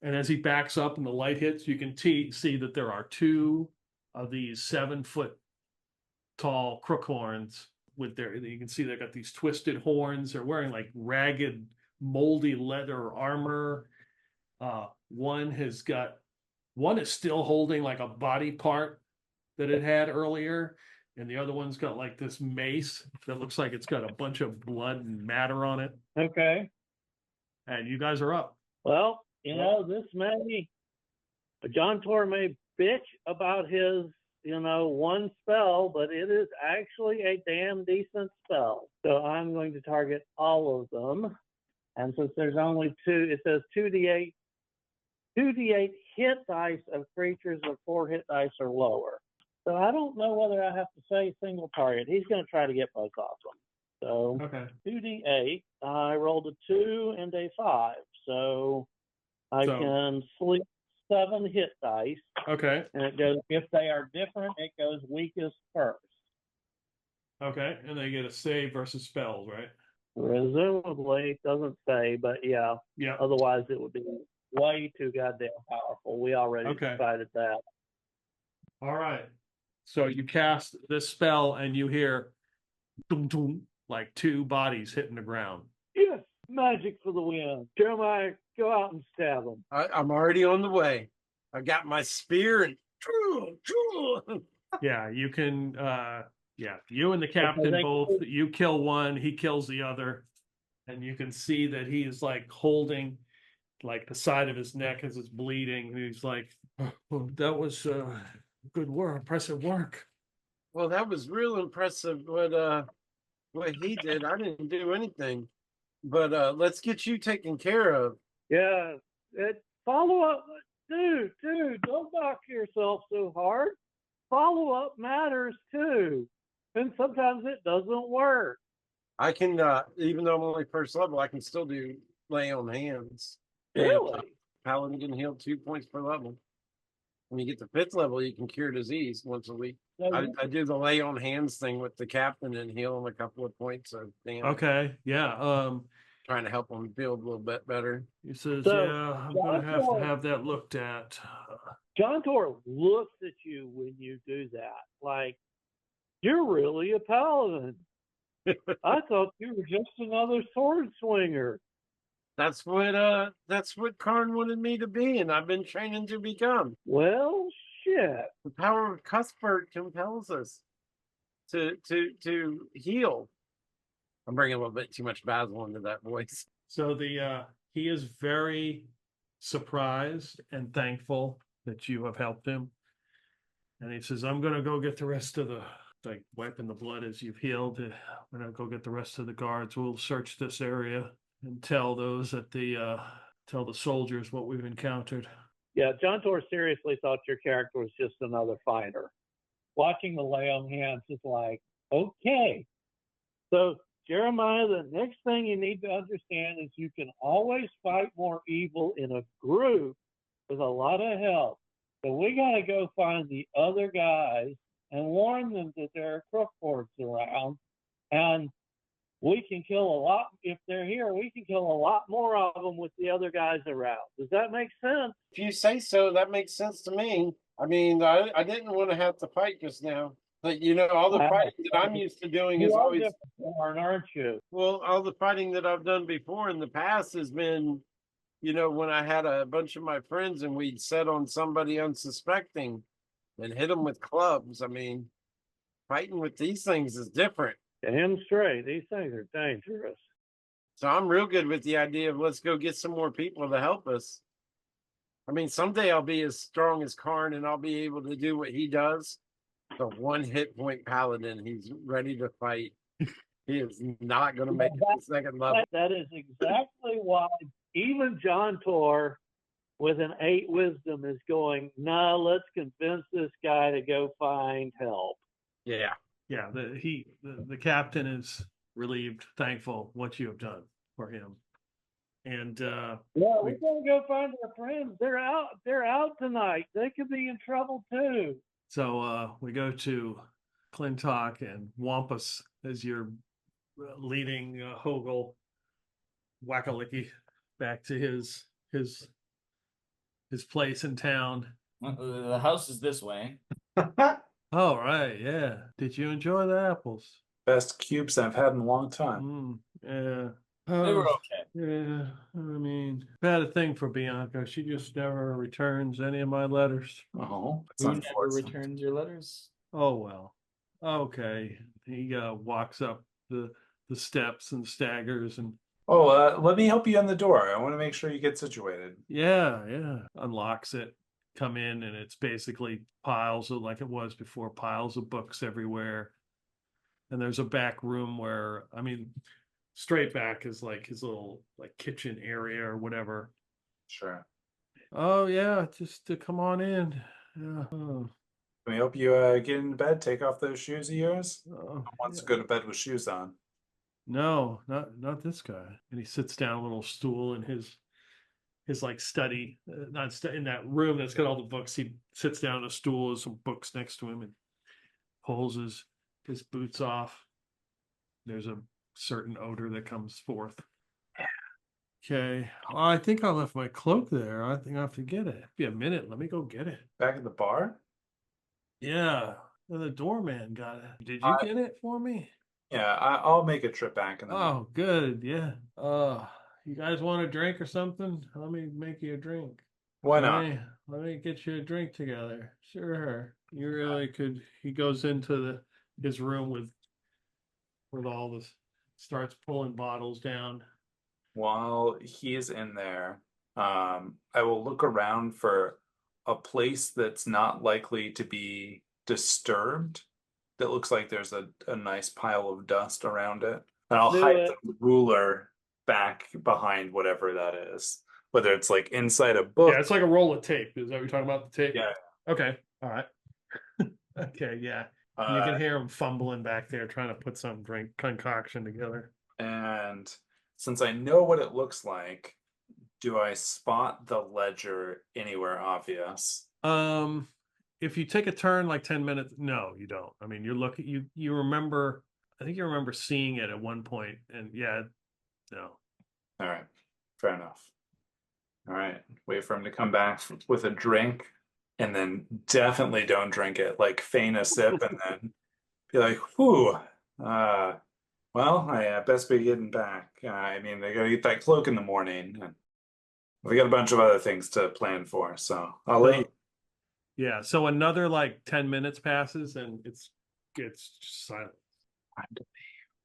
[SPEAKER 2] And as he backs up and the light hits, you can see that there are 2 of these 7-foot tall Crookhorns with you can see they've got these twisted horns. They're wearing like ragged, moldy leather armor. One is still holding like a body part that it had earlier. And the other one's got like this mace that looks like it's got a bunch of blood and matter on it.
[SPEAKER 4] Okay.
[SPEAKER 2] And you guys are up.
[SPEAKER 4] Well, John Tor may bitch about his, one spell, but it is actually a damn decent spell. So I'm going to target all of them. And since there's only 2, it says 2d8 hit dice of creatures of 4 hit dice or lower. So I don't know whether I have to say single target. He's going to try to get both of them. So
[SPEAKER 2] Okay.
[SPEAKER 4] 2d8. I rolled a 2 and a 5. So I can sleep 7 hit dice.
[SPEAKER 2] Okay.
[SPEAKER 4] And it goes, if they are different, it goes weakest first.
[SPEAKER 2] Okay. And they get a save versus spells, right?
[SPEAKER 4] Presumably, doesn't say, but yeah.
[SPEAKER 2] Yeah.
[SPEAKER 4] Otherwise, it would be way too goddamn powerful. We already
[SPEAKER 2] Okay.
[SPEAKER 4] decided that.
[SPEAKER 2] All right. So you cast this spell and you hear dum, dum, like two bodies hitting the ground.
[SPEAKER 4] Yes, magic for the win. Jeremiah, go out and stab them.
[SPEAKER 1] I'm already on the way. I got my spear and
[SPEAKER 2] Yeah, you can you and the captain both, you kill one, he kills the other, and you can see that he is like holding like the side of his neck as it's bleeding. And he's like, oh, that was good work, impressive work.
[SPEAKER 1] Well, that was real impressive what he did. I didn't do anything. But let's get you taken care of.
[SPEAKER 4] Yeah, follow up. Dude, don't knock yourself so hard. Follow up matters too. And sometimes it doesn't work.
[SPEAKER 1] I can, even though I'm only first level, I can still do lay on hands.
[SPEAKER 4] Really?
[SPEAKER 1] Paladin can heal 2 points per level. When you get to 5th level, you can cure disease once a week. I do the lay on hands thing with the captain and heal him a couple of points of damage.
[SPEAKER 2] Okay, yeah.
[SPEAKER 1] Trying to help him build a little bit better.
[SPEAKER 2] He says,
[SPEAKER 4] So,
[SPEAKER 2] yeah, I'm gonna have to have that looked at.
[SPEAKER 4] John Tor looks at you when you do that. Like, you're really a paladin. I thought you were just another sword swinger.
[SPEAKER 1] That's what Karn wanted me to be, and I've been training to become.
[SPEAKER 4] Well, shit.
[SPEAKER 1] The power of Cuthbert compels us to heal. I'm bringing a little bit too much Basil into that voice.
[SPEAKER 2] So he is very surprised and thankful that you have helped him. And he says, I'm gonna go get the rest of the, like, wiping the blood as you've healed. I'm gonna go get the rest of the guards. We'll search this area and tell those at tell the soldiers what we've encountered.
[SPEAKER 4] Yeah, John Tor seriously thought your character was just another fighter. Watching the lay on hands is like, okay. So, Jeremiah, the next thing you need to understand is you can always fight more evil in a group with a lot of help. So we got to go find the other guys and warn them that there are Crookhorns around. And we can kill a lot, if they're here, we can kill a lot more of them with the other guys around. Does that make sense?
[SPEAKER 1] If you say so, that makes sense to me. I mean, I didn't want to have to fight just now. But, all the fighting that I'm used to doing is always...
[SPEAKER 4] aren't you?
[SPEAKER 1] Well, all the fighting that I've done before in the past has been, when I had a bunch of my friends and we'd set on somebody unsuspecting and hit them with clubs. I mean, fighting with these things is different.
[SPEAKER 4] Damn straight. These things are dangerous.
[SPEAKER 1] So I'm real good with the idea of let's go get some more people to help us. I mean, someday I'll be as strong as Karn and I'll be able to do what he does. The one hit point paladin, he's ready to fight. He is not going to make it to second level.
[SPEAKER 4] That is exactly why even John Tor with an 8 wisdom is going, no, let's convince this guy to go find help.
[SPEAKER 1] Yeah.
[SPEAKER 2] Yeah, the captain is relieved, thankful what you have done for him. And
[SPEAKER 4] we're gonna go find our friends. They're out tonight. They could be in trouble too.
[SPEAKER 2] So we go to Clintok and Wampus as you're leading Hogel Wakelyke back to his place in town.
[SPEAKER 3] The house is this way.
[SPEAKER 2] Oh, right, yeah. Did you enjoy the apples?
[SPEAKER 5] Best cubes I've had in a long time.
[SPEAKER 2] Yeah.
[SPEAKER 3] They were okay.
[SPEAKER 2] Yeah, I mean, bad thing for Bianca. She just never returns any of my letters.
[SPEAKER 5] Oh, it's
[SPEAKER 3] Who never
[SPEAKER 5] unfortunate.
[SPEAKER 3] returns your letters?
[SPEAKER 2] Oh, well. Okay. He walks up the steps and staggers and...
[SPEAKER 5] Oh, let me help you on the door. I want to make sure you get situated.
[SPEAKER 2] Yeah. Unlocks it. Come in and it's basically piles of, like it was before, piles of books everywhere. And there's a back room where, I mean, straight back is like his little like kitchen area or whatever.
[SPEAKER 5] Sure.
[SPEAKER 2] Oh yeah, just to come on in. Yeah. Oh.
[SPEAKER 5] Can we help you get into bed? Take off those shoes of yours? Who wants to go to bed with shoes on?
[SPEAKER 2] No, not this guy. And he sits down a little stool in his like study, in that room that's got all the books. He sits down on a stool with some books next to him and pulls his boots off. There's a certain odor that comes forth. Okay. I think I left my cloak there. I think I have to get it. Be a minute. Let me go get it.
[SPEAKER 5] Back at the bar?
[SPEAKER 2] Yeah. The doorman got it. Did you get it for me?
[SPEAKER 5] Yeah, I'll make a trip back in the morning.
[SPEAKER 2] Oh, good. Yeah. You guys want a drink or something? Let me make you a drink.
[SPEAKER 5] Why not?
[SPEAKER 2] Let me get you a drink together. Sure. You really could. He goes into his room with all this, starts pulling bottles down.
[SPEAKER 5] While he's in there, I will look around for a place that's not likely to be disturbed. That looks like there's a nice pile of dust around it. And I'll hide the ruler back behind whatever that is. Whether it's like inside a book.
[SPEAKER 2] Yeah, it's like a roll of tape. Is that what you're talking about? The tape?
[SPEAKER 5] Yeah.
[SPEAKER 2] Okay. All right. Okay, yeah. You can hear him fumbling back there trying to put some drink concoction together.
[SPEAKER 5] And since I know what it looks like, do I spot the ledger anywhere obvious?
[SPEAKER 2] If you take a turn like 10 minutes, no, you don't. I mean, you're looking, you remember, I think you remember seeing it at one point, and yeah, no.
[SPEAKER 5] All right, fair enough. All right, wait for him to come back with a drink, and then definitely don't drink it. Like feign a sip, and then be like, "Whew, well, I best be getting back. I mean, they gotta get that cloak in the morning, and we got a bunch of other things to plan for. So I'll let you."
[SPEAKER 2] Yeah, so another like 10 minutes passes, and it's just silent.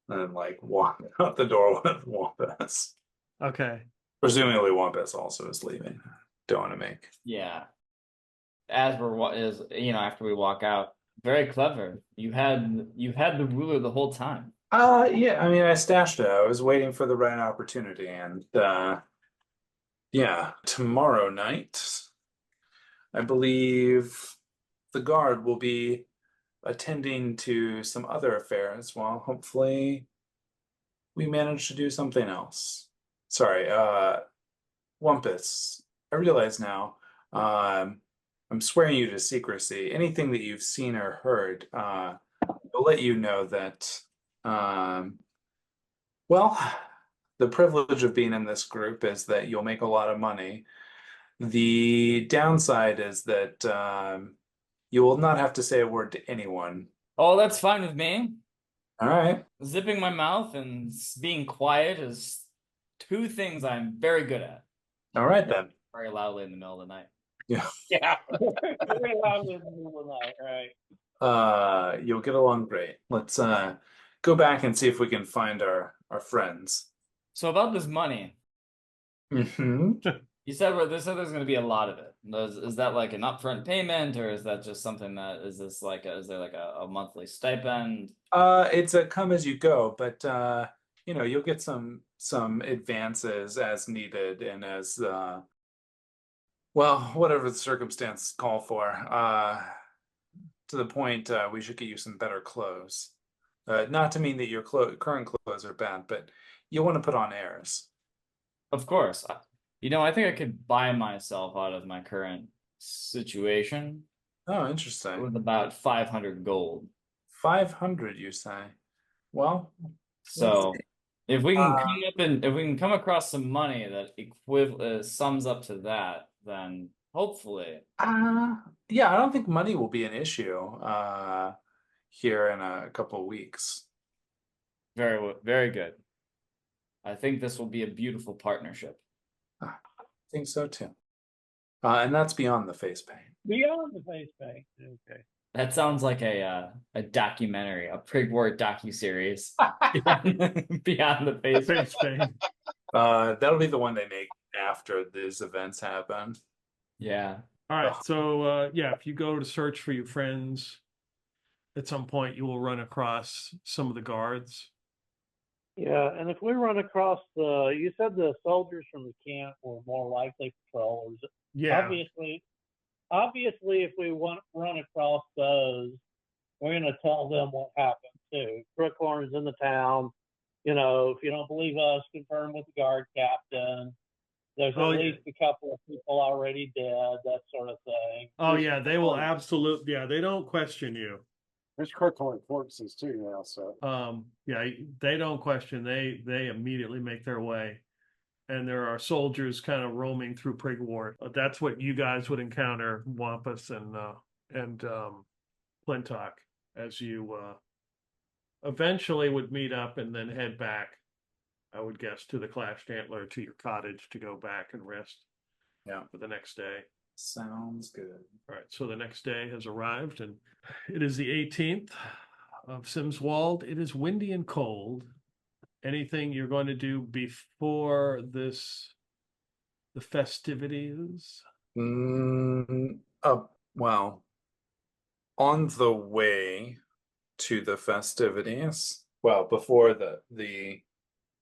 [SPEAKER 5] And then like walk out the door with Wampus.
[SPEAKER 2] Okay.
[SPEAKER 5] Presumably Wampus also is leaving. Don't want to make.
[SPEAKER 3] Yeah. As after we walk out, very clever. You had the ruler the whole time.
[SPEAKER 5] Yeah, I mean I stashed it. I was waiting for the right opportunity, and yeah, tomorrow night I believe the guard will be attending to some other affairs while hopefully we manage to do something else. Sorry, Wampus, I realize now, I'm swearing you to secrecy. Anything that you've seen or heard, I'll let you know that, well, the privilege of being in this group is that you'll make a lot of money. The downside is that you will not have to say a word to anyone.
[SPEAKER 3] Oh, that's fine with me.
[SPEAKER 5] All right.
[SPEAKER 3] Zipping my mouth and being quiet is two things I'm very good at.
[SPEAKER 5] All right then.
[SPEAKER 3] Very loudly in the middle of the night.
[SPEAKER 5] Yeah.
[SPEAKER 4] Yeah. Very loudly in the middle of the night, right?
[SPEAKER 5] You'll get along great. Let's go back and see if we can find our friends.
[SPEAKER 3] So about this money.
[SPEAKER 5] Mm-hmm.
[SPEAKER 3] You said there's going to be a lot of it. Is that like an upfront payment, or is that just something that is there like a monthly stipend?
[SPEAKER 5] It's a come as you go, but you'll get some advances as needed and as well, whatever the circumstances call for. To the point, we should get you some better clothes. Not to mean that your current clothes are bad, but you want to put on airs.
[SPEAKER 3] Of course. I think I could buy myself out of my current situation.
[SPEAKER 5] Oh, interesting.
[SPEAKER 3] With about 500 gold.
[SPEAKER 5] 500, you say? Well,
[SPEAKER 3] so if we can come across some money that sums up to that, then hopefully.
[SPEAKER 5] Yeah, I don't think money will be an issue here in a couple of weeks.
[SPEAKER 3] Very, very good. I think this will be a beautiful partnership.
[SPEAKER 5] I think so too. And that's beyond the face paint.
[SPEAKER 4] Beyond the face paint. Okay.
[SPEAKER 3] That sounds like a documentary, a Prigwort docuseries. Beyond the face paint.
[SPEAKER 5] That'll be the one they make after these events happen.
[SPEAKER 3] Yeah.
[SPEAKER 2] All right. So yeah, if you go to search for your friends, at some point you will run across some of the guards.
[SPEAKER 4] Yeah, and if we run across you said the soldiers from the camp were more likely patrollers.
[SPEAKER 2] Yeah.
[SPEAKER 4] Obviously, if we run across those, we're going to tell them what happened too. Crookhorns in the town. If you don't believe us, confirm with the guard captain. There's at least a couple of people already dead, that sort of thing.
[SPEAKER 2] Oh yeah, they will absolutely. Yeah, they don't question you.
[SPEAKER 1] There's Crookhorn corpses too now, so.
[SPEAKER 2] Yeah, they don't question. They immediately make their way. And there are soldiers kind of roaming through Prigwort. That's what you guys would encounter, Wampus and Clintok, as you eventually would meet up and then head back, I would guess, to the Clashed Antler, to your cottage, to go back and rest for the next day.
[SPEAKER 5] Sounds good.
[SPEAKER 2] All right, so the next day has arrived, and it is the 18th of Simswald. It is windy and cold. Anything you're going to do before the festivities?
[SPEAKER 5] Well, on the way to the festivities, well, before the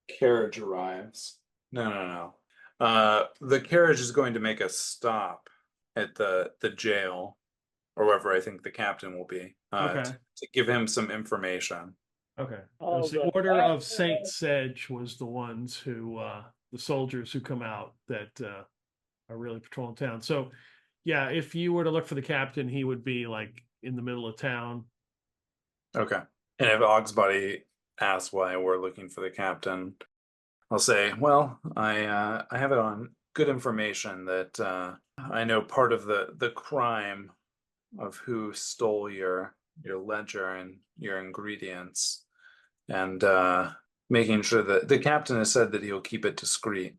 [SPEAKER 5] carriage arrives. No. The carriage is going to make a stop at the jail, or wherever I think the captain will be,
[SPEAKER 2] Okay.
[SPEAKER 5] to give him some information.
[SPEAKER 2] Okay.
[SPEAKER 4] Oh,
[SPEAKER 2] Because the
[SPEAKER 4] the
[SPEAKER 2] Order of
[SPEAKER 4] fast-
[SPEAKER 2] Saint Sedge was the ones who, the soldiers who come out that are really patrolling town. So, yeah, if you were to look for the captain, he would be like in the middle of town.
[SPEAKER 5] Okay. And if Ogsbody asks why we're looking for the captain, I'll say, well, I have it on good information that I know part of the crime of who stole your ledger and your ingredients, and making sure that the captain has said that he'll keep it discreet.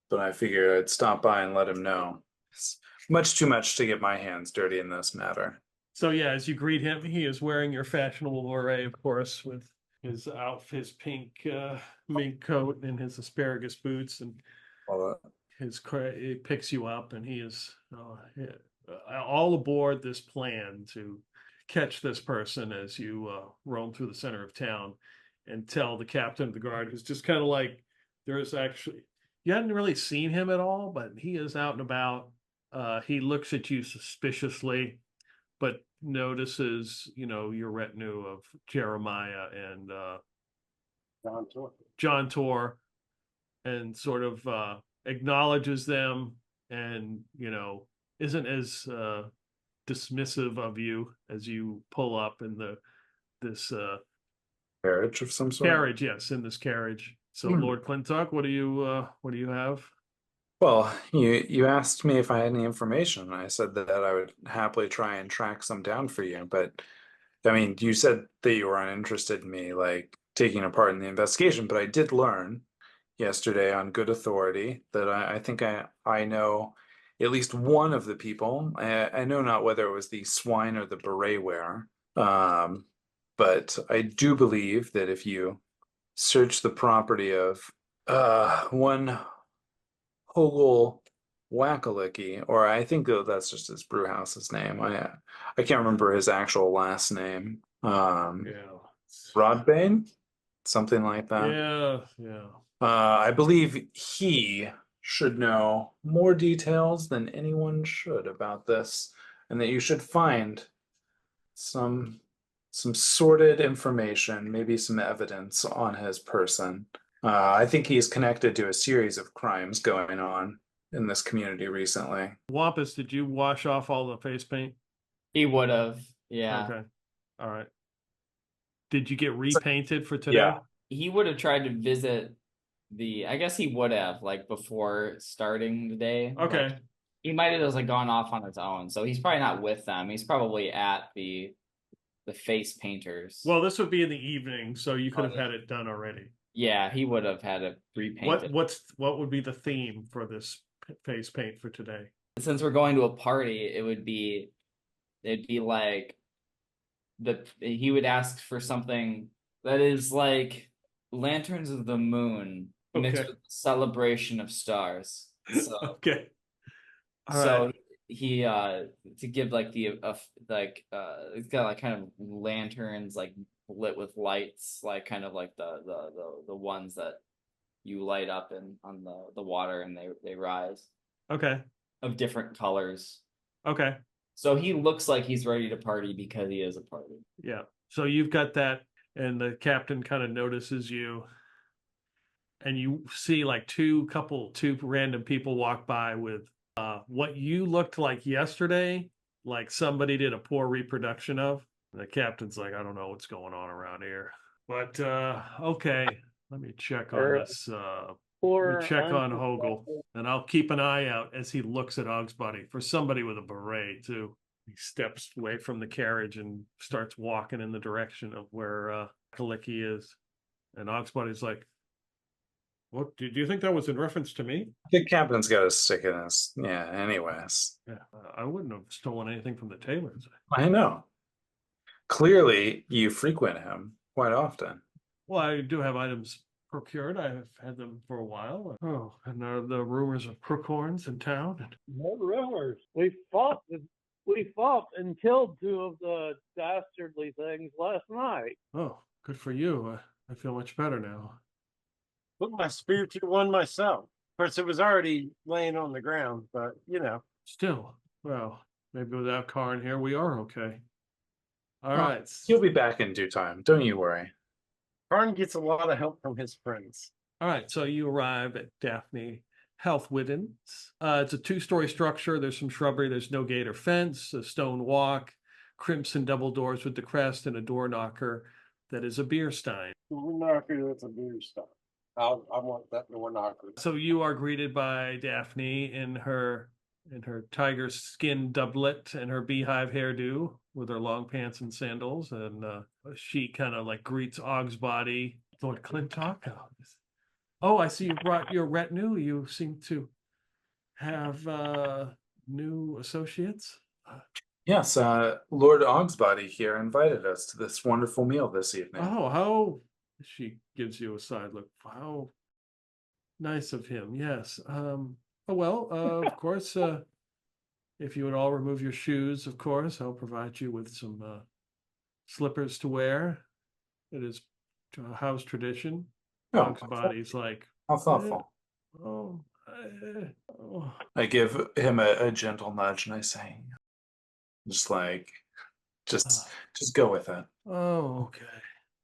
[SPEAKER 5] But I figured I'd stop by and let him know. It's much too much to get my hands dirty in this matter.
[SPEAKER 2] So, yeah, as you greet him, he is wearing your fashionable array, of course, with his his pink mink coat and his asparagus boots, and he picks you up, and he is all aboard this plan to catch this person as you roam through the center of town, and tell the captain of the guard, who's just kind of like, there's actually, you hadn't really seen him at all, but he is out and about. He looks at you suspiciously, but notices, your retinue of Jeremiah and John Tor, and sort of acknowledges them, and isn't as dismissive of you as you pull up in this
[SPEAKER 5] Carriage of some sort.
[SPEAKER 2] carriage. Yes, in this carriage. So, Lord Clintok, what do you have?
[SPEAKER 5] Well, you asked me if I had any information. I said that I would happily try and track some down for you. But I mean, you said that you were uninterested in me, like, taking a part in the investigation. But I did learn yesterday on good authority that I think I know at least one of the people. I know not whether it was the swine or the beret wearer. But I do believe that if you search the property of one Wakelyke, or I think that's just his brew house's name. I can't remember his actual last name. Rodbane, something like that.
[SPEAKER 2] Yeah.
[SPEAKER 5] I believe he should know more details than anyone should about this, and that you should find some sorted information, maybe some evidence on his person. I think he's connected to a series of crimes going on in this community recently.
[SPEAKER 2] Wampus, did you wash off all the face paint?
[SPEAKER 3] He would have, yeah.
[SPEAKER 2] Okay. All right. Did you get repainted for today?
[SPEAKER 5] Yeah.
[SPEAKER 3] He would have tried to visit I guess he would have, like, before starting the day.
[SPEAKER 2] Okay.
[SPEAKER 3] Like, he might have just, like, gone off on his own, so he's probably not with them. He's probably at the face painters.
[SPEAKER 2] Well, this would be in the evening, so you could have had it done already.
[SPEAKER 3] Yeah, he would have had it repainted.
[SPEAKER 2] What would be the theme for this face paint for today?
[SPEAKER 3] Since we're going to a party, it'd be like he would ask for something that is like lanterns of the moon mixed with celebration of stars. So,
[SPEAKER 2] okay.
[SPEAKER 3] He to give like it's got like kind of lanterns like lit with lights, like kind of like the ones that you light up on the water and they rise.
[SPEAKER 2] Okay.
[SPEAKER 3] Of different colors.
[SPEAKER 2] Okay.
[SPEAKER 3] So he looks like he's ready to party because he is a party.
[SPEAKER 2] Yeah. So you've got that, and the captain kind of notices you, and you see like two random people walk by with what you looked like yesterday, like somebody did a poor reproduction of. The captain's like, I don't know what's going on around here. But okay, let me check on this. Let
[SPEAKER 4] Poor
[SPEAKER 2] me check on
[SPEAKER 4] unsuspecting-
[SPEAKER 2] Hogel, and I'll keep an eye out as he looks at Ogsbody for somebody with a beret too. He steps away from the carriage and starts walking in the direction of where Wakelyke is. And Ogsbody's like, "What? Do you think that was in reference to me?"
[SPEAKER 5] The captain's got a stick in his. Yeah. Anyways,
[SPEAKER 2] Yeah, I wouldn't have stolen anything from the tailors.
[SPEAKER 5] I know. Clearly, you frequent him quite often.
[SPEAKER 2] Well, I do have items procured. I've had them for a while. Oh, and the rumors of Crookhorns in town.
[SPEAKER 4] No rumors. We fought and killed two of the dastardly things last night.
[SPEAKER 2] Oh, good for you. I feel much better now.
[SPEAKER 1] Put my spear to one myself. Of course, it was already laying on the ground, but
[SPEAKER 2] Still, well, maybe without Karn here, we are okay. All
[SPEAKER 5] Well,
[SPEAKER 2] right.
[SPEAKER 5] He'll be back in due time. Don't you worry.
[SPEAKER 1] Karn gets a lot of help from his friends.
[SPEAKER 2] All right. So you arrive at Daphne Halthwidden's. It's a 2-story structure. There's some shrubbery. There's no gate or fence, a stone walk, crimson double doors with the crest, and a door knocker that is a beer stein.
[SPEAKER 1] Door knocker, that's a beer stuff. I want that door knocker.
[SPEAKER 2] So you are greeted by Daphne in her tiger skin doublet and her beehive hairdo with her long pants and sandals, and she kind of like greets Ogsbody. Lord Clintok. Oh, I see you brought your retinue. You seem to have new associates.
[SPEAKER 5] Yes, Lord Ogsbody here invited us to this wonderful meal this evening.
[SPEAKER 2] Oh, how she gives you a side look. How nice of him. Yes. Of course, if you would all remove your shoes, of course, I'll provide you with some slippers to wear. It is a house tradition.
[SPEAKER 5] Oh,
[SPEAKER 2] Ogsbody's like,
[SPEAKER 5] how thoughtful.
[SPEAKER 2] oh.
[SPEAKER 5] I give him a gentle nudge and I say, just go with it.
[SPEAKER 2] Oh, okay.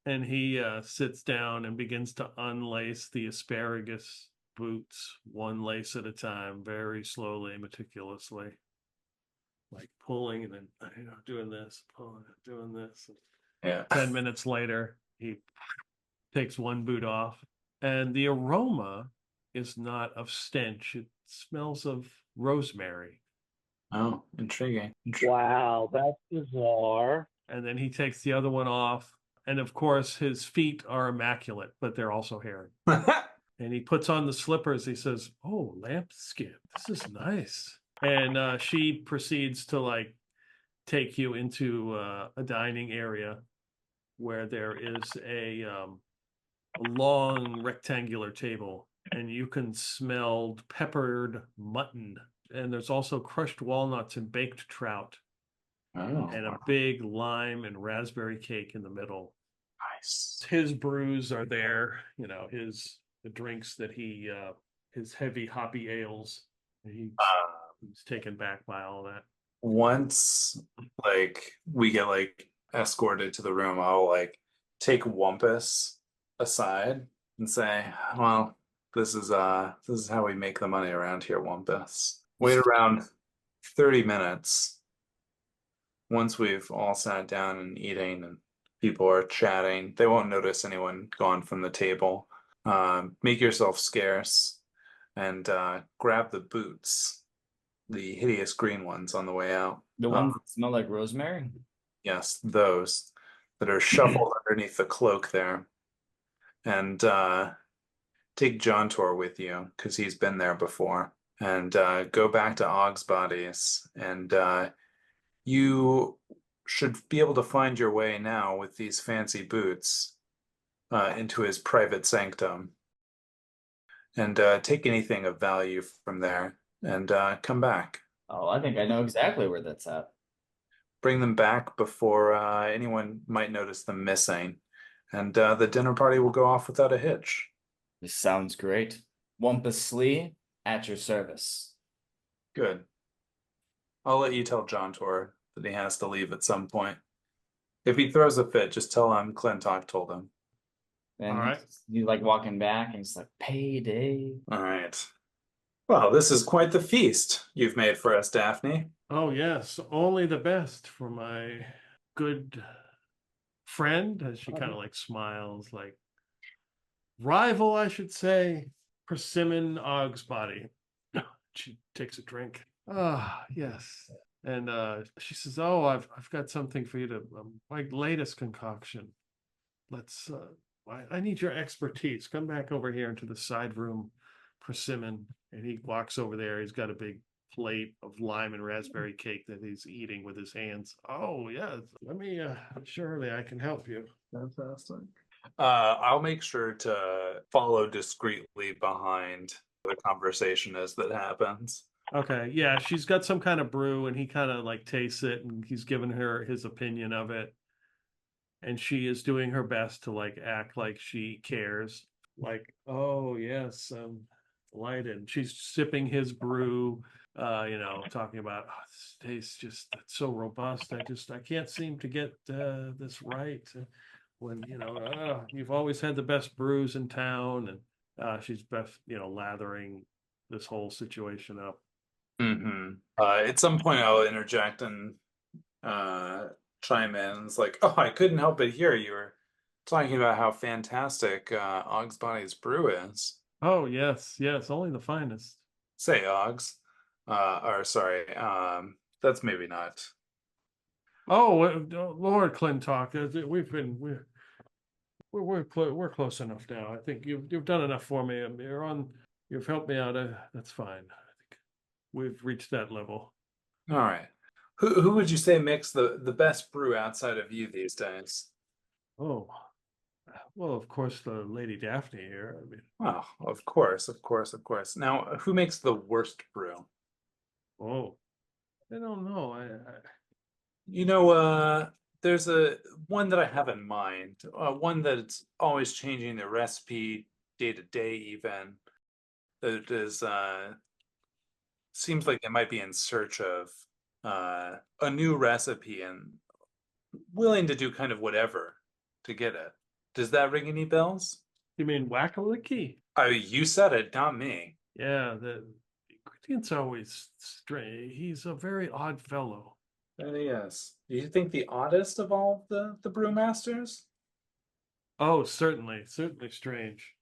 [SPEAKER 2] And he sits down and begins to unlace the asparagus boots, one lace at a time, very slowly and meticulously, like pulling and then doing this, pulling, doing this.
[SPEAKER 5] Yeah.
[SPEAKER 2] 10 minutes later, he takes one boot off, and the aroma is not of stench. It smells of rosemary.
[SPEAKER 5] Oh, intriguing.
[SPEAKER 4] Wow, that's bizarre.
[SPEAKER 2] And then he takes the other one off. And of course, his feet are immaculate, but they're also hairy. And he puts on the slippers. He says, "Oh, lambskin. This is nice." And she proceeds to like take you into a dining area where there is a long rectangular table, and you can smell peppered mutton. And there's also crushed walnuts and baked trout.
[SPEAKER 5] Oh,
[SPEAKER 2] And a big lime and raspberry cake in the middle.
[SPEAKER 5] nice.
[SPEAKER 2] His brews are there, the drinks that he his heavy hoppy ales. He's taken back by all that.
[SPEAKER 5] Once we get escorted to the room, I'll take Wampus aside and say, "Well, this is how we make the money around here, Wampus. Wait around 30 minutes. Once we've all sat down and eating and people are chatting, they won't notice anyone gone from the table. Make yourself scarce and grab the boots, the hideous green ones on the way out.
[SPEAKER 3] The ones that smell like rosemary?
[SPEAKER 5] Yes, those that are shuffled underneath the cloak there. And take John Tor with you because he's been there before. And go back to Ogsbody's, and you should be able to find your way now with these fancy boots into his private sanctum, and take anything of value from there, and come back.
[SPEAKER 3] Oh, I think I know exactly where that's at.
[SPEAKER 5] Bring them back before anyone might notice them missing, and the dinner party will go off without a hitch.
[SPEAKER 3] This sounds great. Wampus Slee, at your service.
[SPEAKER 5] Good. I'll let you tell John Tor that he has to leave at some point. If he throws a fit, just tell him Clintok told him.
[SPEAKER 3] And
[SPEAKER 2] All right.
[SPEAKER 3] you walking back and it's like, payday.
[SPEAKER 5] All right. Well, this is quite the feast you've made for us, Daphne.
[SPEAKER 2] Oh yes, only the best for my good friend, as she kind of like smiles, like rival, I should say, Persimmon Ogsbody. She takes a drink. Ah, yes. And she says, "Oh, I've got something for you to my latest concoction. Let's I need your expertise. Come back over here into the side room, Persimmon." And he walks over there. He's got a big plate of lime and raspberry cake that he's eating with his hands. Oh, yes. Let me surely I can help you.
[SPEAKER 5] Fantastic. I'll make sure to follow discreetly behind the conversation as that happens.
[SPEAKER 2] Okay, yeah, she's got some kind of brew and he kind of like tastes it and he's giving her his opinion of it. And she is doing her best to like act like she cares. Like, oh yes, delighted. She's sipping his brew, talking about this tastes just it's so robust. I can't seem to get this right. When you've always had the best brews in town, and she's best lathering this whole situation up.
[SPEAKER 5] At some point I'll interject and chime in. It's like, oh, I couldn't help but hear you were talking about how fantastic Ogsbody's brew is.
[SPEAKER 2] Oh yes, only the finest.
[SPEAKER 5] Say Oggs. Or sorry, that's maybe not.
[SPEAKER 2] Oh, Lord Clintok, we're close enough now. I think you've done enough for me. You've helped me out. That's fine. I think we've reached that level.
[SPEAKER 5] All right. Who would you say makes the best brew outside of you these days?
[SPEAKER 2] Oh, well, of course, the Lady Daphne here. I mean,
[SPEAKER 5] oh, of course. Now, who makes the worst brew?
[SPEAKER 2] Oh, I don't know.
[SPEAKER 5] There's one that I have in mind. One that's always changing the recipe day to day, even. That is seems like they might be in search of a new recipe and willing to do kind of whatever to get it. Does that ring any bells?
[SPEAKER 2] You mean Wakelyke?
[SPEAKER 5] You said it, not me.
[SPEAKER 2] Yeah, the ingredients are always strange. He's a very odd fellow.
[SPEAKER 5] Yes. Do you think the oddest of all the brewmasters?
[SPEAKER 2] Oh, certainly strange.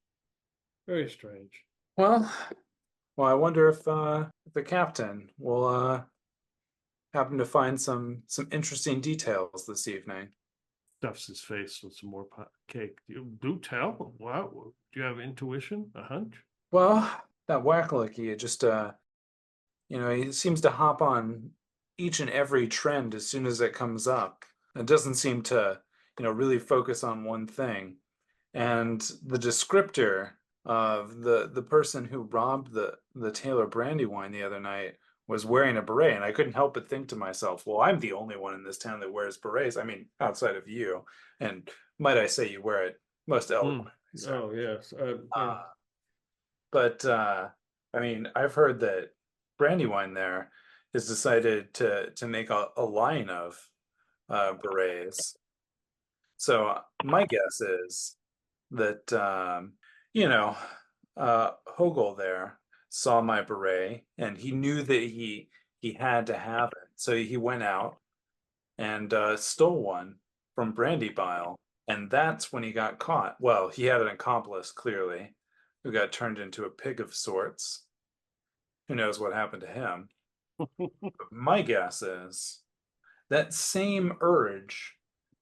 [SPEAKER 2] Very strange.
[SPEAKER 5] Well, I wonder if the captain will happen to find some interesting details this evening.
[SPEAKER 2] Stuffs his face with some more cake. Do tell. Wow. Do you have intuition? A hunch?
[SPEAKER 5] Well, that Wakelyke just he seems to hop on each and every trend as soon as it comes up. It doesn't seem to, really focus on one thing. And the descriptor of the person who robbed the Taylor Brandywine the other night was wearing a beret, and I couldn't help but think to myself, well, I'm the only one in this town that wears berets. I mean, outside of you, and might I say, you wear it most eloquently.
[SPEAKER 2] Oh yes. Yeah.
[SPEAKER 5] But I mean, I've heard that Brandywine there has decided to make a line of berets. So my guess is that Hogel there saw my beret and he knew that he had to have it, so he went out and stole one from Brandybile, and that's when he got caught. Well, he had an accomplice, clearly, who got turned into a pig of sorts. Who knows what happened to him? My guess is that same urge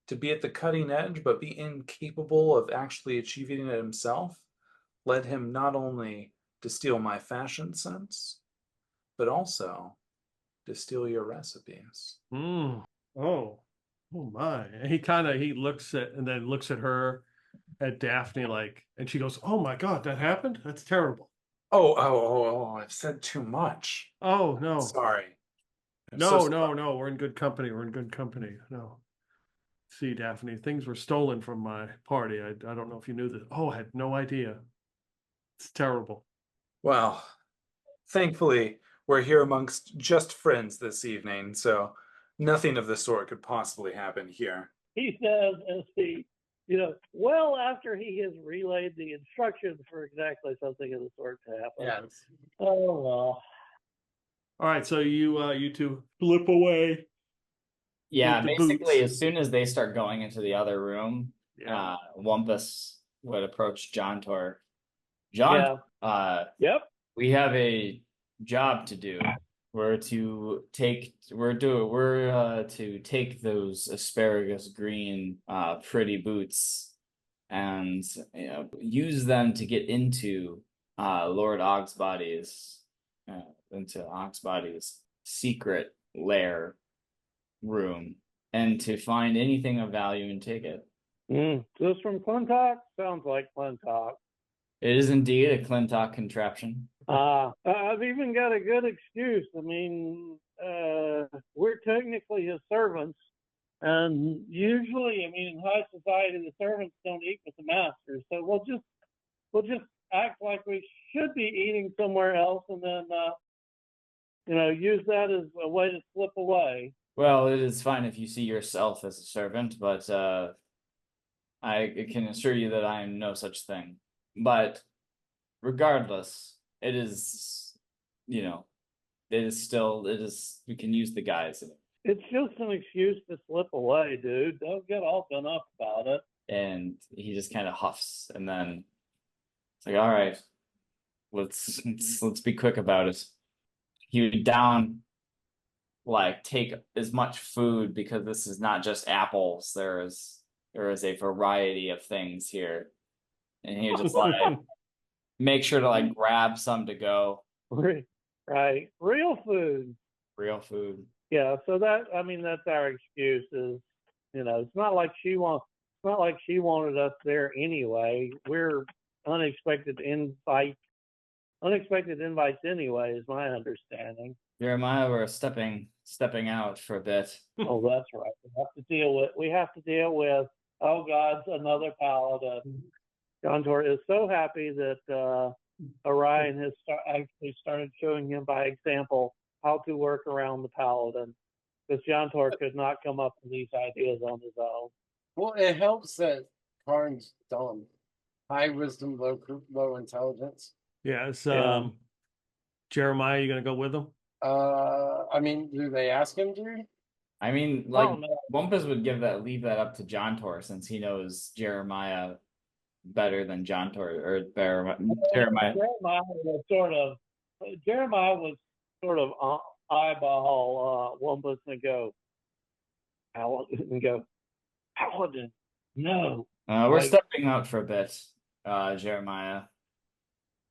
[SPEAKER 5] to be at the cutting edge but be incapable of actually achieving it himself led him not only to steal my fashion sense, but also to steal your recipes.
[SPEAKER 2] Oh my. And he looks at her, at Daphne, like, and she goes, "Oh my God, that happened? That's terrible."
[SPEAKER 5] Oh, I've said too much.
[SPEAKER 2] Oh no.
[SPEAKER 5] Sorry.
[SPEAKER 2] No, we're in good company. No. See, Daphne, things were stolen from my party. I don't know if you knew this. Oh, I had no idea. It's terrible.
[SPEAKER 5] Well, thankfully, we're here amongst just friends this evening, so nothing of the sort could possibly happen here.
[SPEAKER 4] He says as he, well after he has relayed the instructions for exactly something of the sort to happen.
[SPEAKER 5] Yes.
[SPEAKER 4] Oh well.
[SPEAKER 2] All right, so you two slip away
[SPEAKER 3] Yeah,
[SPEAKER 2] with the
[SPEAKER 3] basically,
[SPEAKER 2] boots.
[SPEAKER 3] as soon as they start going into the other room,
[SPEAKER 2] Yeah.
[SPEAKER 3] Wampus would approach Jontor.
[SPEAKER 4] Yeah. Yep.
[SPEAKER 3] We have a job to do. We're to take those asparagus green pretty boots and use them to get into Lord Ogsbody's secret lair room and to find anything of value and take it.
[SPEAKER 4] This from Clintok? Sounds like Clintok.
[SPEAKER 3] It is indeed a Clintok contraption.
[SPEAKER 4] I've even got a good excuse. I mean, we're technically his servants, and usually, I mean, in high society, the servants don't eat with the masters. So we'll just act like we should be eating somewhere else, and then use that as a way to slip away.
[SPEAKER 3] Well, it is fine if you see yourself as a servant, but I can assure you that I am no such thing. But regardless, it is, we can use the guise.
[SPEAKER 4] It's just an excuse to slip away, dude. Don't get all done up about it.
[SPEAKER 3] And he just kind of huffs, and then it's like, all right, let's be quick about it. He would take as much food, because this is not just apples. There is a variety of things here, and he would just make sure to grab some to go.
[SPEAKER 4] Right, real food. Yeah, so that's our excuse. Is it's not like she wanted us there anyway. We're unexpected invites anyway, is my understanding.
[SPEAKER 3] Jeremiah, we're stepping out for a bit.
[SPEAKER 4] Oh, that's right. We have to deal with oh God, another paladin. Jontor is so happy that Orion has actually started showing him by example how to work around the paladin, because Jontor could not come up with these ideas on his own.
[SPEAKER 1] Well, it helps that Karn's dumb. High wisdom, low intelligence.
[SPEAKER 2] Yes. Jeremiah, you gonna go with them?
[SPEAKER 1] Do they ask him to?
[SPEAKER 3] Wampus would leave that up to Jontor, since he knows Jeremiah better than Jontor Jeremiah.
[SPEAKER 4] Jeremiah was sort of eyeball Wampus and go, Paladin, no.
[SPEAKER 3] We're stepping out for a bit, Jeremiah.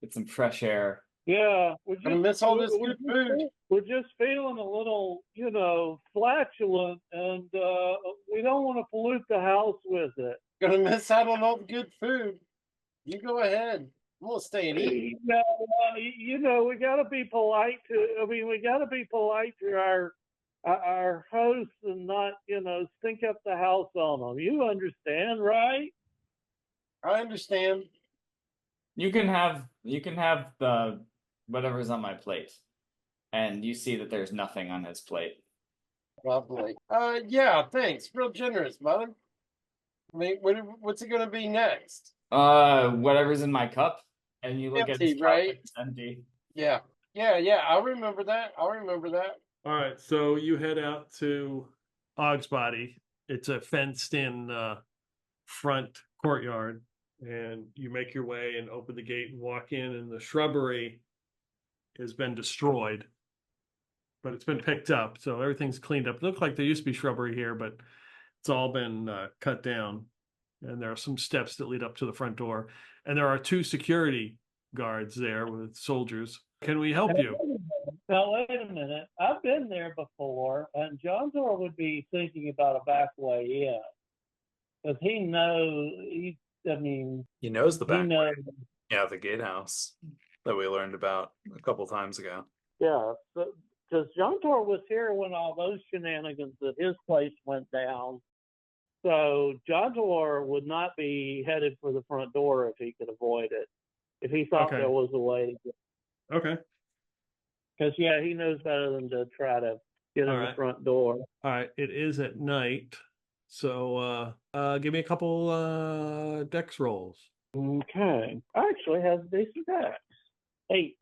[SPEAKER 3] Get some fresh air.
[SPEAKER 4] Yeah,
[SPEAKER 1] we're gonna miss all this good food.
[SPEAKER 4] We're just feeling a little, flatulent, and we don't want to pollute the house with it.
[SPEAKER 1] Gonna miss out on all the good food. You go ahead. I'm gonna stay and eat.
[SPEAKER 4] We gotta be polite to our hosts and not, stink up the house on them. You understand, right?
[SPEAKER 1] I understand.
[SPEAKER 3] You can have the whatever's on my plate, and you see that there's nothing on his plate.
[SPEAKER 1] Lovely. Yeah, thanks. Real generous, mother. I mean, what's it gonna be next?
[SPEAKER 3] Whatever's in my cup, and you look
[SPEAKER 1] empty,
[SPEAKER 3] at his
[SPEAKER 1] right?
[SPEAKER 3] cup, it's empty.
[SPEAKER 1] Yeah. I'll remember that. All
[SPEAKER 2] right, so you head out to Ogsbody. It's a fenced-in front courtyard, and you make your way and open the gate and walk in, and the shrubbery has been destroyed, but it's been picked up, so everything's cleaned up. It looks like there used to be shrubbery here, but it's all been cut down, and there are some steps that lead up to the front door, and there are 2 security guards there with soldiers. Can we help you?
[SPEAKER 4] Now, wait a minute. I've been there before, and Jontor would be thinking about a back way in, because he knows. He
[SPEAKER 5] knows the back
[SPEAKER 4] way.
[SPEAKER 5] Yeah, the gatehouse that we learned about a couple times ago.
[SPEAKER 4] Yeah, because Jontor was here when all those shenanigans at his place went down. So Jontor would not be headed for the front door if he could avoid it. If he thought there was a way to get.
[SPEAKER 2] Okay.
[SPEAKER 4] Because he knows better than to try to get in the front door.
[SPEAKER 2] All right, it is at night, so give me a couple dex rolls.
[SPEAKER 4] Okay, actually has a decent dex, 8,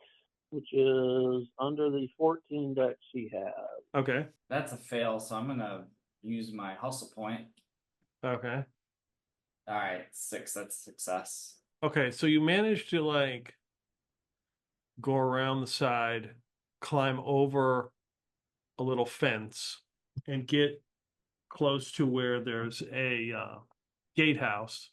[SPEAKER 4] which is under the 14 dex he has.
[SPEAKER 2] Okay,
[SPEAKER 3] that's a fail. So I'm gonna use my hustle point.
[SPEAKER 2] Okay.
[SPEAKER 3] All right, 6. That's success.
[SPEAKER 2] Okay, so you managed to like go around the side, climb over a little fence, and get close to where there's a gatehouse.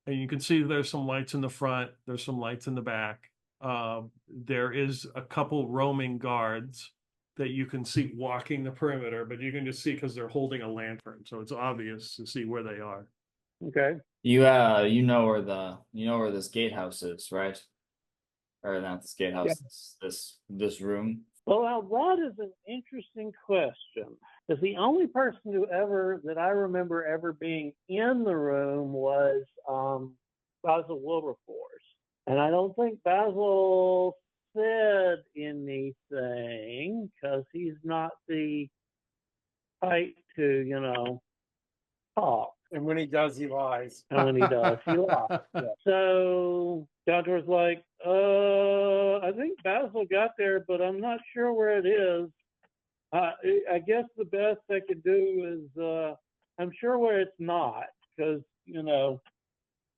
[SPEAKER 2] And you can see there's some lights in the front, there's some lights in the back. There is a couple roaming guards that you can see walking the perimeter, but you can just see because they're holding a lantern, so it's obvious to see where they are.
[SPEAKER 4] Okay.
[SPEAKER 3] You know where this gatehouse is, right? Or not this gatehouse, this room.
[SPEAKER 4] Well, now that is an interesting question. Because the only person that I remember ever being in the room was Basil Wilberforce. And I don't think Basil said anything because he's not the type to, talk.
[SPEAKER 1] And when he does, he lies.
[SPEAKER 4] And when he does, he lies. Yeah. So John's like, I think Basil got there, but I'm not sure where it is. I guess the best I could do is, I'm sure where it's not, because,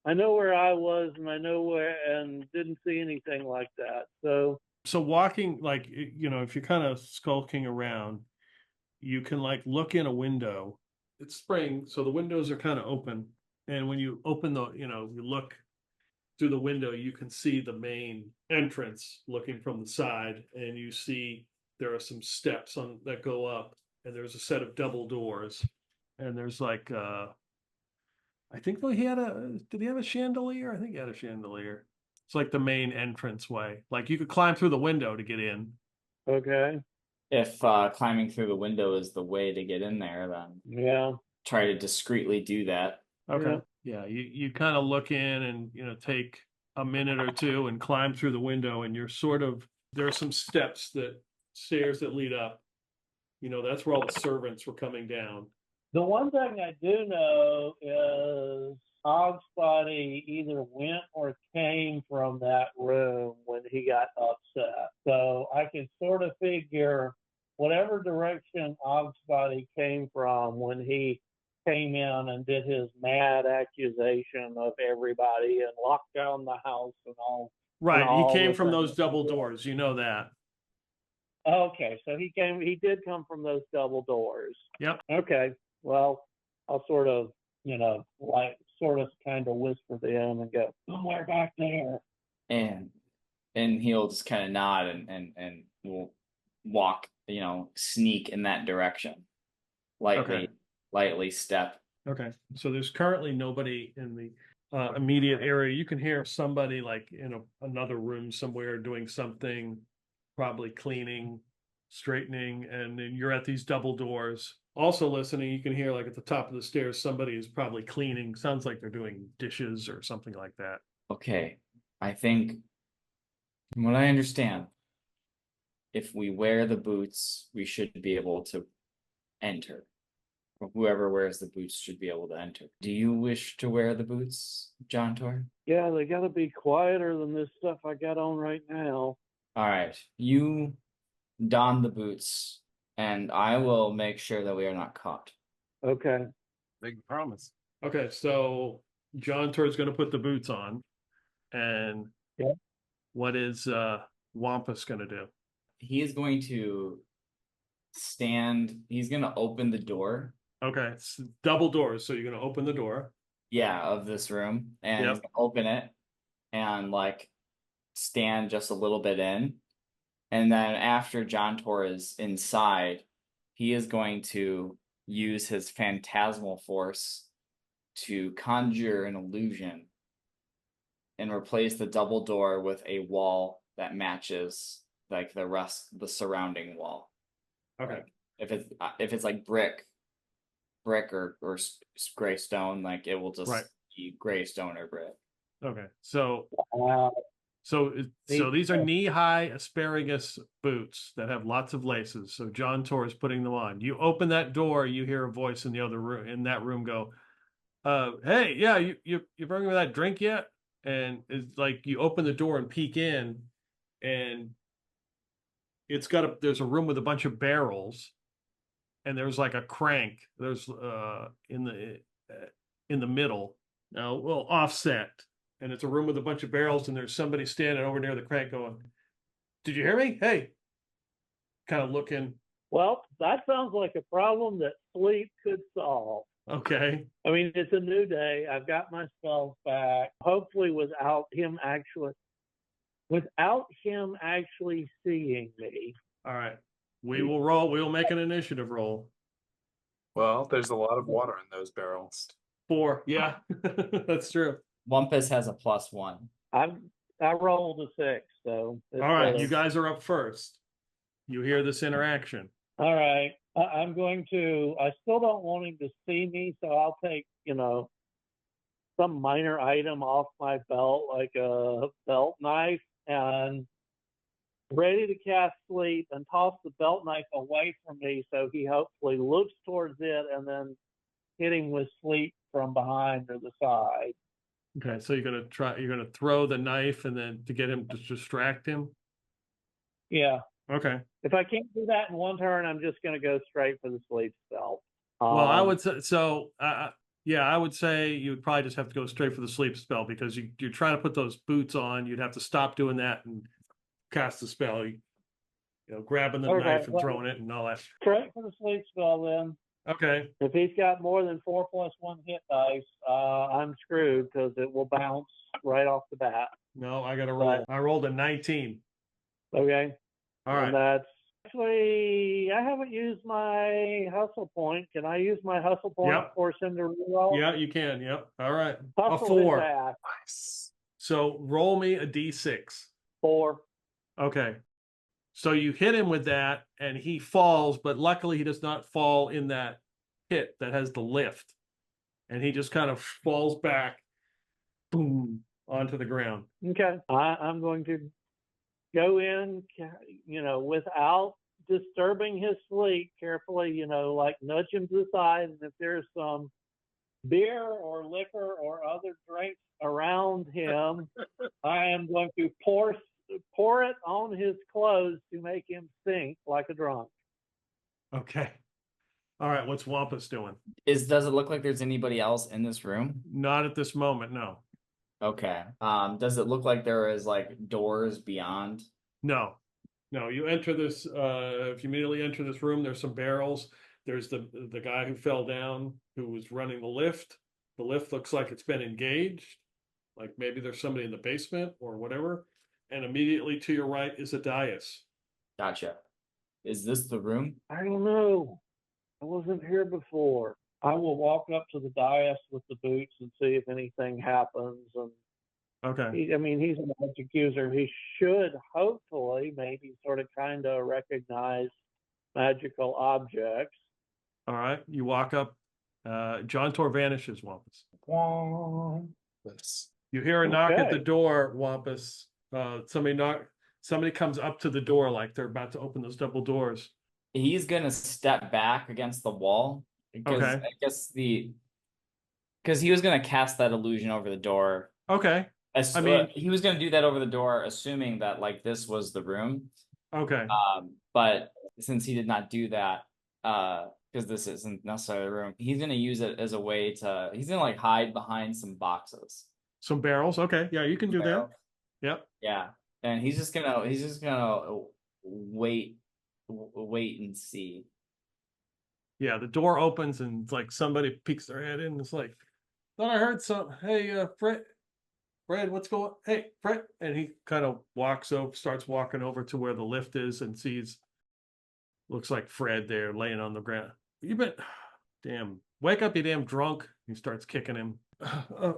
[SPEAKER 4] I know where I was and I know where, and didn't see anything like that. So
[SPEAKER 2] walking, like, if you're kind of skulking around, you can like look in a window. It's spring, so the windows are kind of open. And when you open you look through the window, you can see the main entrance looking from the side, and you see there are some steps that go up, and there's a set of double doors, and there's like I think did he have a chandelier? I think he had a chandelier. It's like the main entrance way. Like you could climb through the window to get in.
[SPEAKER 4] okay.
[SPEAKER 3] If climbing through the window is the way to get in there, then
[SPEAKER 4] Yeah.
[SPEAKER 3] try to discreetly do that.
[SPEAKER 2] Okay. Yeah, you kind of look in and take a minute or two and climb through the window, and you're there are some stairs that lead up. That's where all the servants were coming down.
[SPEAKER 4] The one thing I do know is Ogsbody either went or came from that room when he got upset. So I can sort of figure whatever direction Ogsbody came from when he came in and did his mad accusation of everybody and locked down the house and all.
[SPEAKER 2] Right, he came from those double doors, that.
[SPEAKER 4] Okay, so he did come from those double doors.
[SPEAKER 2] Yep.
[SPEAKER 4] Okay, well, I'll sort of, kind of whisper to him and go, somewhere back there.
[SPEAKER 3] And he'll just kind of nod and we'll walk, sneak in that direction. Lightly step.
[SPEAKER 2] Okay, so there's currently nobody in the immediate area. You can hear somebody like in another room somewhere doing something, probably cleaning, straightening, and then you're at these double doors. Also listening, you can hear like at the top of the stairs, somebody is probably cleaning. Sounds like they're doing dishes or something like that.
[SPEAKER 3] Okay, I think from what I understand, if we wear the boots, we should be able to enter. Whoever wears the boots should be able to enter. Do you wish to wear the boots, John Tor?
[SPEAKER 4] Yeah, they gotta be quieter than this stuff I got on right now.
[SPEAKER 3] All right, you don the boots, and I will make sure that we are not caught.
[SPEAKER 4] Okay.
[SPEAKER 1] Big promise.
[SPEAKER 2] Okay, so John Tor is going to put the boots on, and what is Wampus going to do?
[SPEAKER 3] He is going to stand. He's going to open the door.
[SPEAKER 2] Okay, it's double doors, so you're going to open the door.
[SPEAKER 3] Yeah, of this room, and he's gonna open it and like stand just a little bit in. And then after John Tor is inside, he is going to use his phantasmal force to conjure an illusion and replace the double door with a wall that matches like the surrounding wall.
[SPEAKER 2] Okay.
[SPEAKER 3] Like, if it's like brick or gray stone, like it will just be gray stone or brick.
[SPEAKER 2] Okay, so these are knee-high asparagus boots that have lots of laces. So John Tor is putting them on. You open that door, you hear a voice in the other room, in that room, go, "Hey, yeah, you bringing me that drink yet?" And it's like you open the door and peek in, and there's a room with a bunch of barrels, and there's like a crank. There's in the middle. Now we'll offset, and it's a room with a bunch of barrels, and there's somebody standing over near the crank going, "Did you hear me? Hey," kind of looking.
[SPEAKER 4] Well, that sounds like a problem that sleep could solve.
[SPEAKER 2] Okay.
[SPEAKER 4] I mean, it's a new day. I've got my spells back. Hopefully, without him actually seeing me.
[SPEAKER 2] All right. We will roll. We will make an initiative roll.
[SPEAKER 5] Well, there's a lot of water in those barrels.
[SPEAKER 2] 4. Yeah, that's true.
[SPEAKER 3] Wampus has a +1.
[SPEAKER 4] I rolled a 6, so.
[SPEAKER 2] All right. You guys are up first. You hear this interaction.
[SPEAKER 4] All right. I still don't want him to see me, so I'll take, some minor item off my belt, like a belt knife, and ready to cast sleep and toss the belt knife away from me so he hopefully looks towards it and then hit him with sleep from behind or the side.
[SPEAKER 2] Okay, so you're gonna throw the knife and then to get him to distract him?
[SPEAKER 4] Yeah.
[SPEAKER 2] Okay.
[SPEAKER 4] If I can't do that in one turn, I'm just going to go straight for the sleep spell.
[SPEAKER 2] Well, I would say so. Yeah, I would say you would probably just have to go straight for the sleep spell because you're trying to put those boots on. You'd have to stop doing that and cast the spell. Grabbing the knife and throwing it and all that.
[SPEAKER 4] Straight for the sleep spell then.
[SPEAKER 2] Okay.
[SPEAKER 4] If he's got more than 4+1 hit dice, I'm screwed because it will bounce right off the bat.
[SPEAKER 2] No, I got to roll. I rolled a 19.
[SPEAKER 4] Okay.
[SPEAKER 2] All right.
[SPEAKER 4] And that's actually, I haven't used my hustle point. Can I use my hustle point
[SPEAKER 2] Yep.
[SPEAKER 4] to force him to reroll?
[SPEAKER 2] Yeah, you can. Yep. All right.
[SPEAKER 4] Hustle
[SPEAKER 2] a 4.
[SPEAKER 5] Nice.
[SPEAKER 2] So roll me a d6.
[SPEAKER 4] 4.
[SPEAKER 2] Okay. So you hit him with that and he falls, but luckily he does not fall in that pit that has the lift. And he just kind of falls back, boom, onto the ground.
[SPEAKER 4] Okay. I'm going to go in, without disturbing his sleep, carefully, like nudge him to the side. And if there's some beer or liquor or other drinks around him, I am going to pour it on his clothes to make him stink like a drunk.
[SPEAKER 2] Okay. All right. What's Wampus doing?
[SPEAKER 3] Does it look like there's anybody else in this room?
[SPEAKER 2] Not at this moment. No.
[SPEAKER 3] Okay. Does it look like there is like doors beyond?
[SPEAKER 2] No. You enter this. If you immediately enter this room, there's some barrels. There's the guy who fell down, who was running the lift. The lift looks like it's been engaged. Like maybe there's somebody in the basement or whatever. And immediately to your right is a dais.
[SPEAKER 3] Gotcha. Is this the room?
[SPEAKER 4] I don't know. I wasn't here before. I will walk up to the dais with the boots and see if anything happens. And
[SPEAKER 2] Okay.
[SPEAKER 4] he's a magic user. He should hopefully maybe sort of kind of recognize magical objects.
[SPEAKER 2] All right. You walk up. John Tor vanishes, Wampus.
[SPEAKER 5] Wampus.
[SPEAKER 2] You hear a knock at
[SPEAKER 4] Okay.
[SPEAKER 2] the door, Wampus. Somebody comes up to the door like they're about to open those double doors.
[SPEAKER 3] He's gonna step back against the wall because
[SPEAKER 2] Okay.
[SPEAKER 3] I guess because he was gonna cast that illusion over the door.
[SPEAKER 2] Okay.
[SPEAKER 3] I mean, he was gonna do that over the door, assuming that like this was the room.
[SPEAKER 2] Okay.
[SPEAKER 3] But since he did not do that, because this isn't necessarily a room, he's gonna use it as a way to. He's gonna like hide behind some boxes.
[SPEAKER 2] Some barrels. Okay. Yeah, you can do that. Yep.
[SPEAKER 3] Yeah, and he's just gonna wait and see.
[SPEAKER 2] Yeah, the door opens and it's like somebody peeks their head in. It's like, thought I heard something. Hey, Fred, what's going on? Hey, Fred. And he kind of starts walking over to where the lift is and sees, looks like Fred there laying on the ground. Damn, wake up, you damn drunk. He starts kicking him.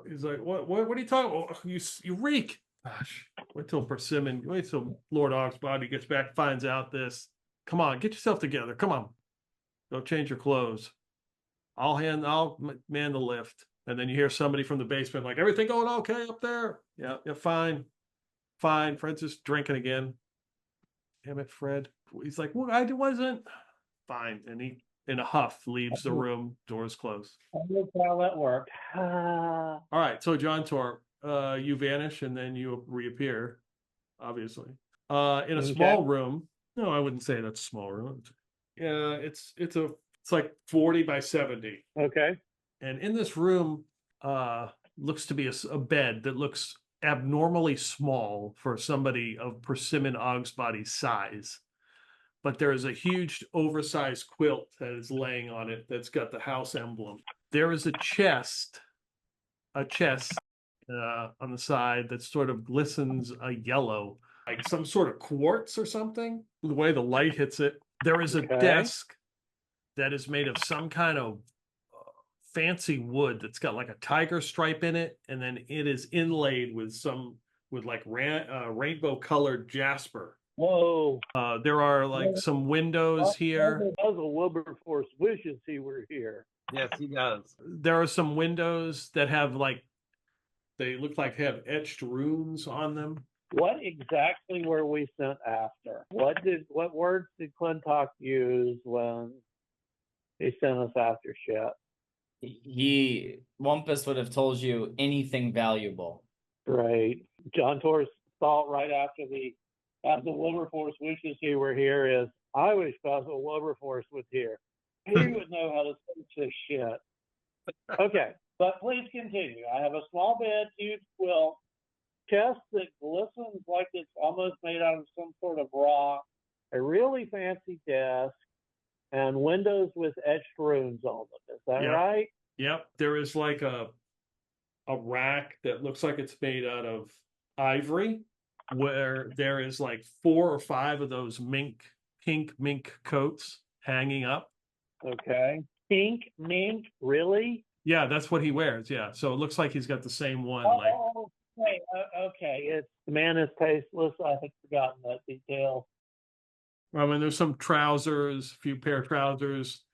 [SPEAKER 2] He's like, what are you talking about? You reek. Gosh, wait till Lord Ogsbody gets back, finds out this. Come on, get yourself together. Come on. Go change your clothes. I'll man the lift. And then you hear somebody from the basement, like, everything going okay up there? Yeah, fine. Fred's just drinking again. Damn it, Fred. He's like, well, I wasn't. Fine. And he, in a huff, leaves the room, doors closed.
[SPEAKER 4] That's how that worked.
[SPEAKER 2] All right, so John Tor, you vanish and then you reappear, obviously. In a small room. No, I wouldn't say that's a small room. Yeah, it's a It's like 40 by 70.
[SPEAKER 4] Okay.
[SPEAKER 2] And in this room, looks to be a bed that looks abnormally small for somebody of Persimmon Ogsbody's size. But there is a huge oversized quilt that is laying on it that's got the house emblem. There is a chest on the side that sort of glistens a yellow, like some sort of quartz or something, the way the light hits it. There is a desk that is made of some kind of fancy wood that's got like a tiger stripe in it, and then it is inlaid with rainbow colored jasper.
[SPEAKER 4] Whoa.
[SPEAKER 2] There are like some windows here.
[SPEAKER 4] Puzzle Wilberforce wishes he were here.
[SPEAKER 1] Yes, he does.
[SPEAKER 2] There are some windows that have they look like they have etched runes on them.
[SPEAKER 4] What exactly were we sent after? What words did Clintok use when he sent us after shit?
[SPEAKER 3] Wampus would have told you anything valuable.
[SPEAKER 4] Right. John Tor's thought right after Basil Wilberforce wishes he were here is, I wish Basil Wilberforce was here. He would know how to search this shit. Okay, but please continue. I have a small bed, huge quilt, chest that glistens like it's almost made out of some sort of rock, a really fancy desk, and windows with etched runes on them. Is that right?
[SPEAKER 2] Yep. There is like a rack that looks like it's made out of ivory, where there is like 4 or 5 of those pink mink coats hanging up.
[SPEAKER 4] Okay. Pink mink, really?
[SPEAKER 2] Yeah, that's what he wears. Yeah. So it looks like he's got the same one.
[SPEAKER 4] Okay. It's the man is tasteless. I had forgotten that detail.
[SPEAKER 2] I mean, there's some trousers, a few pair of trousers,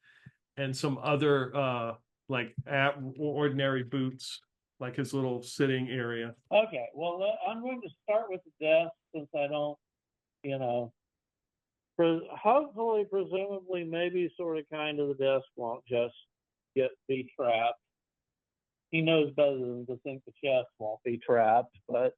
[SPEAKER 2] and some other ordinary boots, like his little sitting area.
[SPEAKER 4] Okay, well, I'm going to start with the desk since I don't, hopefully, presumably, maybe sort of kind of the desk won't just be trapped. He knows better than to think the chest won't be trapped, but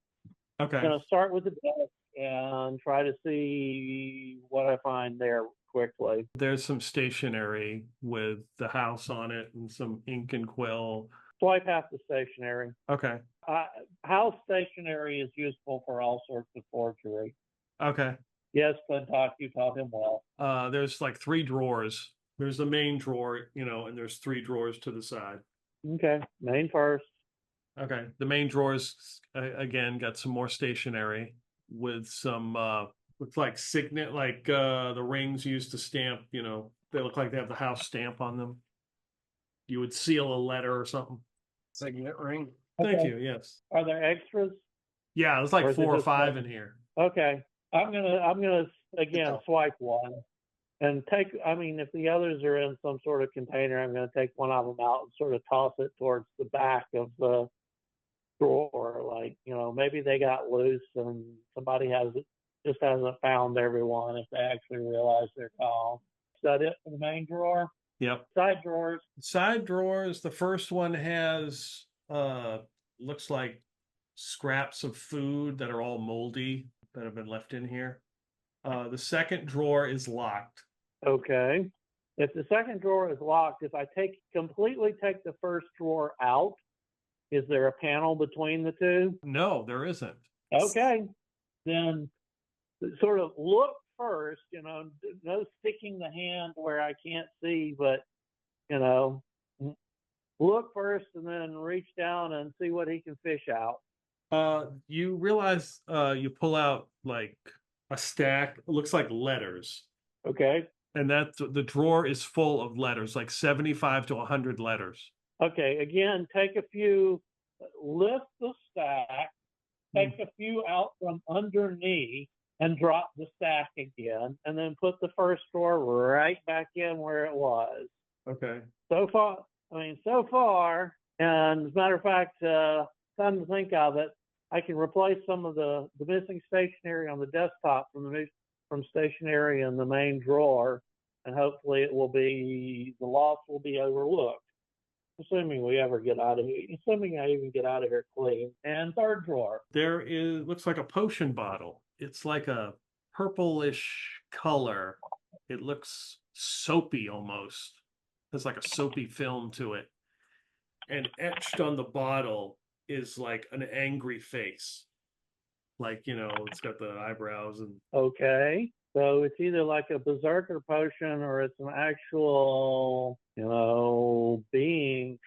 [SPEAKER 2] okay.
[SPEAKER 4] I'm going to start with the desk and try to see what I find there quickly.
[SPEAKER 2] There's some stationery with the house on it and some ink and quill.
[SPEAKER 4] Swipe half the stationery.
[SPEAKER 2] Okay.
[SPEAKER 4] House stationery is useful for all sorts of forgery.
[SPEAKER 2] Okay.
[SPEAKER 4] Yes, Clintok, you taught him well.
[SPEAKER 2] There's like 3 drawers. There's the main drawer, and there's 3 drawers to the side.
[SPEAKER 4] Okay, main first.
[SPEAKER 2] Okay. The main drawers, again, got some more stationery with some, looks like signet, like the rings used to stamp, they look like they have the house stamp on them. You would seal a letter or something.
[SPEAKER 1] Signet ring.
[SPEAKER 2] Thank you. Yes.
[SPEAKER 4] Are there extras?
[SPEAKER 2] Yeah, there's like 4 or 5 in here.
[SPEAKER 4] Okay. I'm gonna again swipe one and take, if the others are in some sort of container, I'm gonna take one of them out and sort of toss it towards the back of the drawer. Like, maybe they got loose and somebody just hasn't found everyone if they actually realize they're gone. Is that it for the main drawer?
[SPEAKER 2] Yep.
[SPEAKER 4] Side drawers.
[SPEAKER 2] Side drawers. The first one has looks like scraps of food that are all moldy that have been left in here. The second drawer is locked.
[SPEAKER 4] Okay. If the second drawer is locked, if I completely take the first drawer out, is there a panel between the two?
[SPEAKER 2] No, there isn't.
[SPEAKER 4] Okay. Then sort of look first, no sticking the hand where I can't see, but, look first and then reach down and see what he can fish out.
[SPEAKER 2] You realize you pull out like a stack, it looks like letters.
[SPEAKER 4] Okay.
[SPEAKER 2] And the drawer is full of letters, like 75 to 100 letters.
[SPEAKER 4] Okay. Again, take a few, lift the stack, take a few out from underneath and drop the stack again, and then put the first drawer right back in where it was.
[SPEAKER 2] Okay.
[SPEAKER 4] So far, and as a matter of fact, time to think of it, I can replace some of the missing stationery on the desktop from stationery in the main drawer, and hopefully the loss will be overlooked. Assuming I even get out of here clean. And third drawer.
[SPEAKER 2] Looks like a potion bottle. It's like a purplish color. It looks soapy almost. has like a soapy film to it. And etched on the bottle is like an angry face. Like, it's got the eyebrows and
[SPEAKER 4] Okay. So it's either like a berserker potion or it's an actual,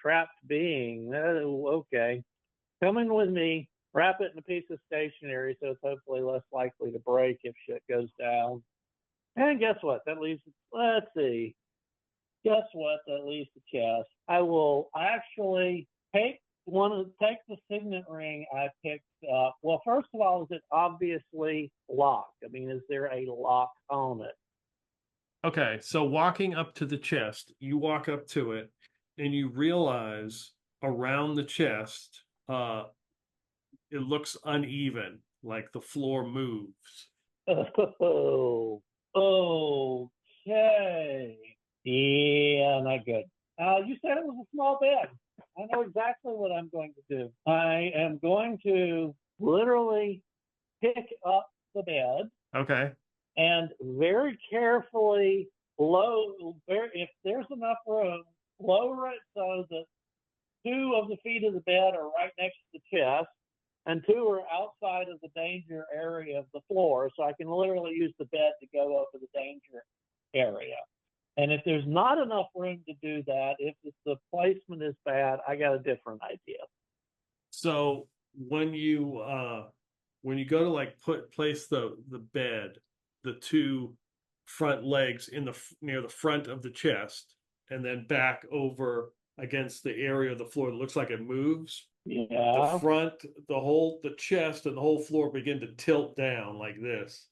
[SPEAKER 4] trapped being. Okay. Coming with me, wrap it in a piece of stationery so it's hopefully less likely to break if shit goes down. And guess what? That leaves, let's see. Guess what? That leaves the chest. I will actually take the signet ring I picked up. Well, first of all, is it obviously locked? I mean, is there a lock on it?
[SPEAKER 2] Okay, so walking up to the chest, you walk up to it and you realize around the chest, it looks uneven, like the floor moves.
[SPEAKER 4] Oh, okay. Yeah, not good. You said it was a small bed. I know exactly what I'm going to do. I am going to literally pick up the bed.
[SPEAKER 2] Okay.
[SPEAKER 4] And very carefully if there's enough room, lower it so that 2 of the feet of the bed are right next to the chest and 2 are outside of the danger area of the floor. So I can literally use the bed to go over the danger area. And if there's not enough room to do that, if the placement is bad, I got a different idea.
[SPEAKER 2] So when you go to like place the bed, the 2 front legs near the front of the chest, and then back over against the area of the floor that looks like it moves.
[SPEAKER 4] Yeah.
[SPEAKER 2] The front, the chest and the whole floor begin to tilt down like this.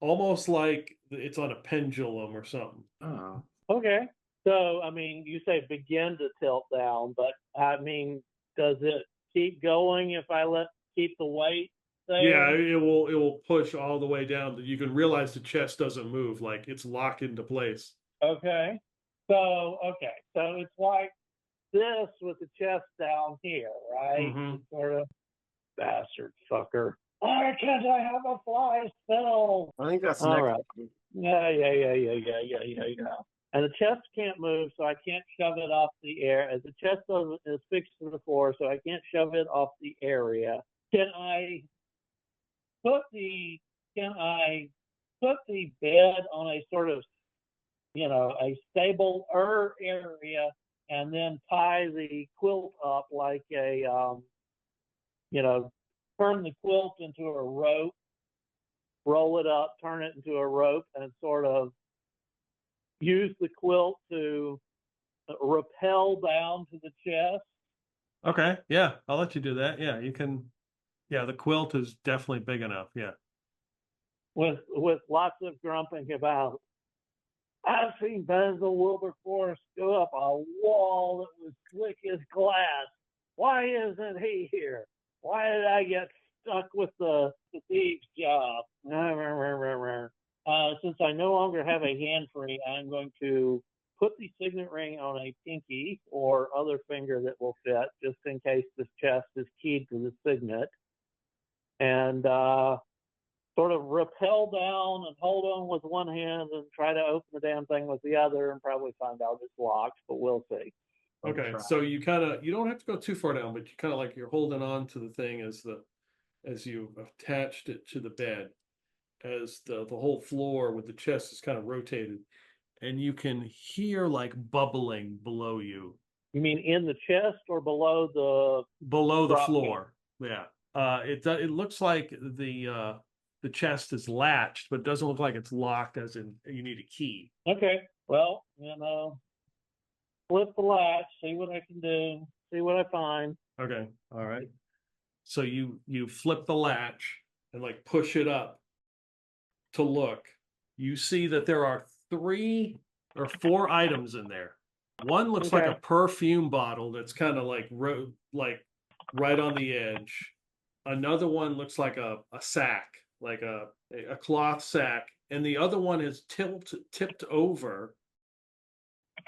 [SPEAKER 2] Almost like it's on a pendulum or something.
[SPEAKER 5] Oh.
[SPEAKER 4] Okay. So, I mean, you say begin to tilt down, but I mean, does it keep going if I keep the weight there?
[SPEAKER 2] Yeah, it will push all the way down. You can realize the chest doesn't move, like it's locked into place.
[SPEAKER 4] Okay. So it's like this with the chest down here, right?
[SPEAKER 2] Mhm.
[SPEAKER 4] Sort of bastard fucker. Why can't I have a fly spell?
[SPEAKER 1] I think that's
[SPEAKER 4] All
[SPEAKER 1] next.
[SPEAKER 4] right. Yeah. And the chest can't move, so I can't shove it off the air. As the chest is fixed to the floor, so I can't shove it off the area. Can I put the bed on a sort of, a stable area and then tie the quilt up like a, turn the quilt into a rope, roll it up, turn it into a rope, and sort of use the quilt to rappel down to the chest?
[SPEAKER 2] Okay, yeah, I'll let you do that. Yeah, you can. Yeah, the quilt is definitely big enough. Yeah.
[SPEAKER 4] With lots of grumping about, I've seen Basil Wilberforce go up a wall that was slick as glass. Why isn't he here? Why did I get stuck with the thieves' job? Since I no longer have a hand free, I'm going to put the signet ring on a pinky or other finger that will fit, just in case this chest is keyed to the signet. And sort of rappel down and hold on with one hand and try to open the damn thing with the other and probably find out it's locked, but we'll see.
[SPEAKER 2] Okay, so you don't have to go too far down, but you kind of like you're holding on to the thing as you attached it to the bed, as the whole floor with the chest is kind of rotated, and you can hear like bubbling below you.
[SPEAKER 4] You mean in the chest or below the
[SPEAKER 2] floor? Yeah. It looks like the chest is latched, but it doesn't look like it's locked, as in you need a key.
[SPEAKER 4] Okay. Well, flip the latch, see what I can do, see what I find.
[SPEAKER 2] Okay. All right. So you flip the latch and like push it up to look. You see that there are 3 or 4 items in there. One looks like a perfume bottle that's kind of like right on the edge. Another one looks like a sack, like a cloth sack, and the other one is tipped over,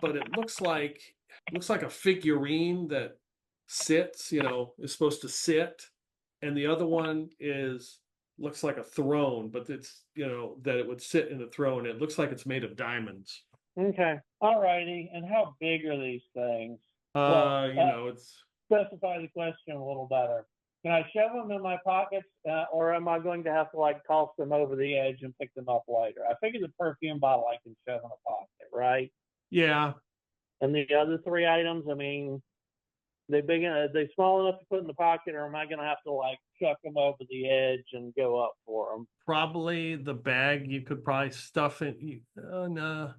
[SPEAKER 2] but it looks like a figurine that sits, is supposed to sit, and the other one looks like a throne, but it's that it would sit in a throne. It looks like it's made of diamonds.
[SPEAKER 4] Okay. All righty. And how big are these things?
[SPEAKER 2] It's
[SPEAKER 4] Specify the question a little better. Can I shove them in my pockets, or am I going to have to like toss them over the edge and pick them up later? I figure the perfume bottle I can shove in a pocket, right?
[SPEAKER 2] yeah.
[SPEAKER 4] And the other three items, I mean, they big enough, they small enough to put in the pocket, or am I going to have to like chuck them over the edge and go up for them?
[SPEAKER 2] Probably the bag you could probably stuff in. No,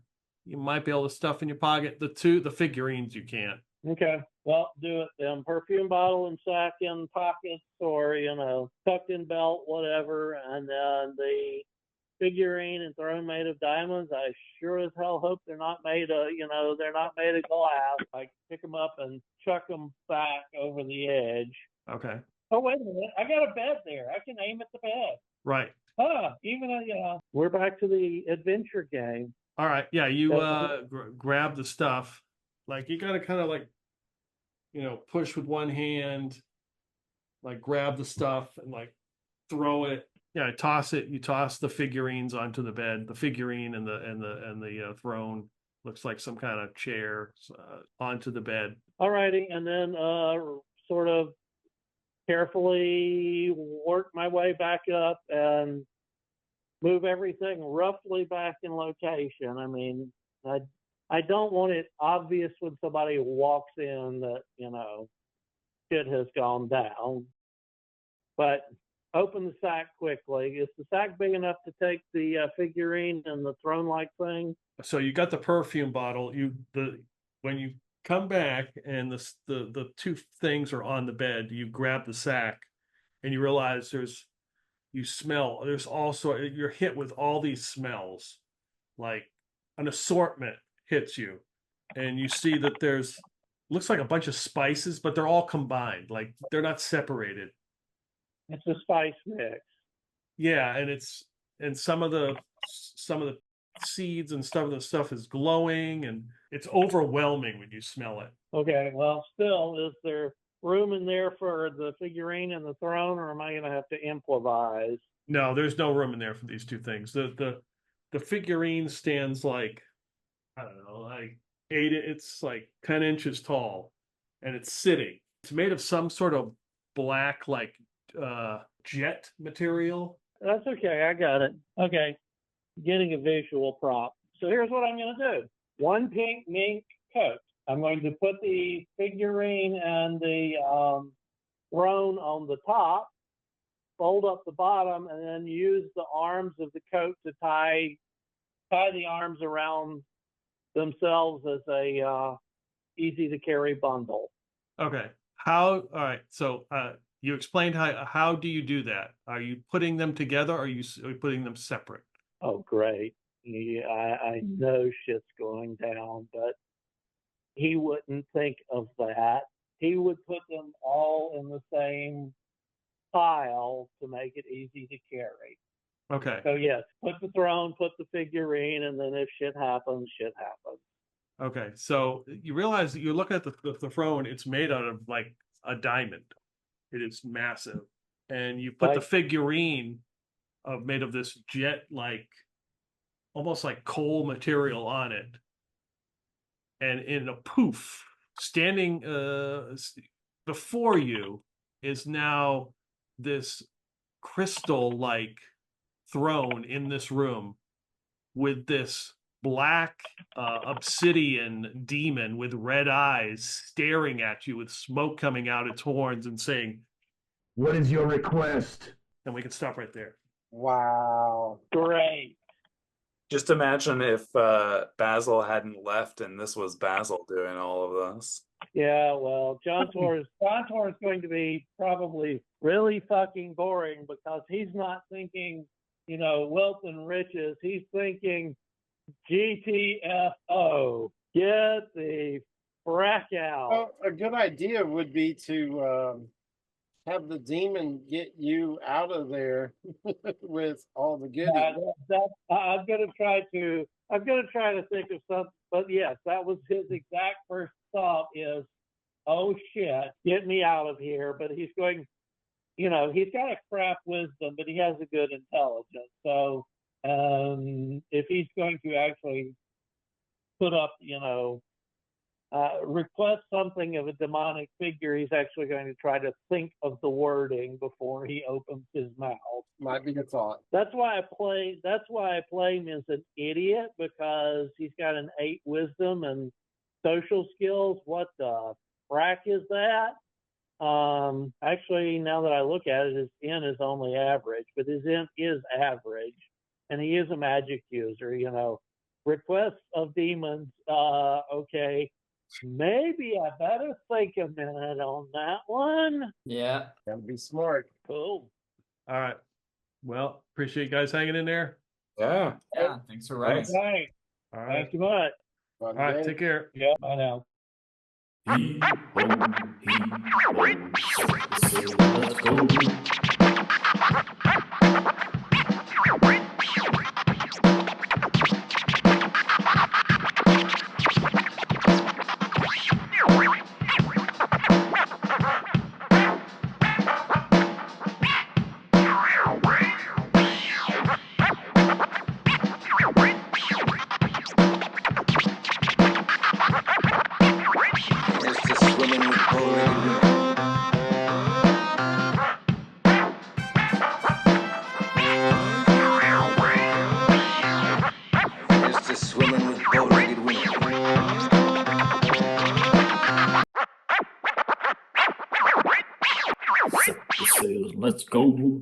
[SPEAKER 2] you might be able to stuff in your pocket. The figurines you can't.
[SPEAKER 4] Okay, well, do it then. Perfume bottle and sack in pockets, or tucked in belt, whatever. And then the figurine and throne made of diamonds. I sure as hell hope they're not made of, they're not made of glass. Like pick them up and chuck them back over the edge.
[SPEAKER 2] Okay.
[SPEAKER 4] Oh wait a minute, I got a bed there. I can aim at the bed.
[SPEAKER 2] Right.
[SPEAKER 4] We're back to the adventure game.
[SPEAKER 2] All right. Yeah, you grab the stuff. Like you got to kind of like, push with one hand, like grab the stuff and like throw it. Yeah, toss it. You toss the figurines onto the bed. The figurine and the throne looks like some kind of chair onto the bed.
[SPEAKER 4] All righty, and then sort of carefully work my way back up and move everything roughly back in location. I mean, I don't want it obvious when somebody walks in that, shit has gone down. But open the sack quickly. Is the sack big enough to take the figurine and the throne-like thing?
[SPEAKER 2] So you got the perfume bottle. When you come back and the two things are on the bed, you grab the sack and you realize there's also, you're hit with all these smells, like an assortment hits you, and you see that looks like a bunch of spices, but they're all combined, like they're not separated.
[SPEAKER 4] It's a spice mix.
[SPEAKER 2] Yeah, and some of the seeds and stuff of the stuff is glowing, and it's overwhelming when you smell it.
[SPEAKER 4] Okay, well, still, is there room in there for the figurine and the throne, or am I going to have to improvise?
[SPEAKER 2] No, there's no room in there for these two things. The figurine stands like, I don't know, like it's like 10 inches tall, and it's sitting. It's made of some sort of black, like jet material.
[SPEAKER 4] That's okay, I got it. Okay, getting a visual prop. So here's what I'm going to do. One pink mink coat. I'm going to put the figurine and the throne on the top, fold up the bottom, and then use the arms of the coat to tie the arms around themselves as a easy to carry bundle.
[SPEAKER 2] Okay. All right. So you explained how do you do that? Are you putting them together, or are you putting them separate?
[SPEAKER 4] Oh, great. Yeah, I know shit's going down, but he wouldn't think of that. He would put them all in the same pile to make it easy to carry.
[SPEAKER 2] Okay.
[SPEAKER 4] So yes, put the throne, put the figurine, and then if shit happens, shit happens.
[SPEAKER 2] Okay. So you realize that you look at the throne, it's made out of like a diamond. It is massive. And you put the figurine made of this jet, like almost like coal material on it. And in a poof, standing before you is now this crystal-like throne in this room with this black obsidian demon with red eyes staring at you with smoke coming out its horns and saying,
[SPEAKER 6] "What is your request?"
[SPEAKER 2] And we can stop right there.
[SPEAKER 1] Wow.
[SPEAKER 4] Great.
[SPEAKER 5] Just imagine if Basil hadn't left and this was Basil doing all of this.
[SPEAKER 4] Yeah, well, John Tor is going to be probably really fucking boring because he's not thinking, wealth and riches. He's thinking GTFO. Get the frack out.
[SPEAKER 1] Well, a good idea would be to have the demon get you out of there with all the goodies.
[SPEAKER 4] I'm gonna try to think of something, but yes, that was his exact first thought is, oh shit, get me out of here. But he's going, he's got a crap wisdom, but he has a good intelligence. So if he's going to actually put up, request something of a demonic figure, he's actually going to try to think of the wording before he opens his mouth.
[SPEAKER 1] Might be a thought.
[SPEAKER 4] That's why I play him as an idiot, because he's got an 8 wisdom and social skills. What the frack is that? Actually, now that I look at it, his N is only average, but his N is average, and he is a magic user. Requests of demons. Okay, maybe I better think a minute on that one.
[SPEAKER 3] Yeah.
[SPEAKER 1] Gotta be smart.
[SPEAKER 4] Cool.
[SPEAKER 2] All right. Well, appreciate you guys hanging in there.
[SPEAKER 5] Yeah.
[SPEAKER 3] Yeah. Thanks for running.
[SPEAKER 4] Okay.
[SPEAKER 2] All right.
[SPEAKER 4] Thank you much.
[SPEAKER 2] All right. Take care.
[SPEAKER 4] Yeah, I know.
[SPEAKER 2] Let's go.
[SPEAKER 7] Here's to swimming with bow-legged women. Here's to swimming with bow-legged women.
[SPEAKER 2] Let's go.